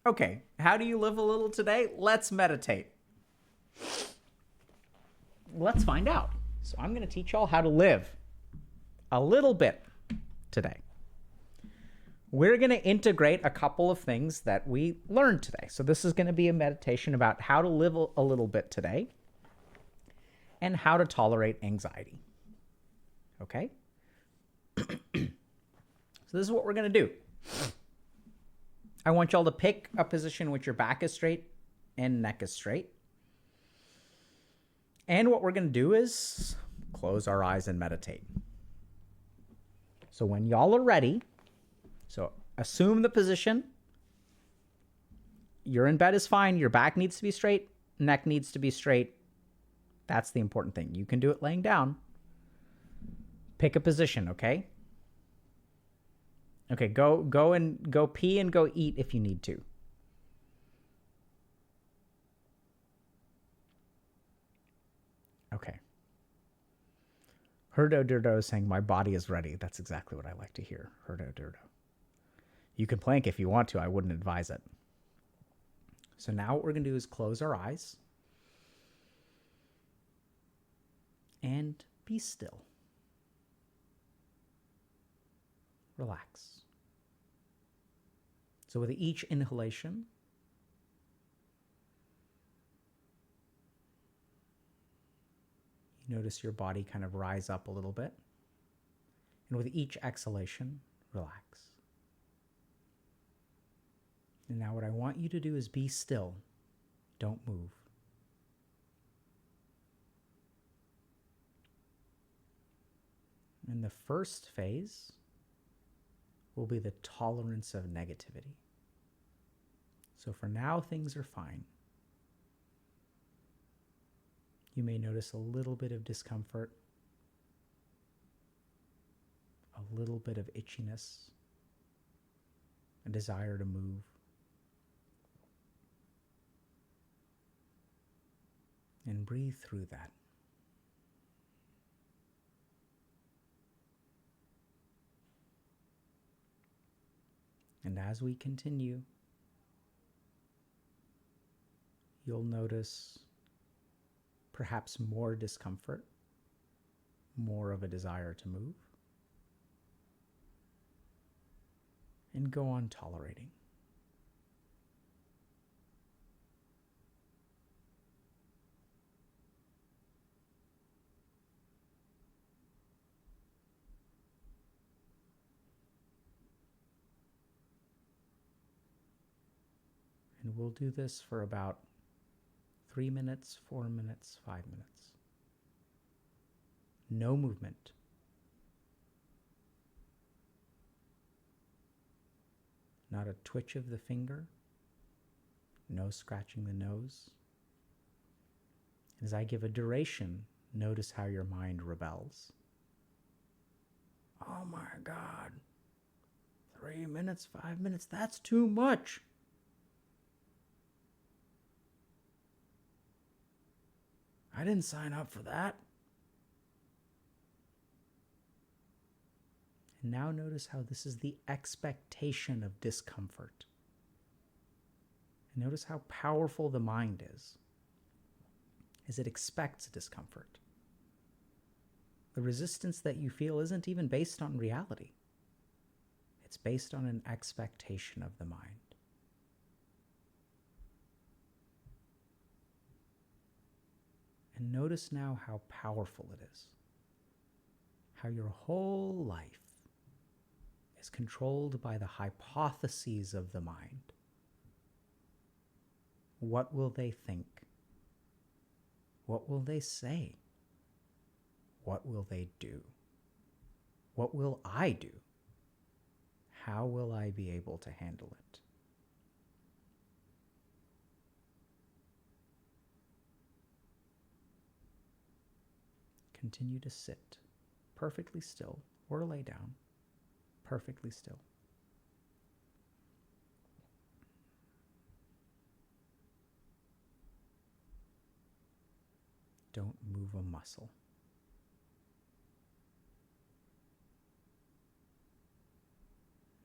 Okay, how do you live a little today? Let's meditate. Let's find out. So I'm going to teach y'all how to live a little bit today. We're going to integrate a couple of things that we learned today. So this is going to be a meditation about how to live a little bit today and how to tolerate anxiety. Okay? So this is what we're going to do. I want y'all to pick a position in which your back is straight and neck is straight. And what we're going to do is close our eyes and meditate. So when y'all are ready, so assume the position. You're in bed is fine. Your back needs to be straight. Neck needs to be straight. That's the important thing. You can do it laying down. Pick a position, okay? Okay, go pee and go eat if you need to. Okay. Herdo Durdo is saying, my body is ready. That's exactly what I like to hear. Herdo Durdo. You can plank if you want to. I wouldn't advise it. So now what we're going to do is close our eyes and be still. Relax. So with each inhalation, you notice your body kind of rise up a little bit. And with each exhalation, relax. And now what I want you to do is be still. Don't move. And the first phase will be the tolerance of negativity. So for now, things are fine. You may notice a little bit of discomfort, a little bit of itchiness, a desire to move. And breathe through that. And as we continue, you'll notice perhaps more discomfort, more of a desire to move, and go on tolerating. And we'll do this for about 3 minutes, 4 minutes, 5 minutes. No movement. Not a twitch of the finger. No scratching the nose. As I give a duration, notice how your mind rebels. Oh my God. 3 minutes, 5 minutes, that's too much. I didn't sign up for that. And now notice how this is the expectation of discomfort. And notice how powerful the mind is, as it expects discomfort. The resistance that you feel isn't even based on reality. It's based on an expectation of the mind. And notice now how powerful it is. How your whole life is controlled by the hypotheses of the mind. What will they think? What will they say? What will they do? What will I do? How will I be able to handle it? Continue to sit perfectly still or lay down perfectly still. Don't move a muscle.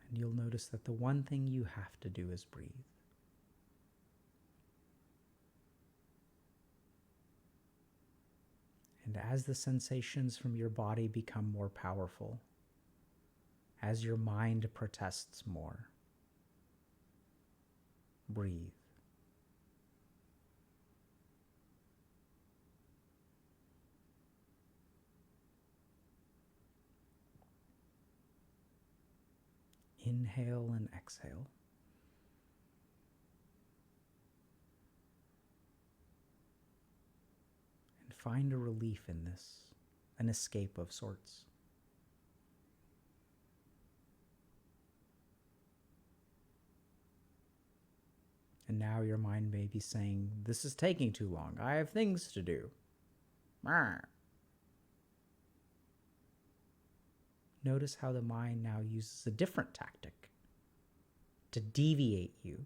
And you'll notice that the one thing you have to do is breathe. And as the sensations from your body become more powerful, as your mind protests more, breathe. Inhale and exhale. Find a relief in this, an escape of sorts. And now your mind may be saying, this is taking too long. I have things to do. Marr. Notice how the mind now uses a different tactic to deviate you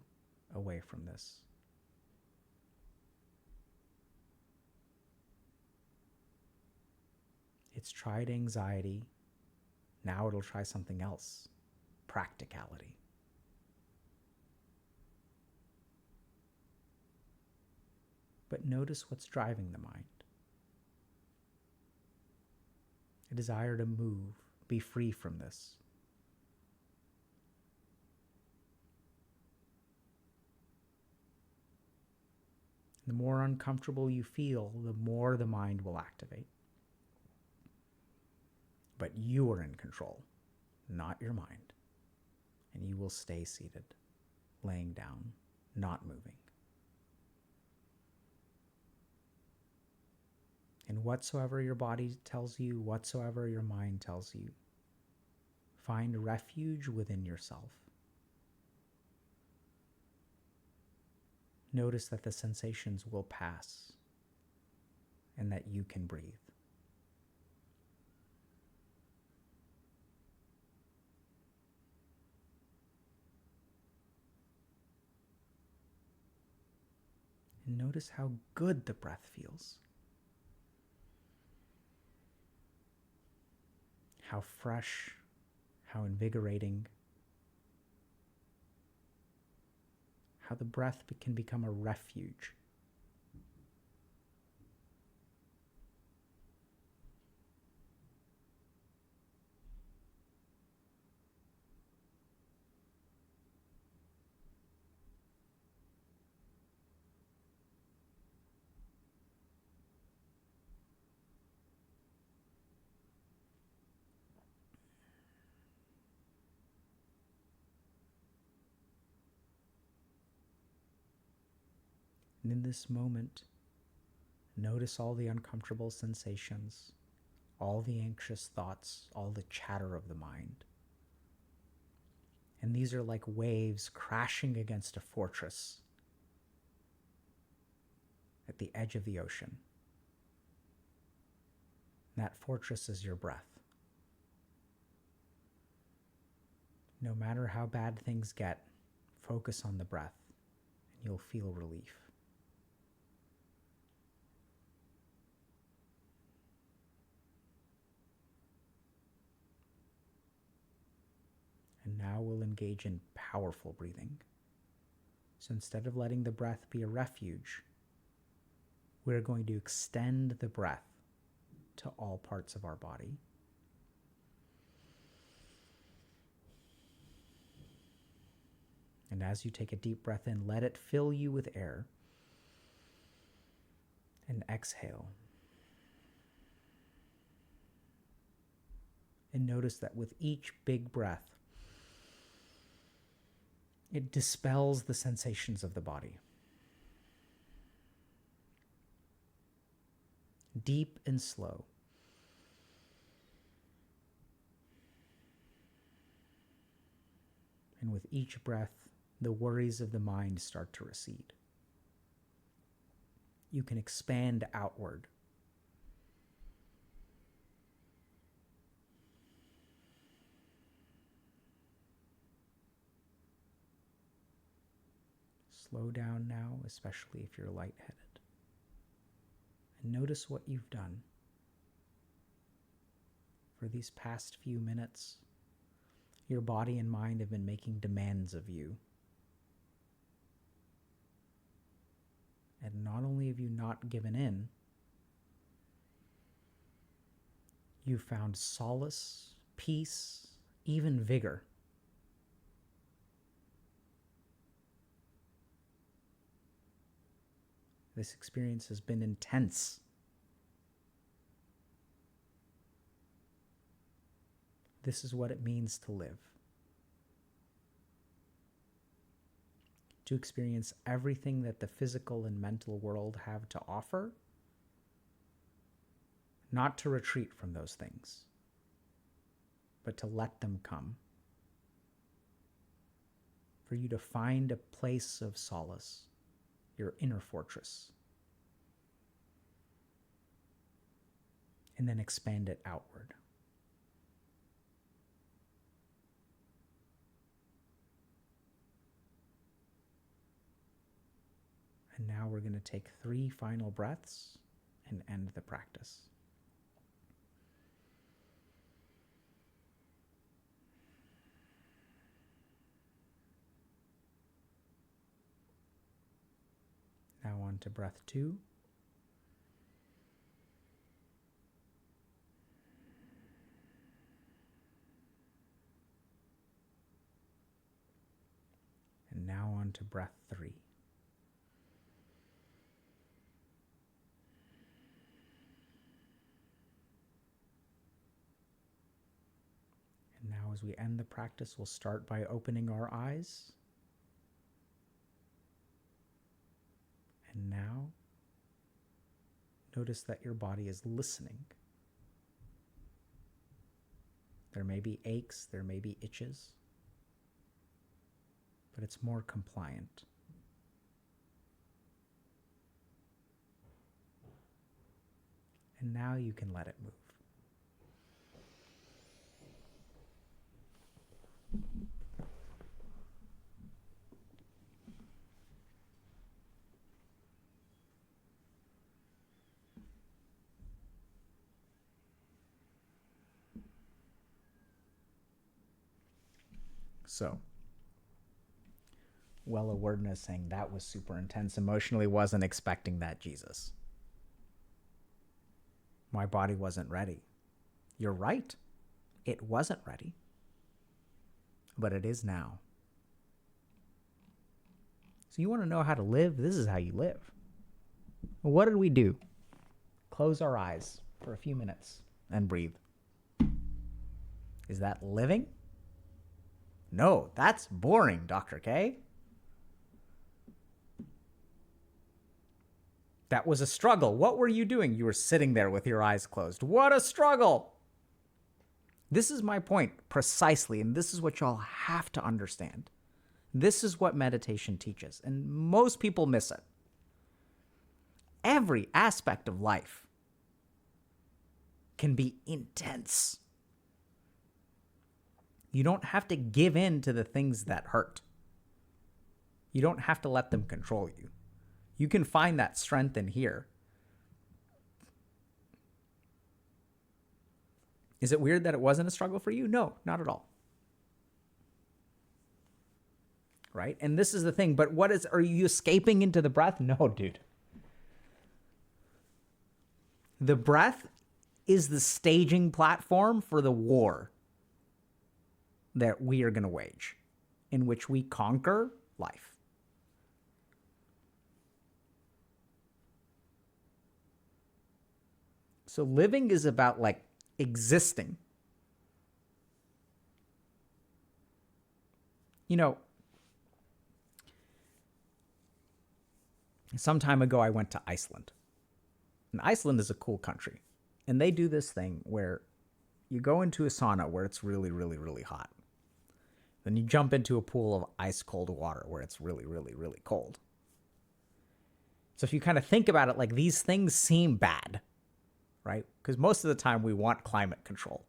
away from this. It's tried anxiety. Now it'll try something else. Practicality. But notice what's driving the mind. A desire to move, be free from this. The more uncomfortable you feel, the more the mind will activate. But you are in control, not your mind. And you will stay seated, laying down, not moving. And whatsoever your body tells you, whatsoever your mind tells you, find refuge within yourself. Notice that the sensations will pass and that you can breathe. And notice how good the breath feels. How fresh, how invigorating, how the breath can become a refuge. And in this moment, notice all the uncomfortable sensations, all the anxious thoughts, all the chatter of the mind. And these are like waves crashing against a fortress at the edge of the ocean. And that fortress is your breath. No matter how bad things get, focus on the breath and you'll feel relief. And now we'll engage in powerful breathing. So instead of letting the breath be a refuge, we're going to extend the breath to all parts of our body. And as you take a deep breath in, let it fill you with air. And exhale. And notice that with each big breath, it dispels the sensations of the body. Deep and slow. And with each breath, the worries of the mind start to recede. You can expand outward. Slow down now, especially if you're lightheaded. And notice what you've done. For these past few minutes, your body and mind have been making demands of you. And not only have you not given in, you found solace, peace, even vigor. This experience has been intense. This is what it means to live. To experience everything that the physical and mental world have to offer, not to retreat from those things, but to let them come. For you to find a place of solace, your inner fortress, and then expand it outward. And now we're going to take 3 final breaths and end the practice. Now on to breath 2. And now on to breath 3. And now as we end the practice, we'll start by opening our eyes. And now, notice that your body is listening. There may be aches, there may be itches, but it's more compliant. And now you can let it move. So, well, a wordness saying that was super intense emotionally, wasn't expecting that, Jesus. My body wasn't ready. You're right. It wasn't ready. But it is now. So you want to know how to live? This is how you live. What did we do? Close our eyes for a few minutes and breathe. Is that living? No, that's boring, Dr. K. That was a struggle. What were you doing? You were sitting there with your eyes closed. What a struggle! This is my point precisely, and this is what y'all have to understand. This is what meditation teaches, and most people miss it. Every aspect of life can be intense. You don't have to give in to the things that hurt. You don't have to let them control you. You can find that strength in here. Is it weird that it wasn't a struggle for you? No, not at all. Right? And this is the thing, but are you escaping into the breath? No, dude. The breath is the staging platform for the war that we are going to wage, in which we conquer life. So living is about like existing. You know, some time ago I went to Iceland. And Iceland is a cool country. And they do this thing where you go into a sauna where it's really, really, really hot. Then you jump into a pool of ice cold water where it's really, really, really cold. So if you kind of think about it, like these things seem bad, right? Because most of the time we want climate control.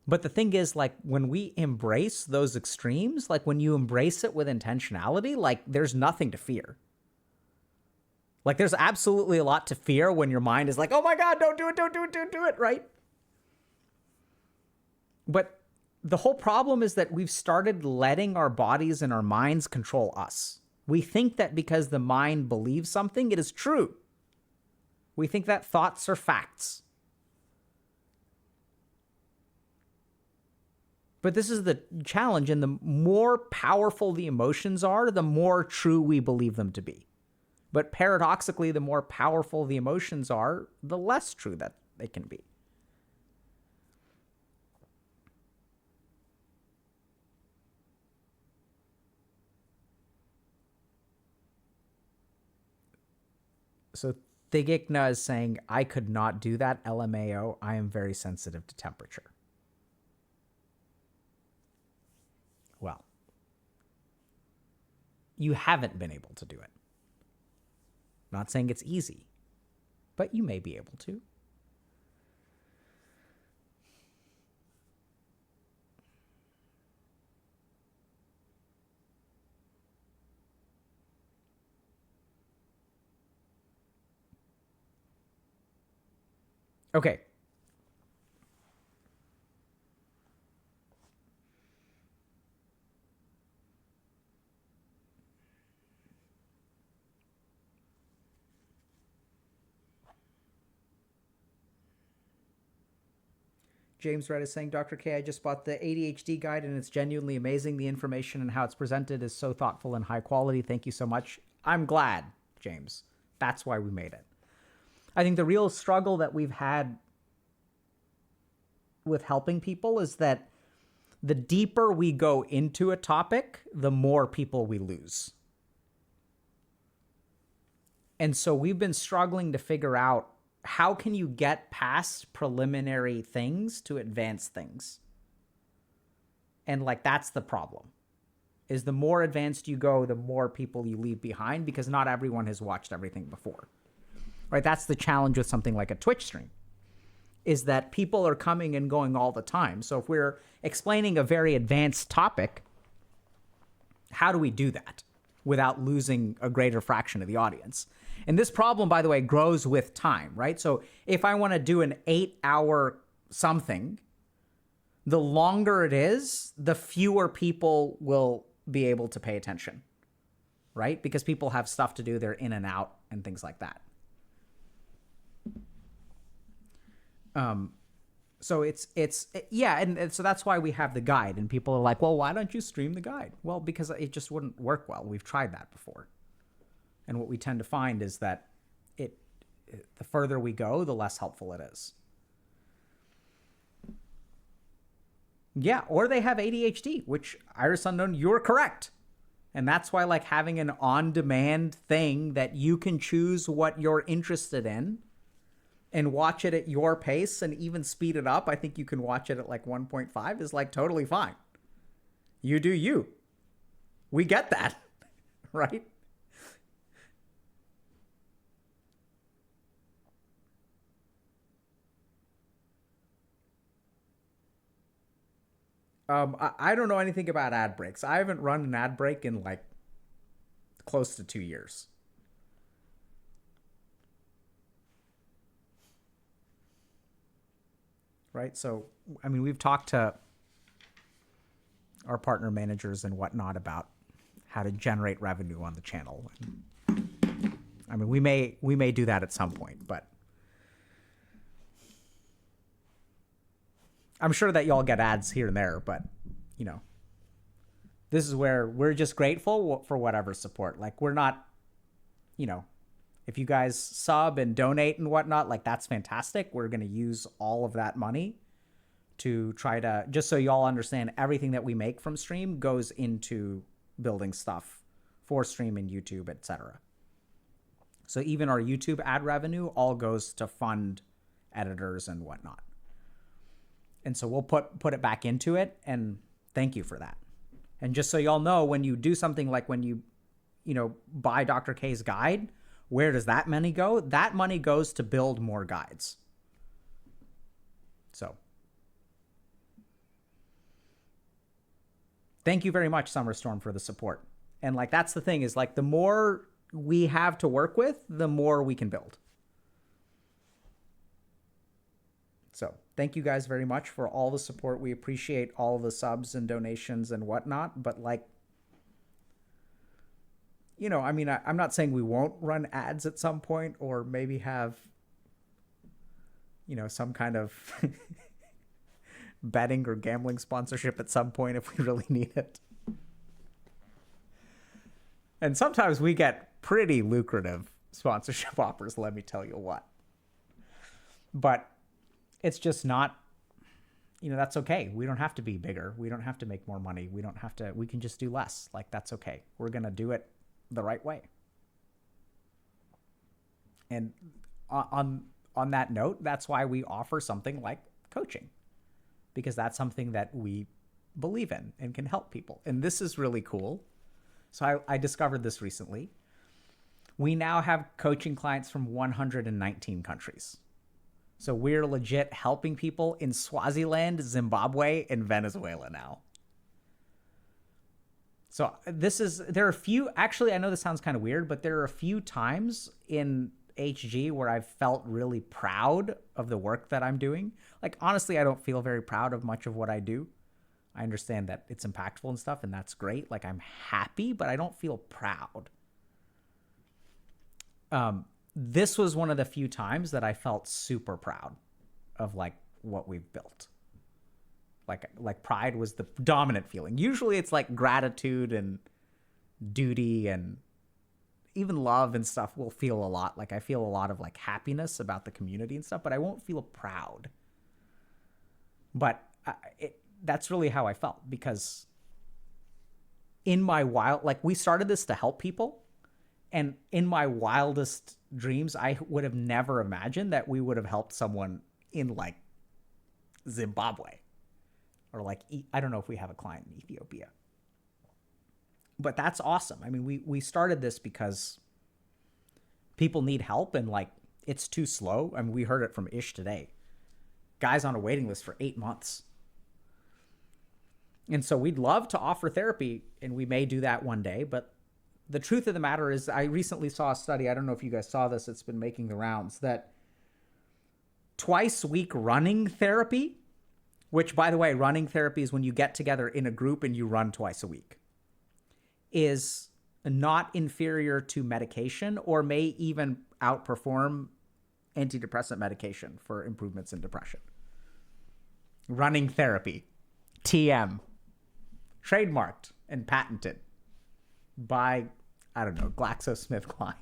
But the thing is, like when we embrace those extremes, like when you embrace it with intentionality, like there's nothing to fear. Like there's absolutely a lot to fear when your mind is like, oh my God, don't do it, don't do it, don't do it, right? But the whole problem is that we've started letting our bodies and our minds control us. We think that because the mind believes something, it is true. We think that thoughts are facts. But this is the challenge, and the more powerful the emotions are, the more true we believe them to be. But paradoxically, the more powerful the emotions are, the less true that they can be. So Thigikna is saying, I could not do that. LMAO, I am very sensitive to temperature. Well, you haven't been able to do it. Not saying it's easy, but you may be able to. Okay. James Red is saying, Dr. K, I just bought the ADHD guide and it's genuinely amazing. The information and how it's presented is so thoughtful and high quality. Thank you so much. I'm glad, James. That's why we made it. I think the real struggle that we've had with helping people is that the deeper we go into a topic, the more people we lose. And so we've been struggling to figure out, how can you get past preliminary things to advance things? And like, that's the problem, is the more advanced you go, the more people you leave behind, because not everyone has watched everything before, right? That's the challenge with something like a Twitch stream, is that people are coming and going all the time. So if we're explaining a very advanced topic, how do we do that without losing a greater fraction of the audience? And this problem, by the way, grows with time, right? So if I want to do an 8-hour something, the longer it is, the fewer people will be able to pay attention, right? Because people have stuff to do, they're in and out and things like that. So yeah, and so that's why we have the guide, and people are like, well, why don't you stream the guide? Well, because it just wouldn't work well. We've tried that before. And what we tend to find is that the further we go, the less helpful it is. Yeah, or they have ADHD, which, Iris Unknown, you're correct. And that's why, like, having an on-demand thing that you can choose what you're interested in and watch it at your pace and even speed it up. I think you can watch it at like 1.5 is like totally fine. You do you. We get that, right? I don't know anything about ad breaks. I haven't run an ad break in like close to 2 years. Right? So, I mean, we've talked to our partner managers and whatnot about how to generate revenue on the channel. I mean, we may do that at some point, but I'm sure that y'all get ads here and there, but, you know, this is where we're just grateful for whatever support. Like, we're not, you know, if you guys sub and donate and whatnot, like, that's fantastic. We're going to use all of that money to try to, just so y'all understand, everything that we make from stream goes into building stuff for stream and YouTube, etc. So even our YouTube ad revenue all goes to fund editors and whatnot. And so we'll put it back into it, and thank you for that. And just so y'all know, when you do something like when you buy Dr. K's guide, where does that money go? That money goes to build more guides. So thank you very much, Summerstorm, for the support. And like, that's the thing, is like, the more we have to work with, the more we can build. So thank you guys very much for all the support. We appreciate all the subs and donations and whatnot. But like, you know, I mean, I'm not saying we won't run ads at some point, or maybe have, you know, some kind of betting or gambling sponsorship at some point if we really need it. And sometimes we get pretty lucrative sponsorship offers, let me tell you what. But it's just not, you know, that's okay. We don't have to be bigger. We don't have to make more money. We don't have to, we can just do less. Like, that's okay. We're going to do it the right way. And on that note, that's why we offer something like coaching, because that's something that we believe in and can help people. And this is really cool. So I discovered this recently. We now have coaching clients from 119 countries. So we're legit helping people in Swaziland, Zimbabwe, and Venezuela now. So there are a few, actually, I know this sounds kind of weird, but there are a few times in HG where I've felt really proud of the work that I'm doing. Like, honestly, I don't feel very proud of much of what I do. I understand that it's impactful and stuff, and that's great. Like, I'm happy, but I don't feel proud. This was one of the few times that I felt super proud of like what we've built. Like pride was the dominant feeling. Usually it's like gratitude and duty and even love and stuff will feel a lot. Like I feel a lot of like happiness about the community and stuff, but I won't feel proud. But that's really how I felt, because in my like we started this to help people. And in my wildest dreams, I would have never imagined that we would have helped someone in like Zimbabwe or like, I don't know if we have a client in Ethiopia, but that's awesome. I mean, we started this because people need help and like, it's too slow. I mean, we heard it from Ish today, guys on a waiting list for 8 months. And so we'd love to offer therapy, and we may do that one day, but the truth of the matter is, I recently saw a study, I don't know if you guys saw this, it's been making the rounds, that twice a week running therapy, which, by the way, running therapy is when you get together in a group and you run twice a week, is not inferior to medication or may even outperform antidepressant medication for improvements in depression. Running therapy, TM, trademarked and patented by, I don't know, GlaxoSmithKline.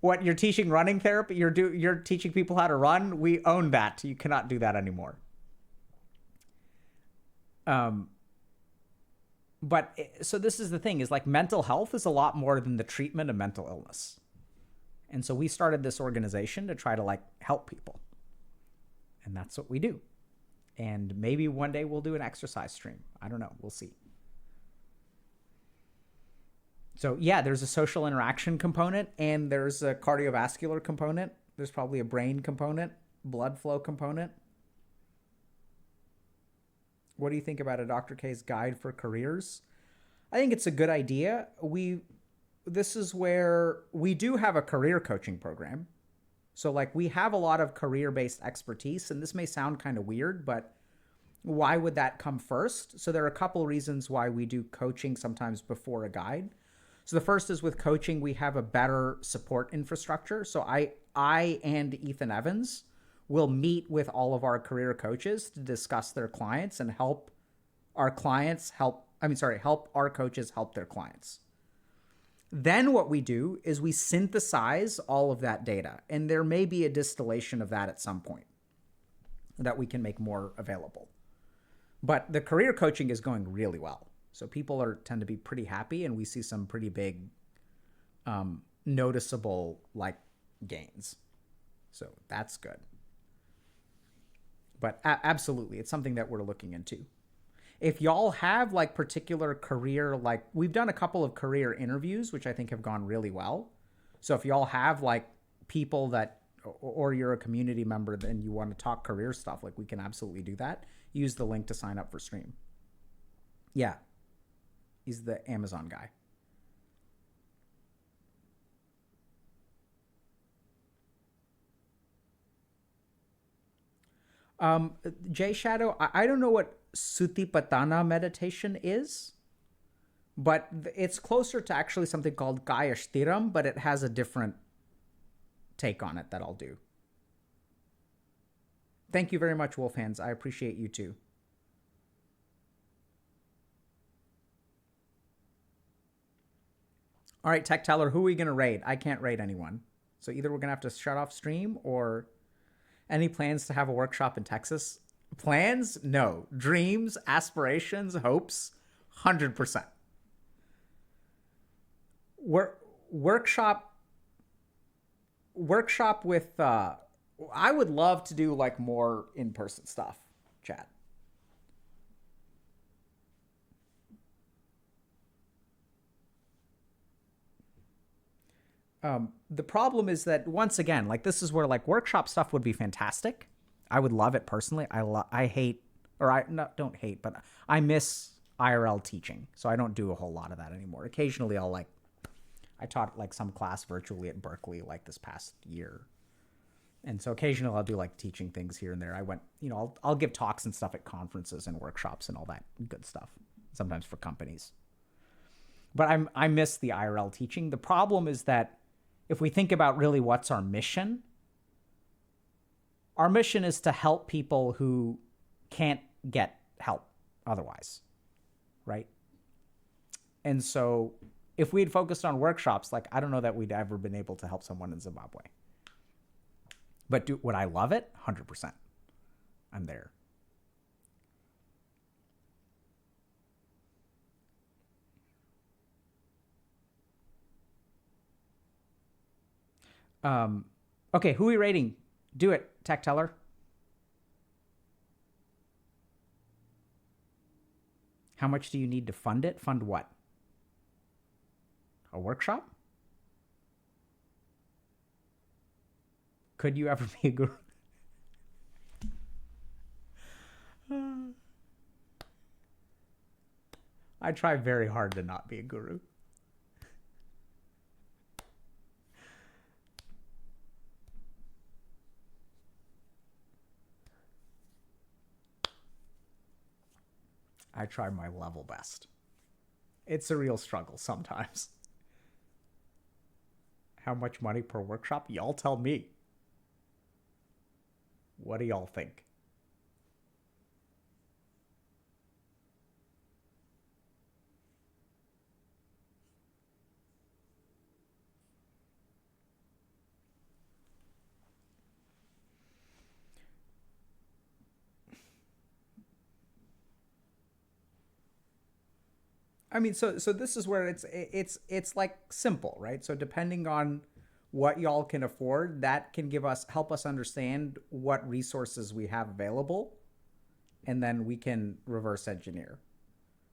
What, you're teaching running therapy? You're teaching people how to run? We own that. You cannot do that anymore. But so this is the thing, is like mental health is a lot more than the treatment of mental illness. And so we started this organization to try to like help people. And that's what we do. And maybe one day we'll do an exercise stream. I don't know. We'll see. So yeah, there's a social interaction component and there's a cardiovascular component. There's probably a brain component, blood flow component. What do you think about a Dr. K's guide for careers? I think it's a good idea. This is where we do have a career coaching program. So like we have a lot of career-based expertise, and this may sound kind of weird, but why would that come first? So there are a couple reasons why we do coaching sometimes before a guide. So the first is, with coaching, we have a better support infrastructure. So I and Ethan Evans will meet with all of our career coaches to discuss their clients and help our coaches help their clients. Then what we do is we synthesize all of that data, and there may be a distillation of that at some point that we can make more available. But the career coaching is going really well. So people tend to be pretty happy, and we see some pretty big, noticeable like gains. So that's good. But absolutely, it's something that we're looking into. If y'all have like particular career, like we've done a couple of career interviews, which I think have gone really well. So if y'all have like people that, or you're a community member and you want to talk career stuff, like we can absolutely do that. Use the link to sign up for stream. Yeah. He's the Amazon guy. Jay Shadow, I don't know what Satipatthana meditation is, but it's closer to actually something called Kaya Sthiram, but it has a different take on it that I'll do. Thank you very much, Wolf Hands. I appreciate you too. All right, Tech Teller, who are we going to raid? I can't raid anyone. So either we're going to have to shut off stream, or any plans to have a workshop in Texas? Plans? No. Dreams, aspirations, hopes? 100%. Workshop workshop with I would love to do like more in-person stuff, Chad. The problem is that once again, like this is where like workshop stuff would be fantastic. I would love it personally. I hate, or I not don't hate, but I miss IRL teaching, so I don't do a whole lot of that anymore. Occasionally, I taught like some class virtually at Berkeley like this past year, and so occasionally I'll do like teaching things here and there. I went, I'll give talks and stuff at conferences and workshops and all that good stuff, sometimes for companies. But I miss the IRL teaching. The problem is that if we think about really what's our mission is to help people who can't get help otherwise, right? And so if we had focused on workshops, like I don't know that we'd ever been able to help someone in Zimbabwe. But would I love it? 100%. I'm there. Okay, who are we rating? Do it, Tech Teller. How much do you need to fund it? Fund what? A workshop? Could you ever be a guru? I try very hard to not be a guru. I try my level best. It's a real struggle sometimes. How much money per workshop? Y'all tell me. What do y'all think? I mean, so this is where it's like simple, right? So depending on what y'all can afford, that can help us understand what resources we have available, and then we can reverse engineer,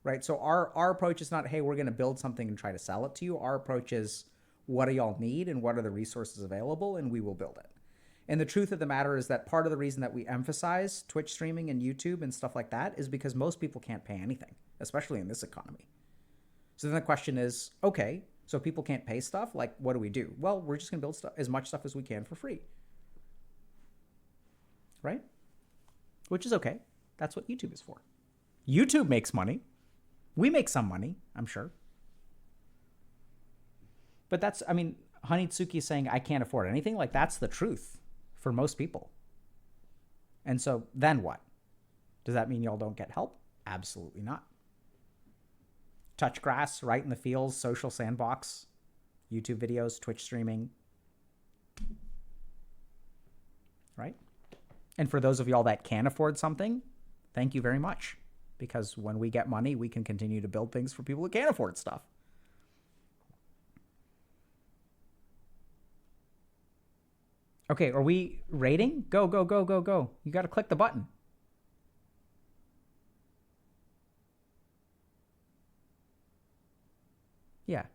right? So our approach is not, hey, we're going to build something and try to sell it to you. Our approach is, what do y'all need and what are the resources available, and we will build it. And the truth of the matter is that part of the reason that we emphasize Twitch streaming and YouTube and stuff like that is because most people can't pay anything, especially in this economy. So then the question is, okay, so people can't pay stuff, like what do we do? Well, we're just going to build stuff, as much stuff as we can for free. Right? Which is okay. That's what YouTube is for. YouTube makes money. We make some money, I'm sure. But that's, I mean, Hanitsuki saying I can't afford anything, like that's the truth for most people. And so then what? Does that mean y'all don't get help? Absolutely not. Touch grass, right in the fields, social sandbox, YouTube videos, Twitch streaming. Right? And for those of y'all that can afford something, thank you very much. Because when we get money, we can continue to build things for people who can't afford stuff. Okay, are we rating? Go, go, go, go, go. You got to click the button. Yeah.